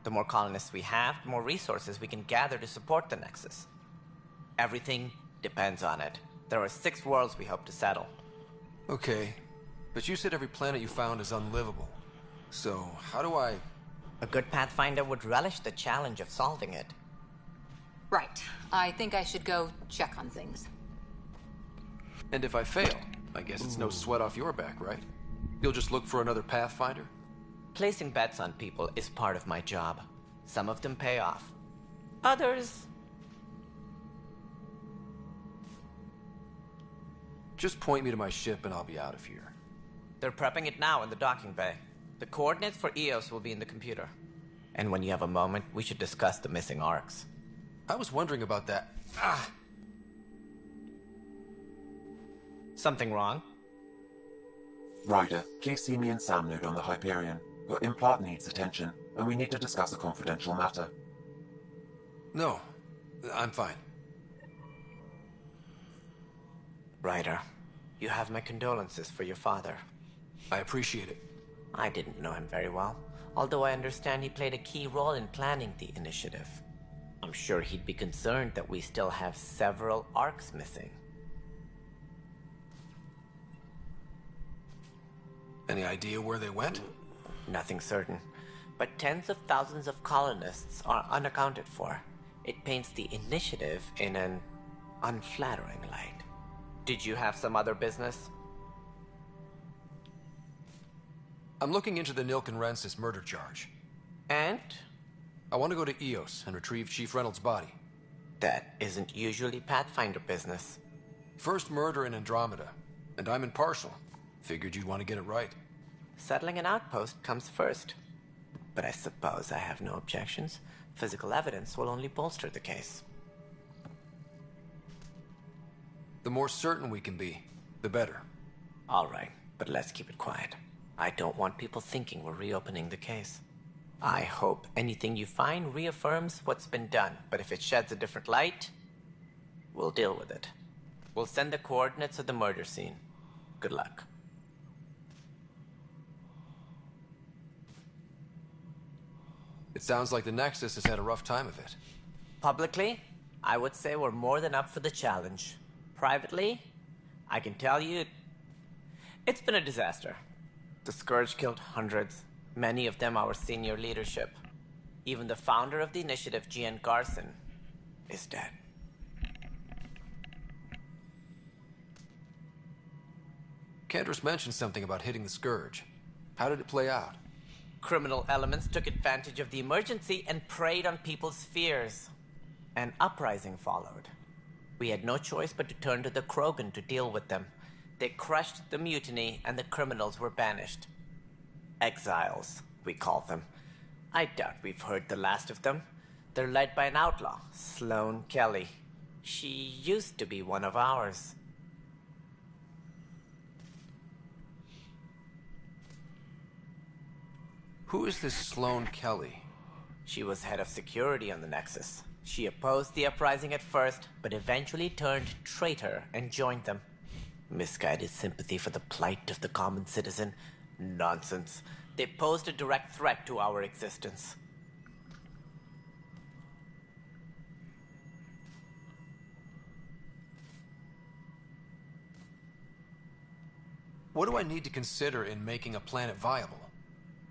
D: The more colonists we have, the more resources we can gather to support the Nexus. Everything depends on it. There are 6 worlds we hope to settle.
M: Okay, but you said every planet you found is unlivable. So, how do I...
D: A good Pathfinder would relish the challenge of solving it.
H: Right. I think I should go check on things.
M: And if I fail, I guess it's no sweat off your back, right? You'll just look for another Pathfinder?
D: Placing bets on people is part of my job. Some of them pay off. Others...
M: Just point me to my ship and I'll be out of here.
D: They're prepping it now in the docking bay. The coordinates for EOS will be in the computer. And when you have a moment, we should discuss the missing arcs.
M: I was wondering about that.
D: Something wrong?
G: Ryder, please see me and Sam node on the Hyperion. Your implant needs attention, and we need to discuss a confidential matter.
M: No, I'm fine.
D: Ryder, you have my condolences for your father.
M: I appreciate it.
D: I didn't know him very well, although I understand he played a key role in planning the initiative. I'm sure he'd be concerned that we still have several arcs missing.
M: Any idea where they went?
D: Nothing certain, but tens of thousands of colonists are unaccounted for. It paints the initiative in an unflattering light. Did you have some other business?
M: I'm looking into the Nilk and Rensis murder charge.
D: And?
M: I want to go to EOS and retrieve Chief Reynolds' body.
D: That isn't usually Pathfinder business.
M: First murder in Andromeda, and I'm impartial. Figured you'd want to get it right.
D: Settling an outpost comes first. But I suppose I have no objections. Physical evidence will only bolster the case.
M: The more certain we can be, the better.
D: All right, but let's keep it quiet. I don't want people thinking we're reopening the case. I hope anything you find reaffirms what's been done, but if it sheds a different light, we'll deal with it. We'll send the coordinates of the murder scene. Good luck.
M: It sounds like the Nexus has had a rough time of it.
D: Publicly, I would say we're more than up for the challenge. Privately, I can tell you, it's been a disaster. The Scourge killed hundreds, many of them our senior leadership. Even the founder of the initiative, Gian Garson, is dead.
M: Cantor's mentioned something about hitting the Scourge. How did it play out?
D: Criminal elements took advantage of the emergency and preyed on people's fears. An uprising followed. We had no choice but to turn to the Krogan to deal with them. They crushed the mutiny and the criminals were banished. Exiles, we call them. I doubt we've heard the last of them. They're led by an outlaw, Sloane Kelly. She used to be one of ours.
M: Who is this Sloane Kelly?
D: She was head of security on the Nexus. She opposed the uprising at first, but eventually turned traitor and joined them. Misguided sympathy for the plight of the common citizen? Nonsense. They posed a direct threat to our existence.
M: What do I need to consider in making a planet viable?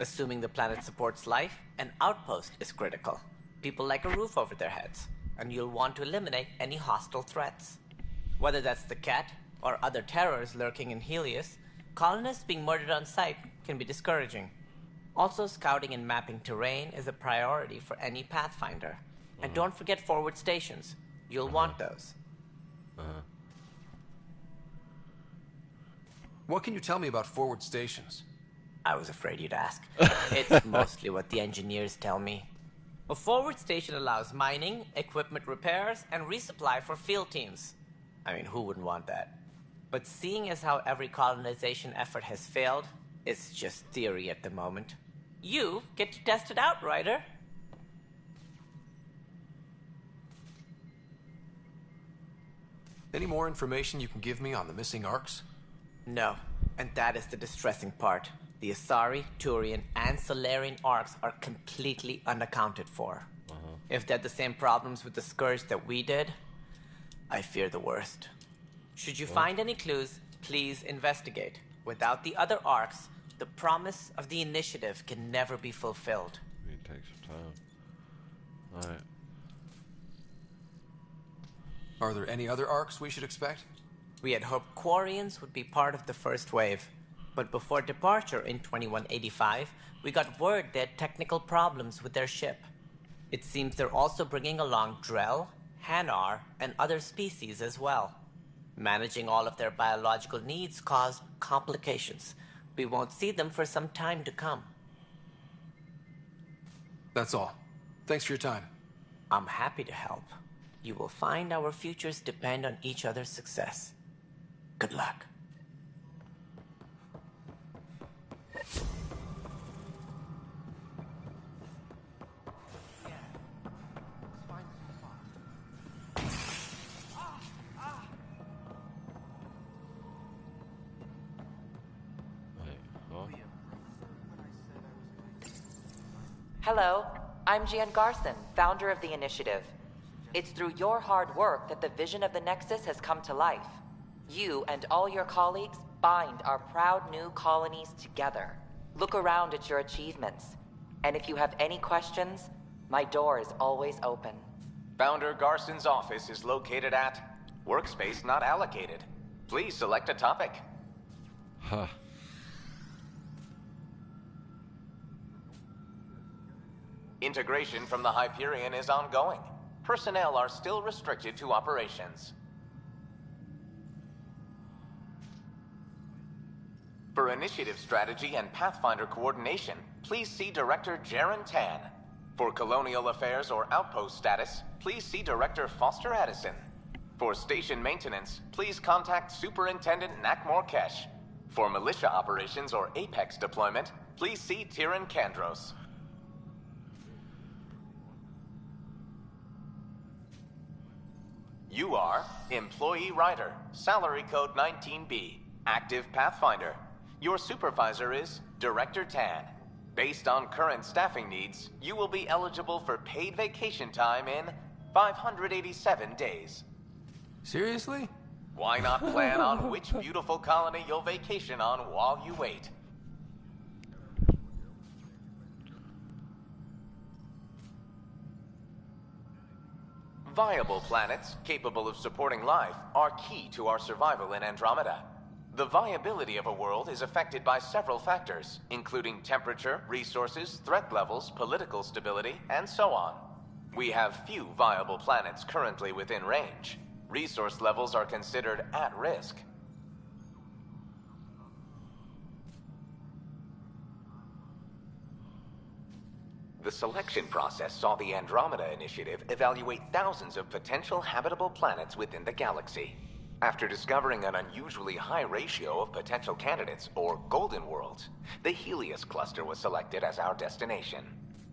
D: Assuming the planet supports life, an outpost is critical. People like a roof over their heads, and you'll want to eliminate any hostile threats. Whether that's the Cat, or other terrors lurking in Helios, colonists being murdered on sight can be discouraging. Also, scouting and mapping terrain is a priority for any Pathfinder. And don't forget forward stations. You'll want those.
M: What can you tell me about forward stations?
D: I was afraid you'd ask. It's mostly what the engineers tell me. A forward station allows mining, equipment repairs, and resupply for field teams. I mean, who wouldn't want that? But seeing as how every colonization effort has failed, it's just theory at the moment. You get to test it out, Ryder.
M: Any more information you can give me on the missing arcs?
D: No, and that is the distressing part. The Asari, Turian, and Solarian arcs are completely unaccounted for. If they had the same problems with the Scourge that we did, I fear the worst. Should you find any clues, please investigate. Without the other arcs, the promise of the initiative can never be fulfilled.
A: take some time. Alright.
M: Are there any other arcs we should expect?
D: We had hoped Quarians would be part of the first wave, but before departure in 2185, we got word they had technical problems with their ship. It seems they're also bringing along Drell, Hanar, and other species as well. Managing all of their biological needs caused complications. We won't see them for some time to come.
M: That's all. Thanks for your time.
D: I'm happy to help. You will find our futures depend on each other's success. Good luck.
E: Hello, I'm Jan Garson, founder of the initiative. It's through your hard work that the vision of the Nexus has come to life. You and all your colleagues bind our proud new colonies together. Look around at your achievements. And if you have any questions, my door is always open.
F: Founder Garson's office is located at Workspace Not Allocated. Please select a topic.
A: Huh.
F: Integration from the Hyperion is ongoing. Personnel are still restricted to operations. For initiative strategy and Pathfinder coordination, please see Director Jaren Tan. For colonial affairs or outpost status, please see Director Foster Addison. For station maintenance, please contact Superintendent Nakmor Kesh. For militia operations or Apex deployment, please see Tyran Kandros. You are Employee Rider, Salary Code 19B, Active Pathfinder. Your supervisor is Director Tan. Based on current staffing needs, you will be eligible for paid vacation time in 587 days.
M: Seriously?
F: Why not plan on which beautiful colony you'll vacation on while you wait? Viable planets capable of supporting life are key to our survival in Andromeda. The viability of a world is affected by several factors, including temperature, resources, threat levels, political stability, and so on. We have few viable planets currently within range. Resource levels are considered at risk. The selection process saw the Andromeda Initiative evaluate thousands of potential habitable planets within the galaxy. After discovering an unusually high ratio of potential candidates, or golden worlds, the Helios cluster was selected as our destination.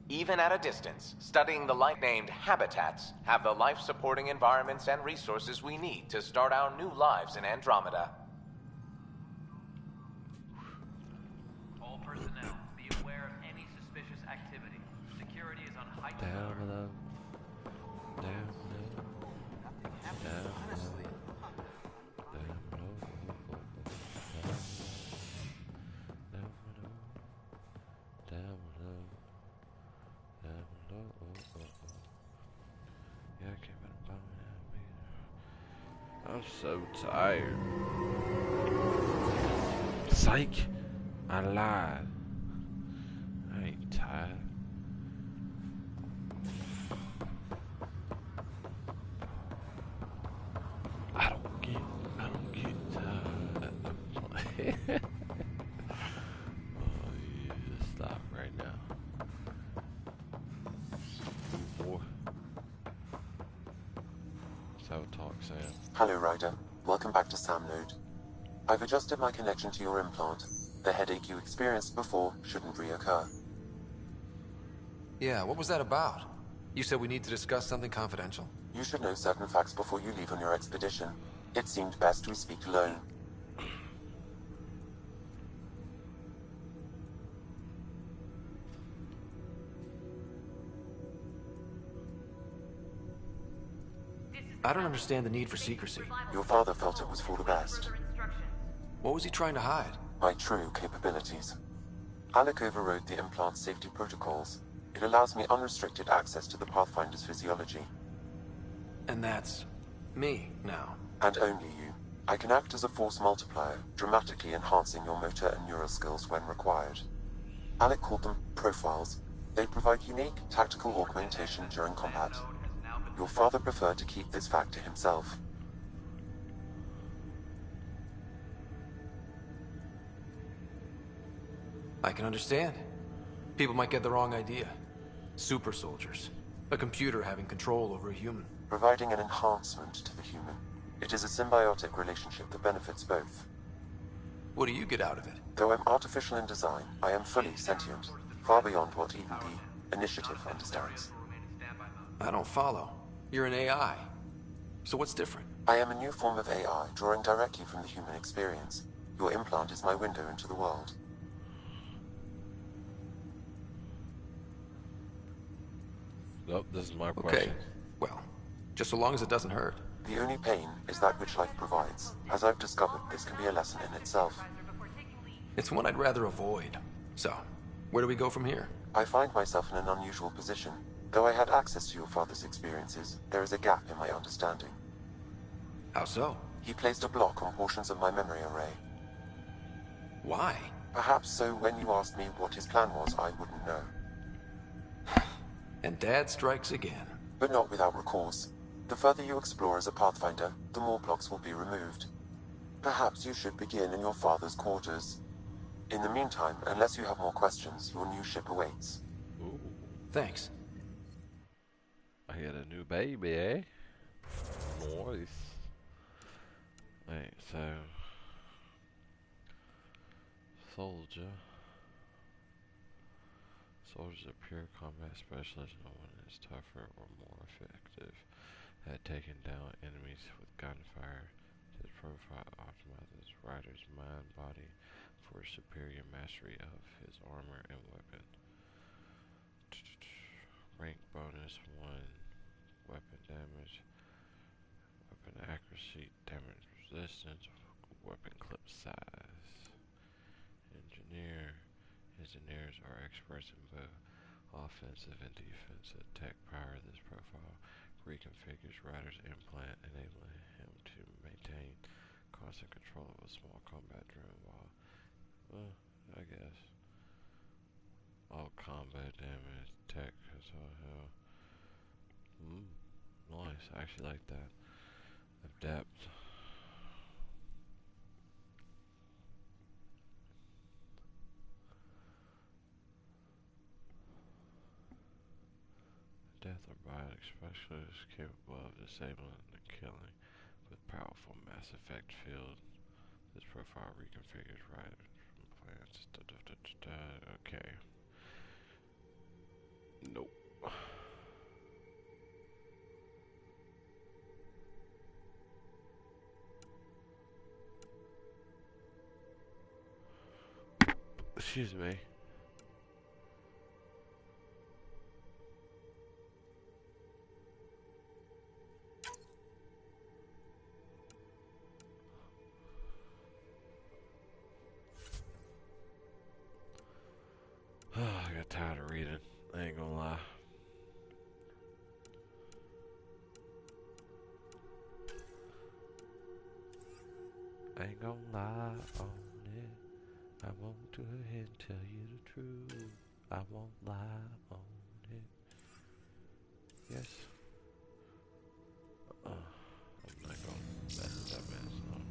F: Even at a distance, studying the light-named habitats have the life-supporting environments and resources we need to start our new lives in Andromeda.
T: All personnel, be aware of any suspicious activity. Security is on heightened alert.
A: Down below. Down below. Down below. I'm so tired. Psych! I lied. I ain't tired. I don't get tired. Oh, you just stop right now. Boy. So talk, Sam.
G: Hello, Ryder. Welcome back to Sam Node. I've adjusted my connection to your implant. The headache you experienced before shouldn't reoccur.
M: Yeah, what was that about? You said we need to discuss something confidential.
G: You should know certain facts before you leave on your expedition. It seemed best we speak alone.
M: I don't understand the need for secrecy.
G: Your father felt it was for the best.
M: What was he trying to hide?
G: My true capabilities. Alec overrode the implant safety protocols. It allows me unrestricted access to the Pathfinder's physiology.
M: And that's me now.
G: And only you. I can act as a force multiplier, dramatically enhancing your motor and neural skills when required. Alec called them profiles. They provide unique tactical augmentation during combat. Your father preferred to keep this fact to himself.
M: I can understand. People might get the wrong idea. Super soldiers. A computer having control over a human.
G: Providing an enhancement to the human. It is a symbiotic relationship that benefits both.
M: What do you get out of it?
G: Though I'm artificial in design, I am fully sentient, far beyond what even the Initiative understands.
M: I don't follow. You're an AI. So what's different?
G: I am a new form of AI, drawing directly from the human experience. Your implant is my window into the world.
A: Nope, this is my question.
M: Okay, well, just so long as it doesn't hurt.
G: The only pain is that which life provides. As I've discovered, this can be a lesson in itself.
M: It's one I'd rather avoid. So, where do we go from here?
G: I find myself in an unusual position. Though I had access to your father's experiences, there is a gap in my understanding.
M: How so?
G: He placed a block on portions of my memory array.
M: Why?
G: Perhaps so when you asked me what his plan was, I wouldn't know.
M: And Dad strikes again.
G: But not without recourse. The further you explore as a Pathfinder, the more blocks will be removed. Perhaps you should begin in your father's quarters. In the meantime, unless you have more questions, your new ship awaits.
A: Ooh.
M: Thanks.
A: I get a new baby, eh? Nice. Wait, so... Soldier. Soldiers are pure combat specialists. No one is tougher or more effective at taking down enemies with gunfire. This profile optimizes Ryder's mind body for superior mastery of his armor and weapon. Rank bonus 1. Weapon damage. Weapon accuracy. Damage resistance. Weapon clip size. Engineer. Engineers are experts in both offensive and defensive tech power. This profile reconfigures Ryder's implant, enabling him to maintain constant control of a small combat drone while, I guess, all combat damage, tech, that's all hell. Nice, I actually like that. Of depth. Death or biotic specialist capable of disabling and killing with powerful Mass Effect field. This profile reconfigures Ryder from plants. Okay. Nope. Excuse me. I got tired of reading. I ain't gonna lie. I ain't gonna lie on it. I want to go ahead and tell you the truth. I won't lie on it. Yes. I'm not gonna mess that mess up.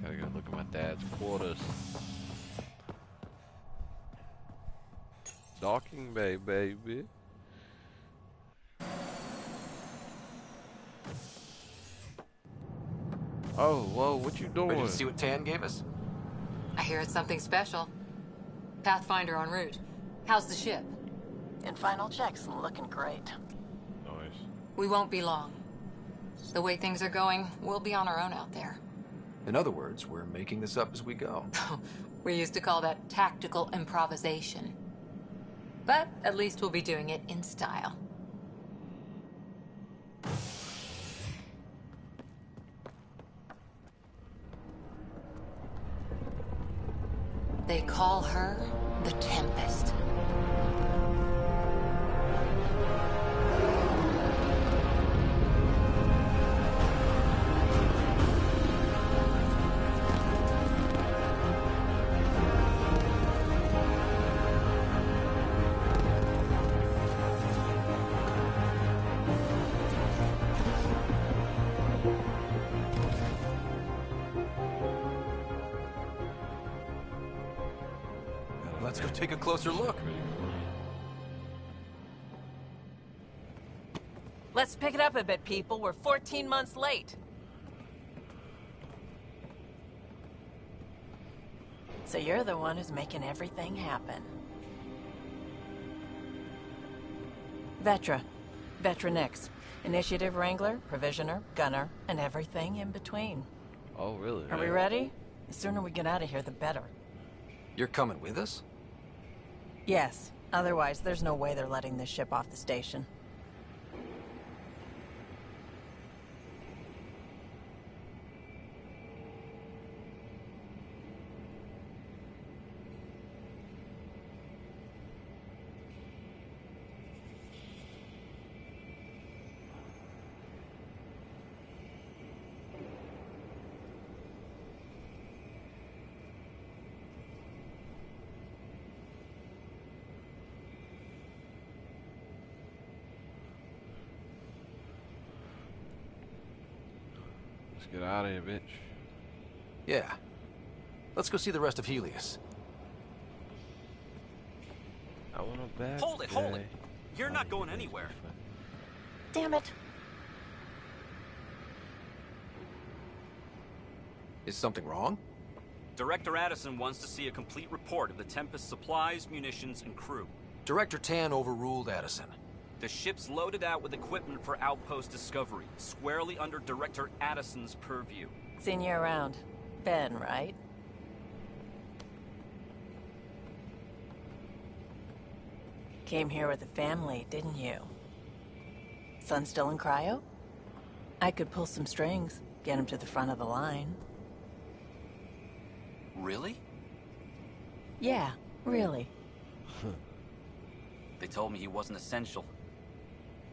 A: Gotta go look at my dad's quarters. Docking bay, baby. Oh, whoa, what you doing?
M: Ready to see what Tan gave us?
H: I hear it's something special. Pathfinder en route. How's the ship?
C: In final checks, looking great.
A: Nice.
H: We won't be long. The way things are going, we'll be on our own out there.
M: In other words, we're making this up as we go.
H: We used to call that tactical improvisation. But at least we'll be doing it in style. They call her the Tempest.
M: Let's go take a closer look.
C: Let's pick it up a bit, people. We're 14 months late. So you're the one who's making everything happen. Vetra. Vetra Nix. Initiative Wrangler, Provisioner, Gunner, and everything in between.
A: Oh, really?
C: Are we ready? The sooner we get out of here, the better.
M: You're coming with us?
C: Yes. Otherwise, there's no way they're letting this ship off the station.
A: Let's get out of here, bitch.
M: Yeah. Let's go see the rest of Helios.
A: I want a bad
J: Hold it! You're not going anywhere.
C: Damn it.
M: Is something wrong?
J: Director Addison wants to see a complete report of the Tempest's supplies, munitions, and crew.
M: Director Tan overruled Addison.
J: The ship's loaded out with equipment for outpost discovery, squarely under Director Addison's purview.
C: Seen you around. Ben, right? Came here with the family, didn't you? Son still in cryo? I could pull some strings, get him to the front of the line.
V: Really?
C: Yeah, really.
V: They told me he wasn't essential,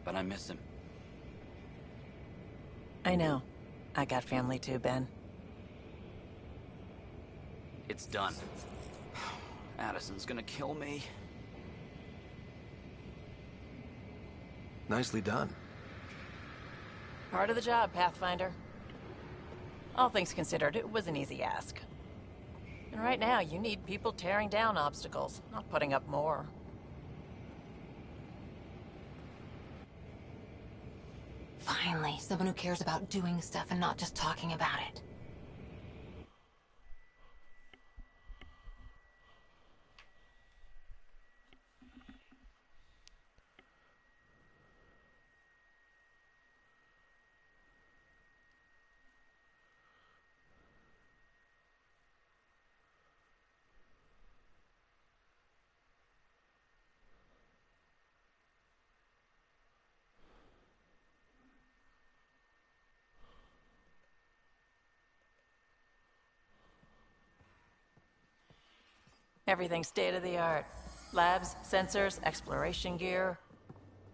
V: but I miss him.
C: I know. I got family too, Ben.
V: It's done. Addison's gonna kill me.
M: Nicely done.
C: Part of the job, Pathfinder. All things considered, it was an easy ask. And right now, you need people tearing down obstacles, not putting up more.
H: Finally, someone who cares about doing stuff and not just talking about it.
C: Everything's state-of-the-art. Labs, sensors, exploration gear.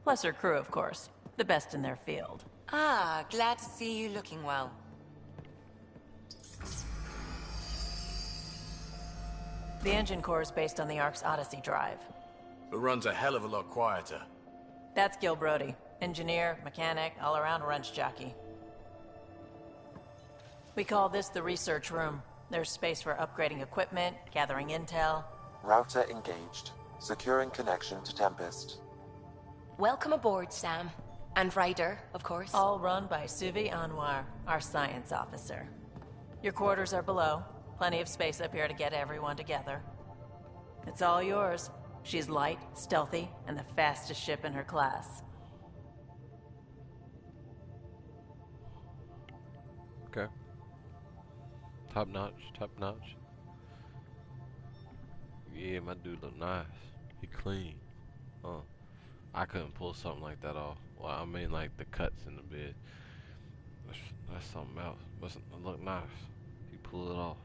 C: Plus her crew, of course. The best in their field.
L: Ah, glad to see you looking well.
C: The engine core is based on the Ark's Odyssey drive.
I: It runs a hell of a lot quieter.
C: That's Gil Brody. Engineer, mechanic, all-around wrench jockey. We call this the research room. There's space for upgrading equipment, gathering intel.
G: Router engaged. Securing connection to Tempest.
P: Welcome aboard, Sam. And Ryder, of course.
C: All run by Suvi Anwar, our science officer. Your quarters are below. Plenty of space up here to get everyone together. It's all yours. She's light, stealthy, and the fastest ship in her class.
A: Top notch, top notch. Yeah, my dude look nice. He clean. I couldn't pull something like that off. Well, I mean like the cuts in the bed. That's something else. But it look nice. He pull it off.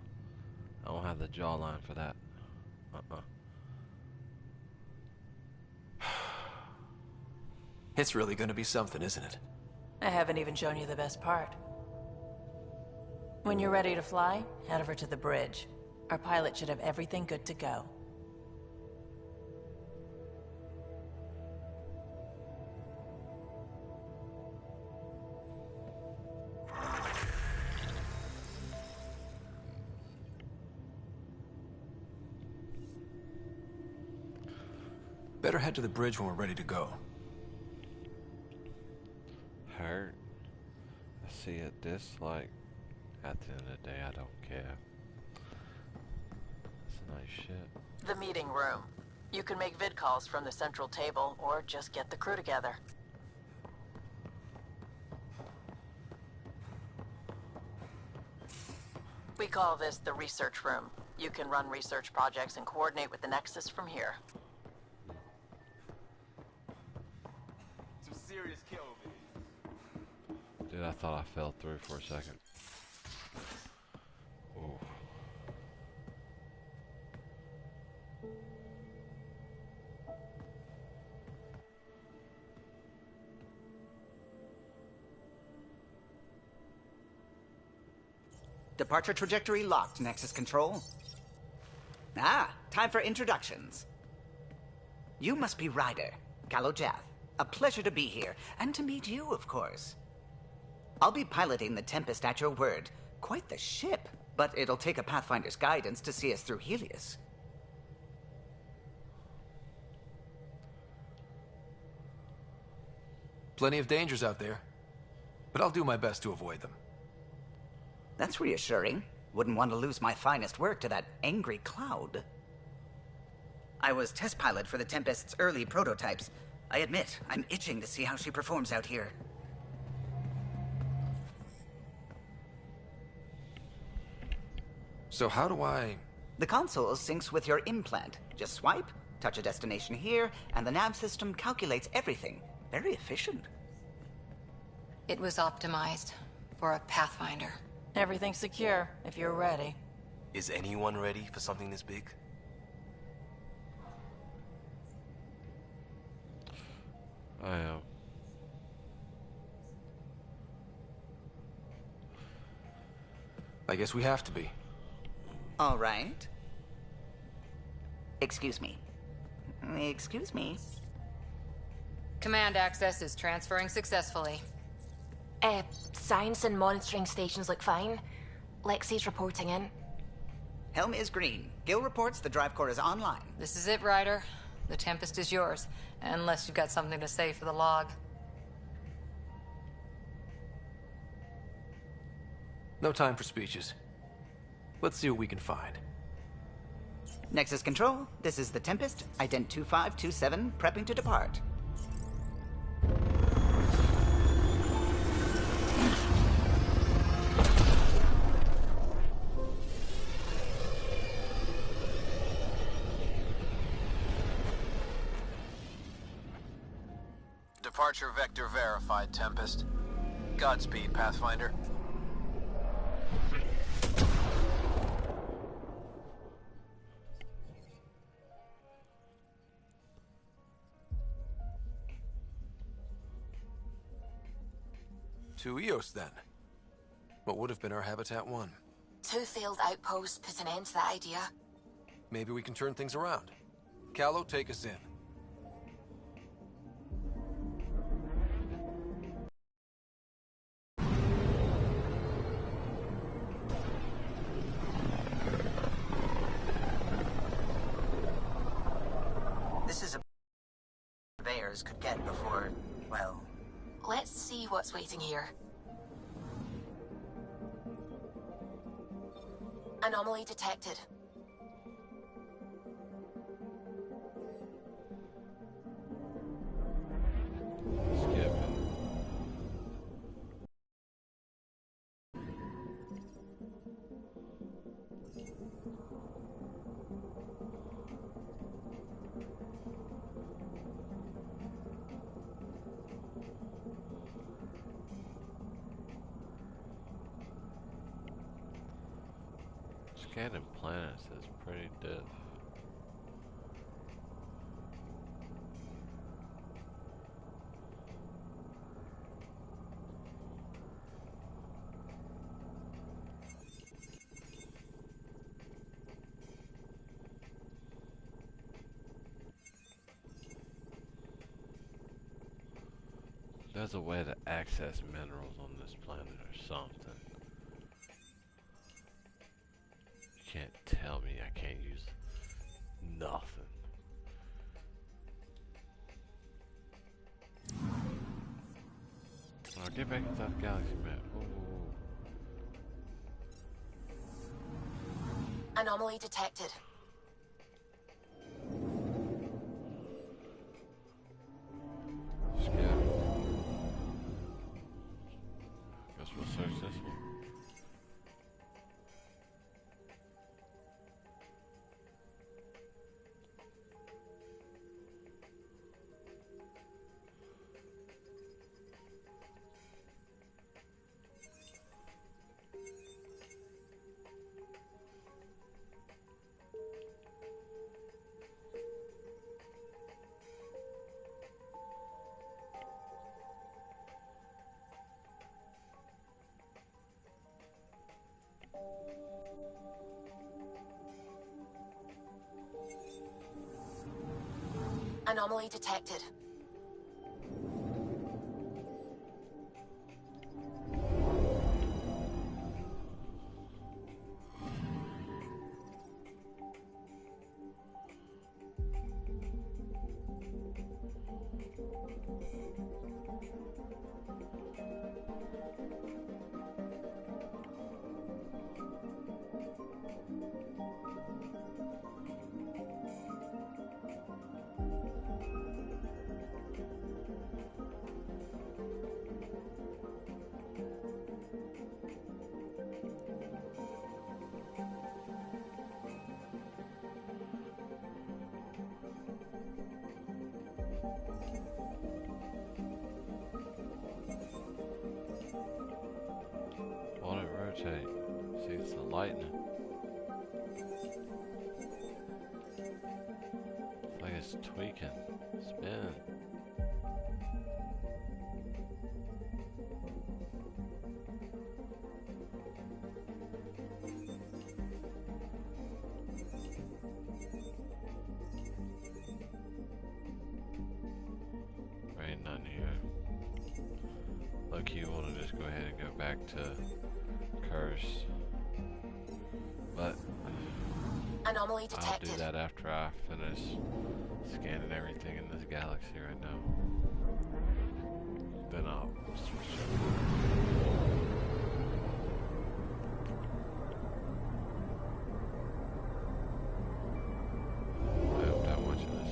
A: I don't have the jawline for that.
B: It's really gonna be something, isn't it?
C: I haven't even shown you the best part. When you're ready to fly, head over to the bridge. Our pilot should have everything good to go.
B: Better head to the bridge when we're ready to go.
A: Hurt. I see it like at the end of the day, I don't care. It's nice shit.
C: The meeting room. You can make vid calls from the central table or just get the crew together. We call this the research room. You can run research projects and coordinate with the Nexus from here.
W: Some serious kill over here.
A: Dude, I thought I fell through for a second. Ooh.
K: Departure trajectory locked, Nexus Control. Time for introductions. You must be Ryder, Kalojath. A pleasure to be here, and to meet you, of course. I'll be piloting the Tempest at your word. Quite the ship, but it'll take a Pathfinder's guidance to see us through Helios.
B: Plenty of dangers out there, but I'll do my best to avoid them.
K: That's reassuring. Wouldn't want to lose my finest work to that angry cloud. I was test pilot for the Tempest's early prototypes. I admit, I'm itching to see how she performs out here.
B: So how do I...
K: The console syncs with your implant. Just swipe, touch a destination here, and the nav system calculates everything. Very efficient.
H: It was optimized for a Pathfinder.
C: Everything's secure, if you're ready.
W: Is anyone ready for something this big?
A: I am.
B: I guess we have to be.
K: All right. Excuse me. Excuse me.
H: Command access is transferring successfully.
P: Science and monitoring stations look fine. Lexi's reporting in.
K: Helm is green. Gil reports the drive core is online.
H: This is it, Ryder. The Tempest is yours, unless you've got something to say for the log.
B: No time for speeches. Let's see what we can find.
K: Nexus Control, this is the Tempest, ident 2527, prepping to depart.
M: Departure vector verified, Tempest. Godspeed, Pathfinder.
B: To Eos, then. What would have been our Habitat 1?
P: 2 failed outposts put an end to that idea.
B: Maybe we can turn things around. Callow, take us in.
K: This is a surveyors could get before, well...
P: Let's see what's waiting here. Anomaly detected.
A: Skip. Scanning planets is pretty diff. There's a way to access minerals on this planet or something. You can't tell me I can't use nothing. Oh, get back into that galaxy map. Ooh.
P: Anomaly detected.
A: Scatter. Guess we'll search this one.
P: Anomaly detected.
A: Won't it rotate? See, it's the lightning. It's like it's tweaking. Spin. There ain't nothing here. Look, you want to just go ahead and go back to Curse. But
P: Anomaly
A: I'll
P: detected.
A: do that after I finish scanning everything in this galaxy right now. Then I'll switch I hope that much of this.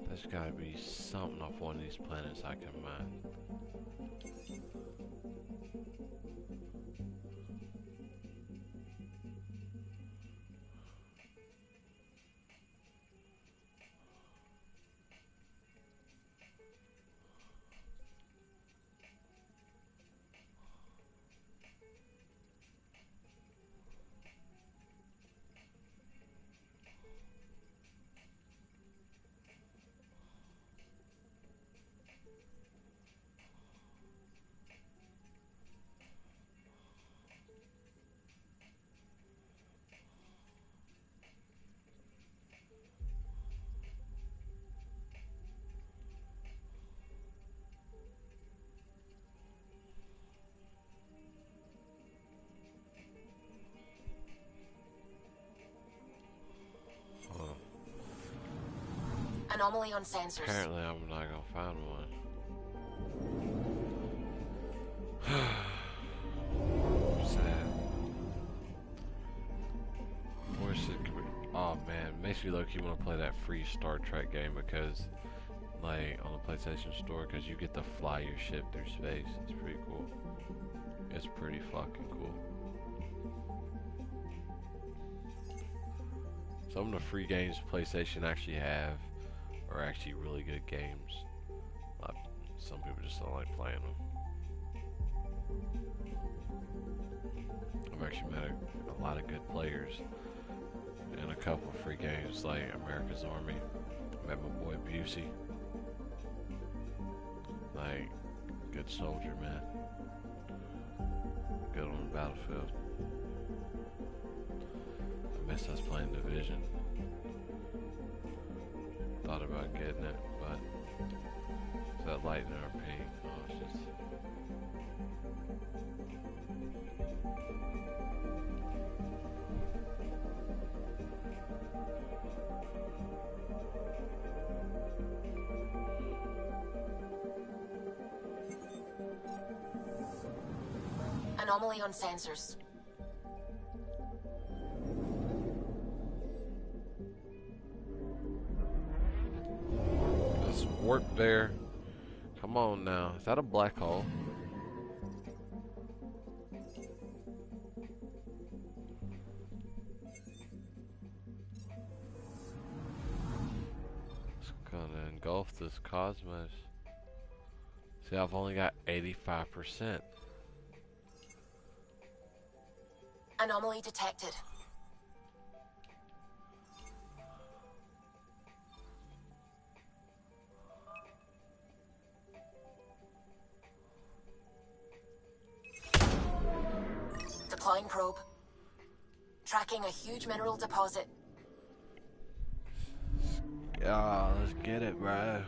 A: There's gotta be something off one of these planets I can mine.
P: Anomaly on sensors.
A: Apparently I'm not gonna find one. Sad. Wish it could be. Oh man, makes me low-key want to play that free Star Trek game because, like, on the PlayStation Store, because you get to fly your ship through space. It's pretty cool. It's pretty fucking cool. Some of the free games PlayStation actually have are actually really good games. Some people just don't like playing them. I've actually met a lot of good players in a couple of free games like America's Army. Met my boy Busey. Like, good soldier, man. Good on the battlefield. I miss us playing Division. Thought about getting it, but it's that light in our paint. Oh, it's just...
P: Anomaly on sensors.
A: There's warp there. Come on now. Is that a black hole? It's gonna engulf this cosmos. See, I've only got 85%.
P: Anomaly detected. Deploying probe. Tracking a huge mineral deposit.
A: Yeah, let's get it, bro.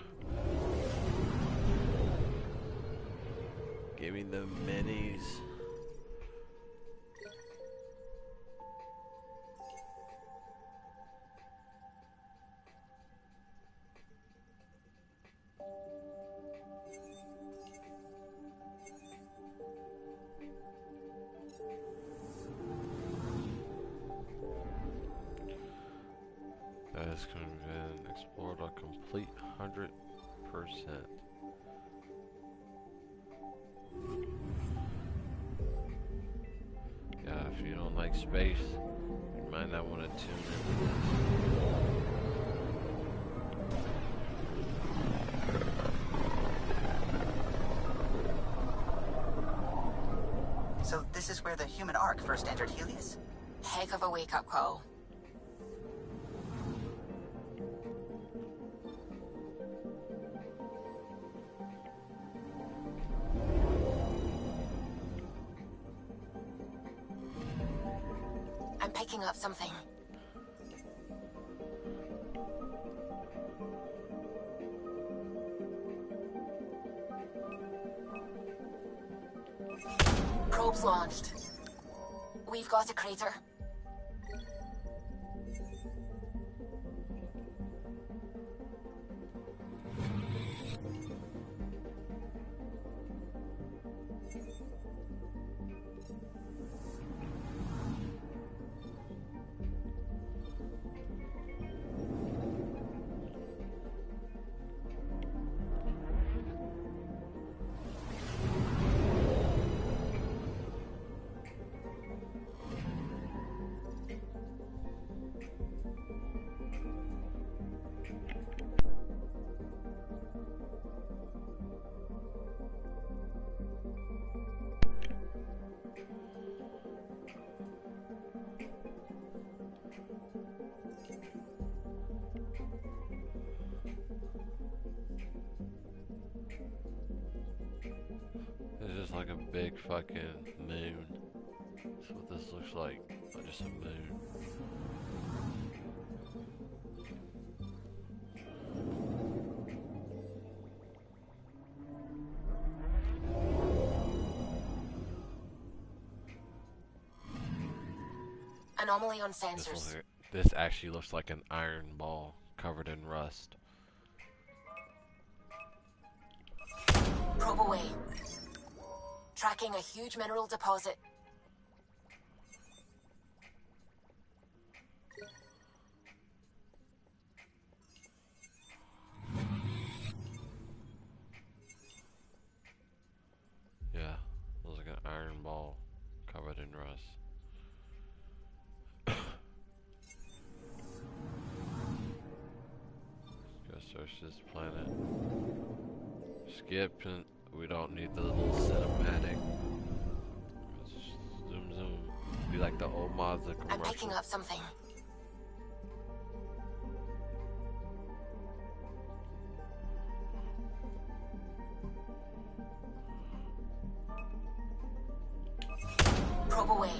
A: Give me the minis. That has been explored a complete 100%. Yeah, if you don't like space, you might not want to tune into
K: this. So this is where the human Ark first entered Helios?
P: Heck of a wake-up call. I'm picking up something. Probes launched. We've got a crater.
A: It's just like a big fucking moon. That's what this looks like. Just a moon.
P: Anomaly on sensors.
A: This actually looks like an iron ball covered in rust.
P: Probe away. Tracking a huge mineral deposit.
A: Yeah, looks like an iron ball covered in rust. Search this planet. Skip, and we don't need the little cinematic. Zoom, zoom. Be like the old Mazda commercial.
P: I'm picking up something. Probe away.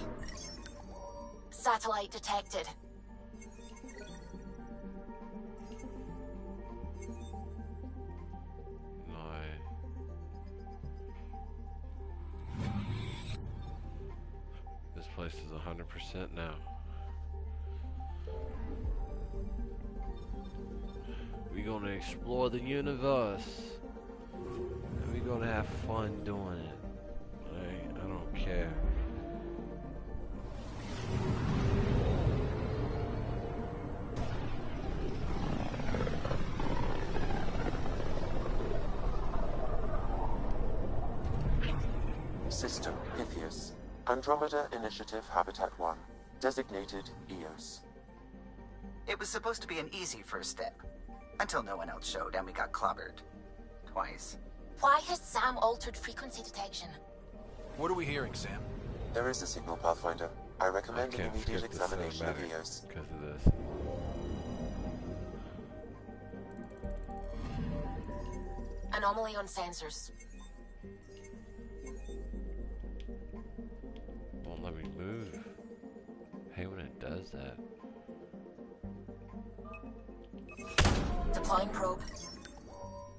P: Satellite detected.
A: This place is 100% now. We're gonna explore the universe. And we're gonna have fun doing it. Alright, I don't care.
G: System Pythias. Andromeda Initiative Habitat 1. Designated EOS.
K: It was supposed to be an easy first step. Until no one else showed and we got clobbered. Twice.
P: Why has Sam altered frequency detection?
B: What are we hearing, Sam?
G: There is a signal, Pathfinder. I recommend an immediate examination of EOS.
A: Because of this.
P: Anomaly on sensors.
A: Won't let me move. Hey, when it does that.
P: Deploying probe.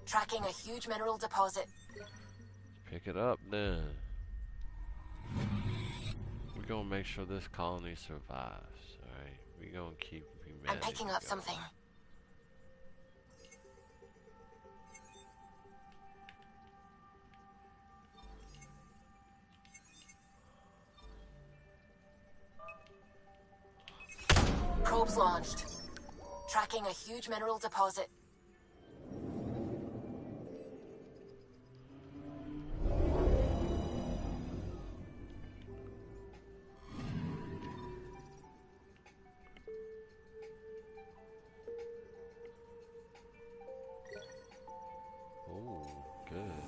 P: Tracking a huge mineral deposit.
A: Pick it up then. We're gonna make sure this colony survives, alright? We're gonna keep humanity.
P: I'm picking up something. Probes launched. Tracking a huge mineral deposit.
A: Ooh, good.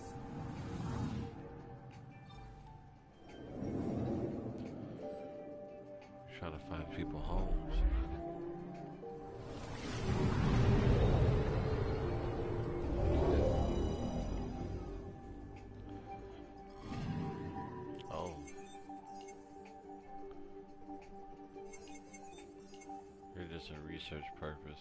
A: Trying to find people homes. Oh. You're just a research purpose.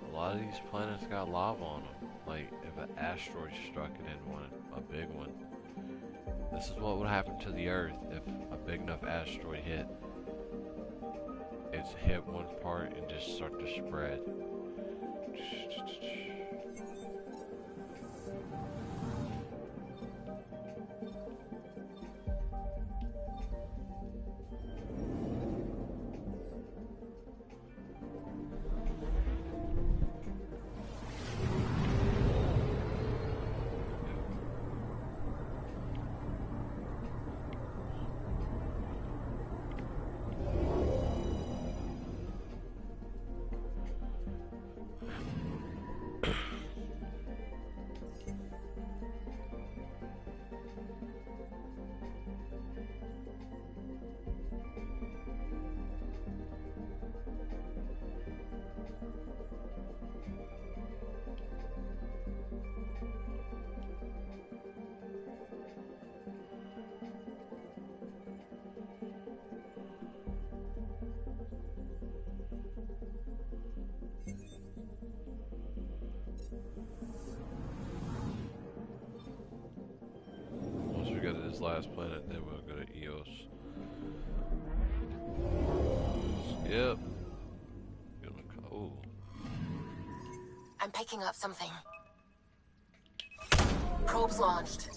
A: A lot of these planets got lava on them. Like, if an asteroid struck it in one, a big one. This is what would happen to the Earth if a big enough asteroid hit. It's hit one part and just start to spread. Once we go to this last planet, then we'll go to EOS. Yep. Oh.
P: I'm picking up something. Probes launched.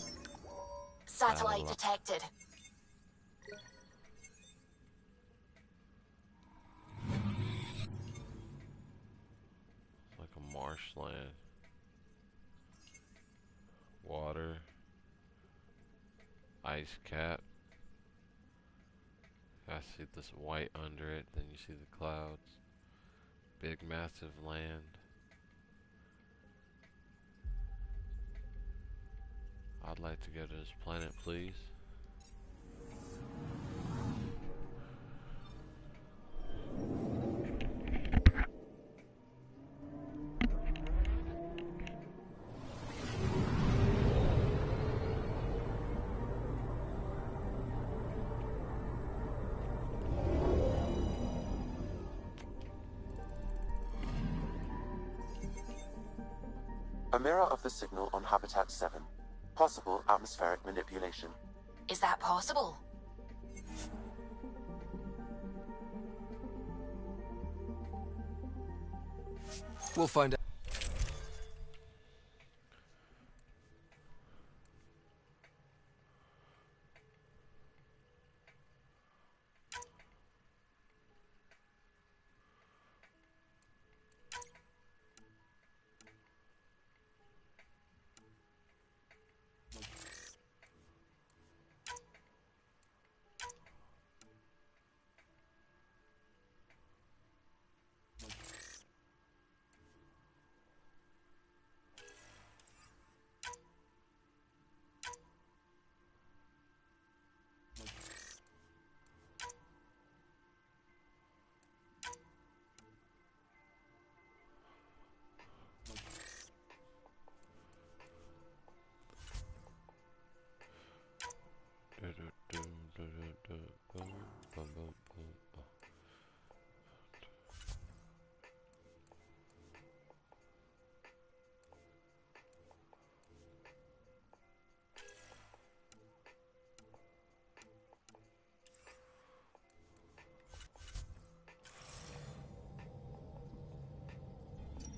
P: Satellite detected.
A: Like a marshland. Water. Ice cap. I see this white under it, then you see the clouds. Big massive land. I'd like to go to this planet, please.
G: A mirror of the signal on Habitat 7. Possible atmospheric manipulation.
P: Is that possible?
B: We'll find out.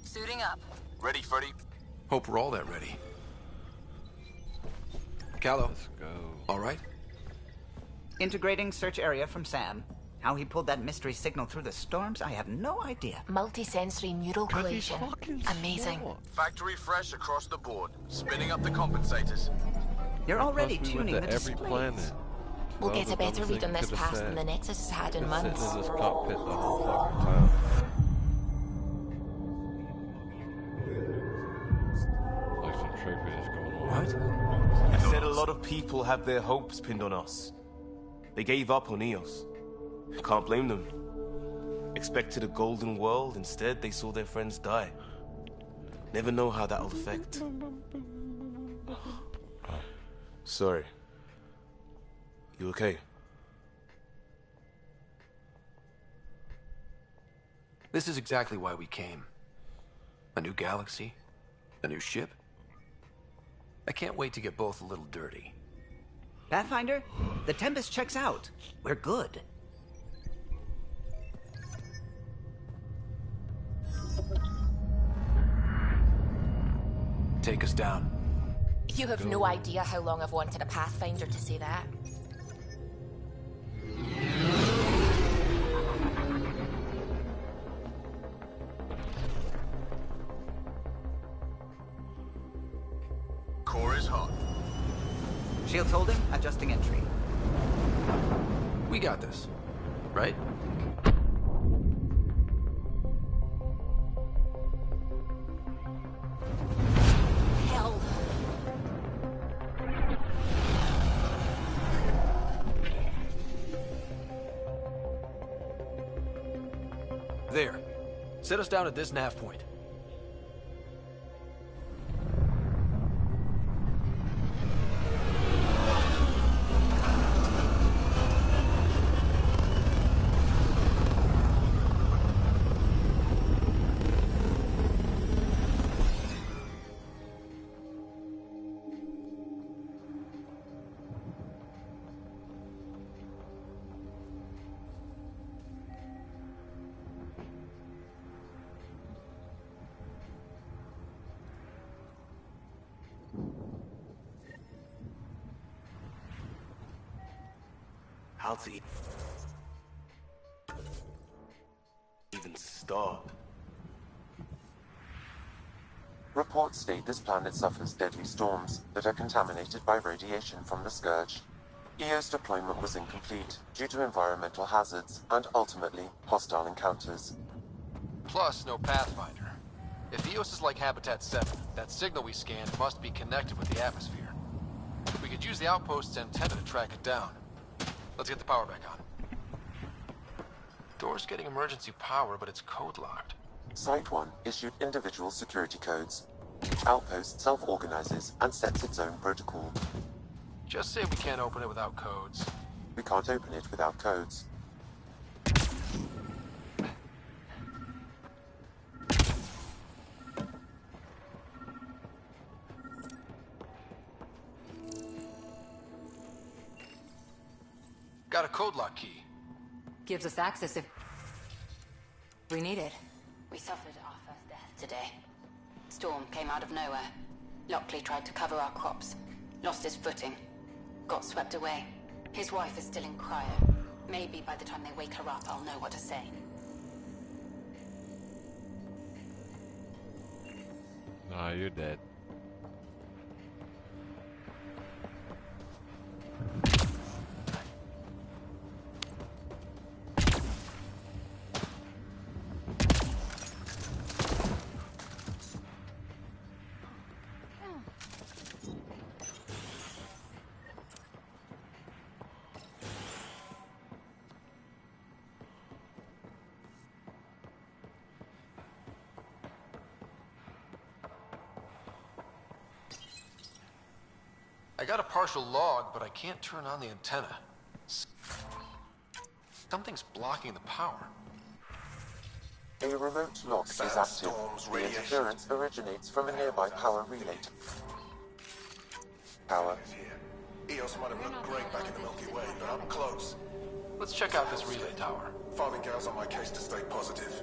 L: Suiting up.
M: Ready, Freddy?
B: Hope we're all that ready. Callow.
A: Let's go.
B: All right?
K: Integrating search area from Sam. How he pulled that mystery signal through the storms, I have no idea.
P: Multi-sensory neural collision. Amazing.
R: Factory fresh across the board. Spinning up the compensators.
K: You're already
A: Plus, we
K: tuning
A: went
K: the
A: to every
K: displays.
A: planet.
P: We'll
A: That
P: get
A: was
P: a
A: the
P: better
A: dumbest
P: read
A: thing
P: on
A: you
P: this
A: could've
P: pass
A: said.
P: than the Nexus has had in
A: Been
P: months.
A: sitting in this cockpit the whole fucking time. Like some trickery is going on.
O: What? You said a lot of people have their hopes pinned on us. They gave up on Eos. Can't blame them. Expected a golden world, instead they saw their friends die. Never know how that'll affect. Sorry. You okay?
B: This is exactly why we came. A new galaxy, a new ship. I can't wait to get both a little dirty.
K: Pathfinder, the Tempest checks out. We're good.
B: Take us down.
P: You have no idea how long I've wanted a Pathfinder to say that.
R: Core is hot.
K: Shields holding, adjusting entry.
B: We got this, right?
P: Hell.
B: There. Set us down at this nav point.
O: how to even start.
G: Reports state this planet suffers deadly storms that are contaminated by radiation from the Scourge. EO's deployment was incomplete due to environmental hazards and, ultimately, hostile encounters.
M: Plus, no Pathfinder. If EOS is like Habitat 7, that signal we scanned must be connected with the atmosphere. We could use the outpost's antenna to track it down. Let's get the power back on. Door's getting emergency power, but it's code-locked.
G: Site 1 issued individual security codes. Each outpost self-organizes and sets its own protocol.
M: Just say we can't open it without codes.
G: We can't open it without codes.
M: Got a code lock key.
H: Gives us access if we need it. We suffered our first death today. Storm came out of nowhere. Lockley tried to cover our crops. Lost his footing. Got swept away. His wife is still in cryo. Maybe by the time they wake her up, I'll know what to say.
A: Nah, you're dead.
M: I got a partial log, but I can't turn on the antenna. Something's blocking the power.
G: A remote lock is active. The interference originates from a nearby power relay. Power.
R: EOS might have looked great back in the Milky Way, but up close.
M: Let's check out this relay tower.
R: Farming Gal's on my case to stay positive.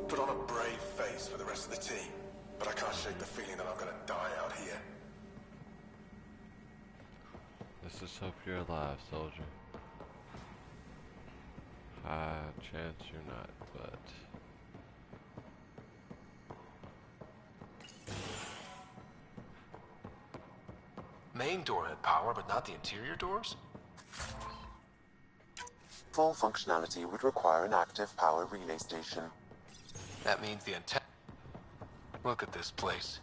R: Put on a brave face for the rest of the team, but I can't shake the feeling that I'm gonna die out here.
A: Let's just hope you're alive, soldier. High chance you're not, but...
M: Main door had power, but not the interior doors?
G: Full functionality would require an active power relay station.
M: That means the antenna... Look at this place.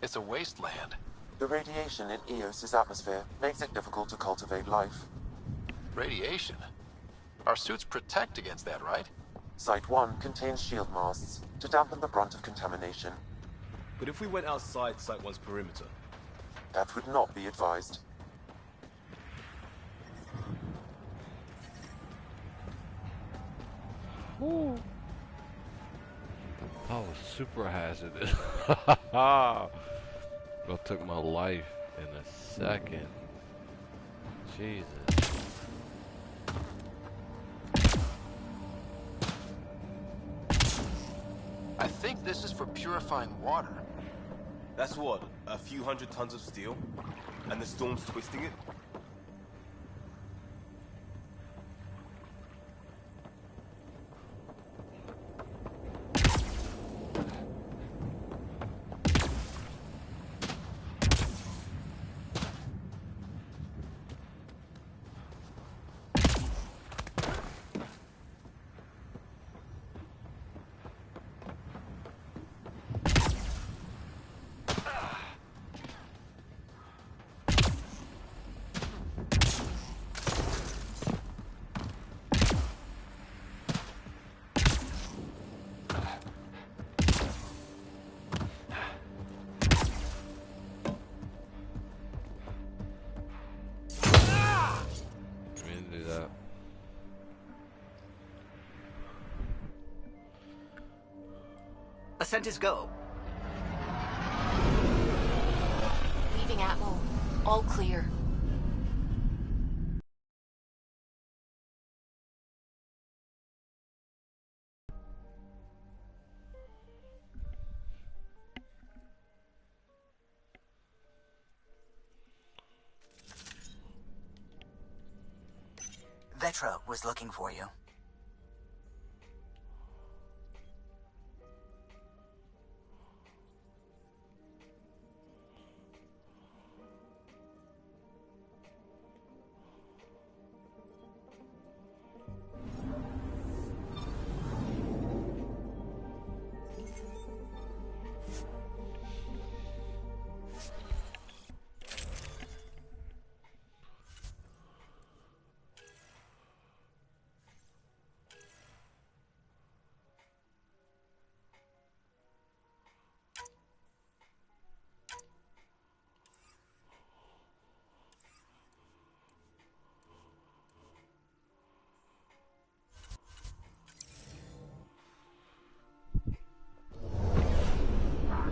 M: It's a wasteland.
G: The radiation in EOS's atmosphere makes it difficult to cultivate life.
M: Radiation? Our suits protect against that, right?
G: Site 1 contains shield masts to dampen the brunt of contamination.
O: But if we went outside Site 1's perimeter?
G: That would not be advised.
A: Ooh. That was super hazardous. That took my life in a second. Jesus.
M: I think this is for purifying water.
O: That's what, a few hundred tons of steel? And the storm's twisting it?
K: ISNT is go.
P: Leaving Atmo. All clear.
N: Vetra was looking for you.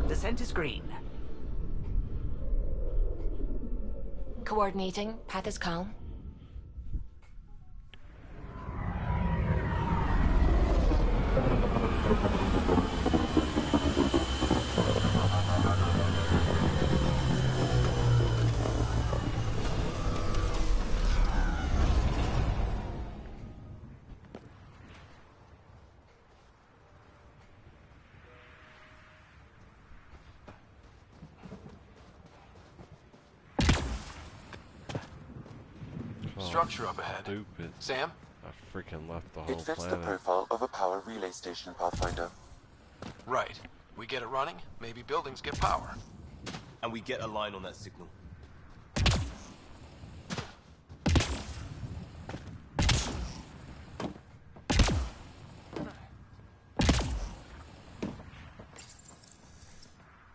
K: Descent is green.
P: Coordinating. Path is calm.
M: Structure up ahead.
A: Stupid.
M: Sam?
A: I freaking left the whole
G: It fits
A: planet.
G: the profile of a power relay station, Pathfinder.
M: Right. We get it running, maybe buildings get power.
O: And we get a line on that signal.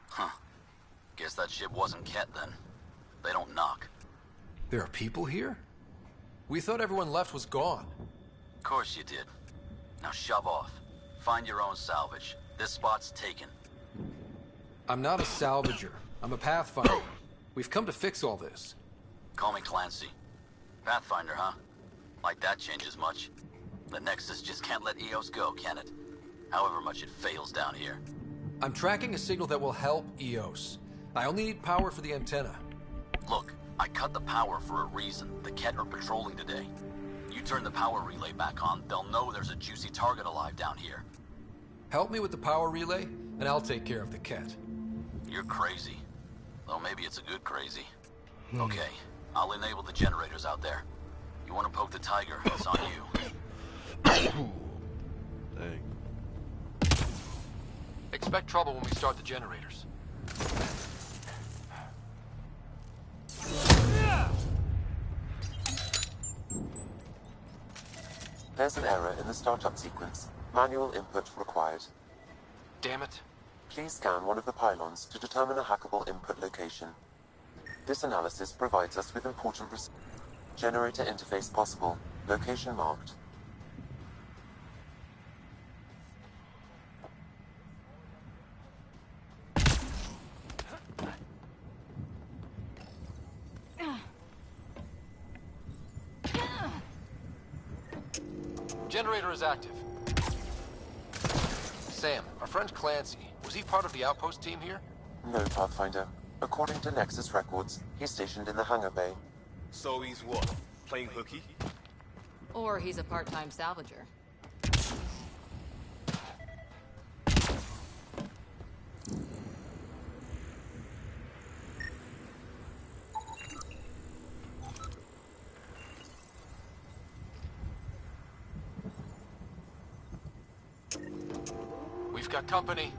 V: Huh. Guess that ship wasn't Ket then. They don't knock.
M: There are people here? We thought everyone left was gone.
V: Of course you did. Now shove off. Find your own salvage. This spot's taken.
M: I'm not a salvager. I'm a Pathfinder. We've come to fix all this.
V: Call me Clancy. Pathfinder, huh? Like that changes much. The Nexus just can't let EOS go, can it? However much it fails down here.
M: I'm tracking a signal that will help EOS. I only need power for the antenna.
V: Look, I cut the power for a reason. The Ket are patrolling today. You turn the power relay back on, they'll know there's a juicy target alive down here.
M: Help me with the power relay, and I'll take care of the Ket.
V: You're crazy. Though maybe it's a good crazy. Okay, I'll enable the generators out there. You want to poke the tiger, it's on you.
A: Dang.
M: Expect trouble when we start the generators.
G: There's an error in the startup sequence. Manual input required.
M: Damn it.
G: Please scan one of the pylons to determine a hackable input location. This analysis provides us with important generator interface possible. Location marked.
M: Generator is active. Sam, our friend Clancy, was he part of the outpost team here?
G: No, Pathfinder. According to Nexus records, he's stationed in the hangar bay.
O: So he's what? Playing hooky?
Q: Or he's a part-time salvager.
M: We've got company.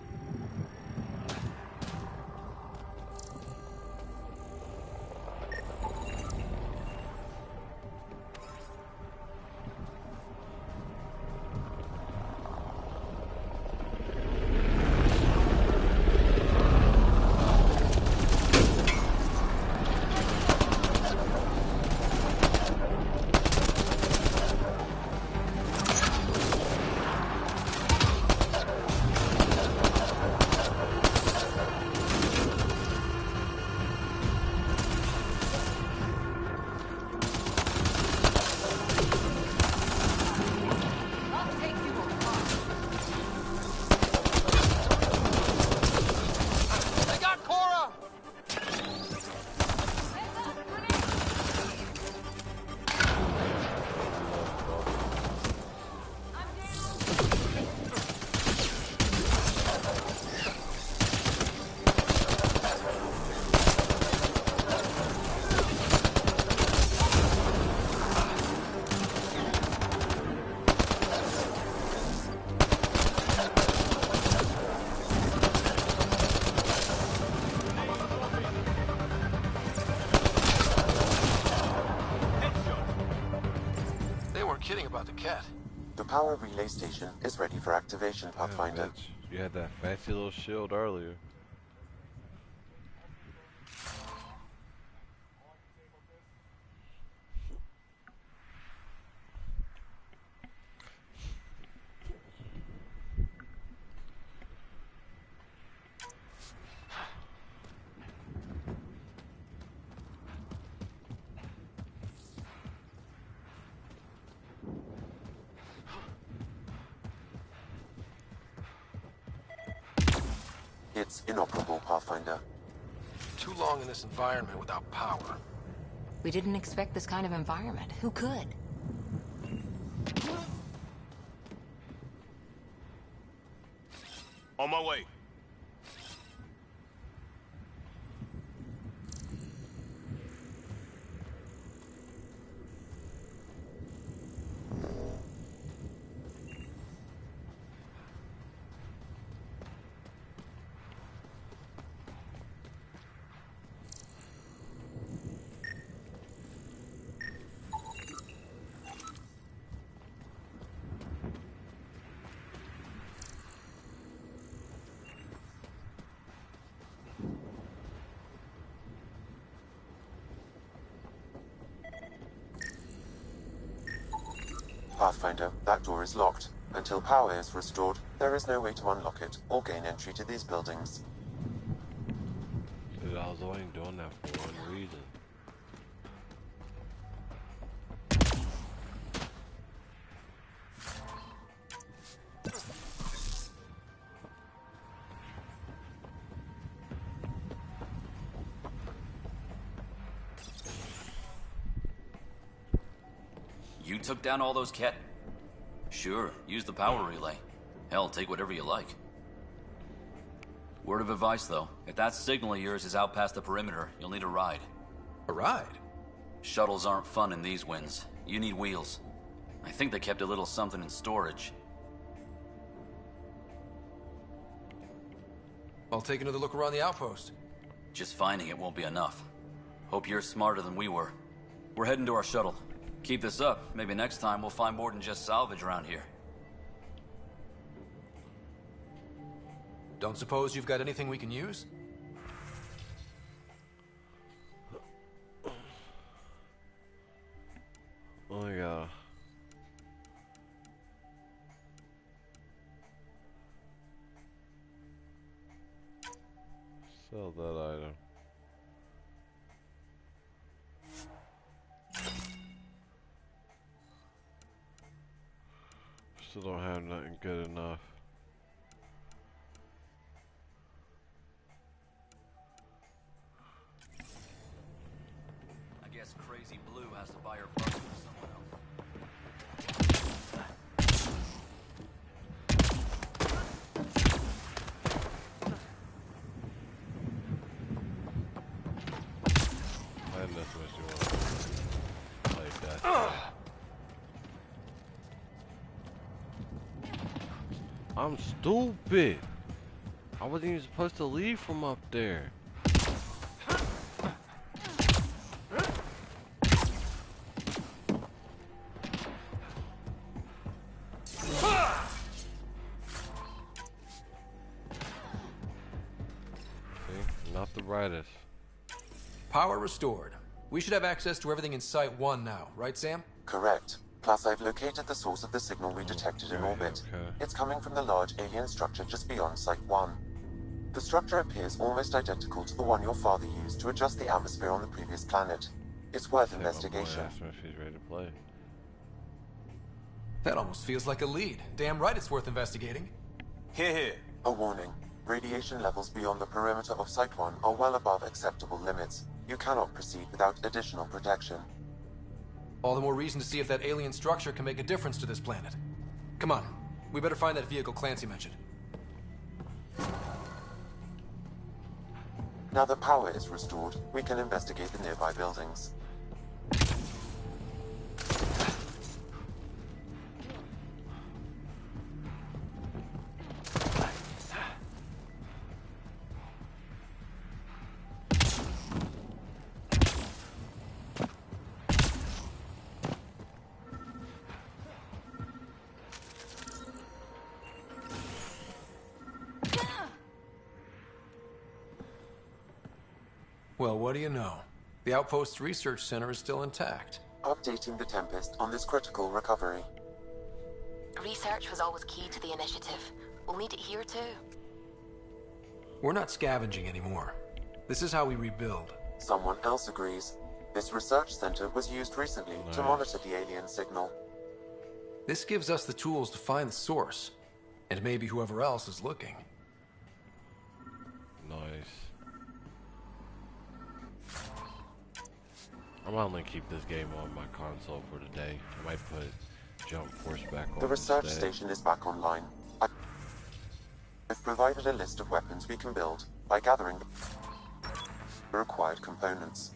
G: The power relay station is ready for activation, Pathfinder.
A: Bitch. You had that fancy little shield earlier.
G: It's inoperable, Pathfinder.
M: Too long in this environment without power.
H: We didn't expect this kind of environment. Who could?
O: On my way.
G: Pathfinder, that door is locked. Until power is restored, there is no way to unlock it or gain entry to these buildings.
A: Dude, I was only doing that for one reason.
V: You took down all those cat? Sure, use the power relay. Hell, take whatever you like. Word of advice, though. If that signal of yours is out past the perimeter, you'll need a ride.
M: A ride?
V: Shuttles aren't fun in these winds. You need wheels. I think they kept a little something in storage.
M: I'll take another look around the outpost.
V: Just finding it won't be enough. Hope you're smarter than we were. We're heading to our shuttle. Keep this up. Maybe next time we'll find more than just salvage around here.
M: Don't suppose you've got anything we can use?
A: Oh yeah. Sell that item. Still don't have nothing good enough.
V: I guess Crazy Blue has to buy her parts from someone else.
A: And that's what you want. Like that. I'm stupid. I wasn't even supposed to leave from up there. See, not the brightest.
M: Power restored. We should have access to everything in Site 1 now, right, Sam?
G: Correct. Plus, I've located the source of the signal we detected in orbit.
A: Okay.
G: It's coming from the large alien structure just beyond Site 1. The structure appears almost identical to the one your father used to adjust the atmosphere on the previous planet. It's worth investigation.
A: Ask him if he's ready to play.
M: That almost feels like a lead. Damn right it's worth investigating.
O: Here.
G: A warning. Radiation levels beyond the perimeter of Site 1 are well above acceptable limits. You cannot proceed without additional protection.
M: All the more reason to see if that alien structure can make a difference to this planet. Come on, we better find that vehicle Clancy mentioned.
G: Now that power is restored, we can investigate the nearby buildings.
B: Well, what do you know? The Outpost's research center is still intact.
G: Updating the Tempest on this critical recovery.
P: Research was always key to the initiative. We'll need it here too.
B: We're not scavenging anymore. This is how we rebuild.
G: Someone else agrees. This research center was used recently to monitor the alien signal.
B: This gives us the tools to find the source, and maybe whoever else is looking.
A: Nice. I'm gonna keep this game on my console for today. I might put Jump Force back on.
G: The research
A: instead.
G: station is back online. I've provided a list of weapons we can build by gathering the required components.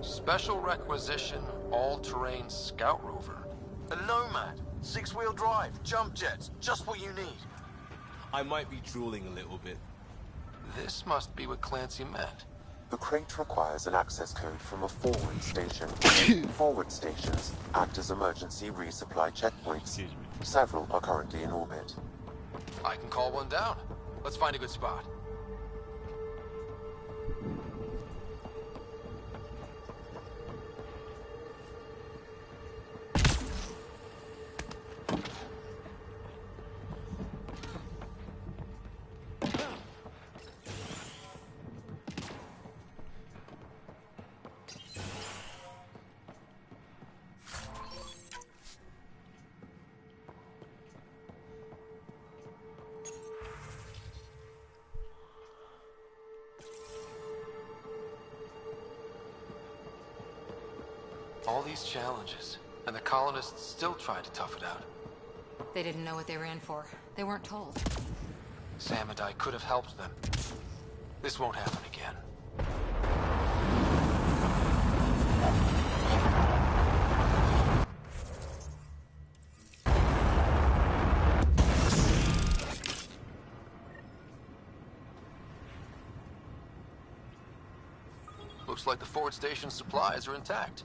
M: Special requisition, all-terrain scout rover.
R: A Nomad, 6-wheel drive, jump jets, just what you need.
O: I might be drooling a little bit.
M: This must be what Clancy meant.
G: The crate requires an access code from a forward station. Forward stations act as emergency resupply checkpoints. Several are currently in orbit.
M: I can call one down. Let's find a good spot. All these challenges, and the colonists still trying to tough it out.
Q: They didn't know what they were in for. They weren't told.
M: Sam and I could have helped them. This won't happen again. Looks like the forward station supplies are intact.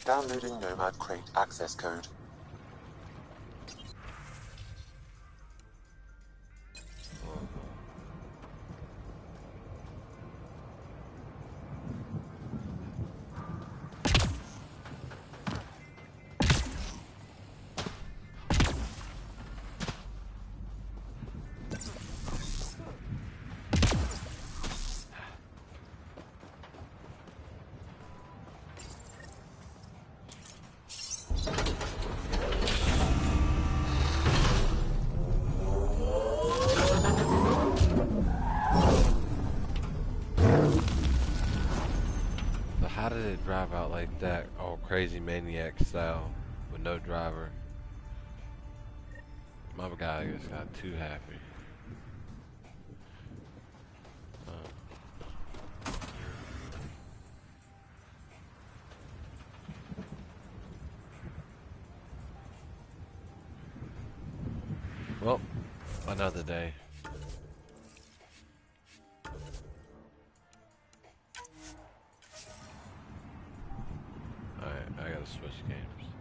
G: Downloading Nomad Crate access code.
A: How did it drive out like that? Oh, crazy maniac style with no driver. My guy just got too happy. Well, another day. Alright, I gotta switch games.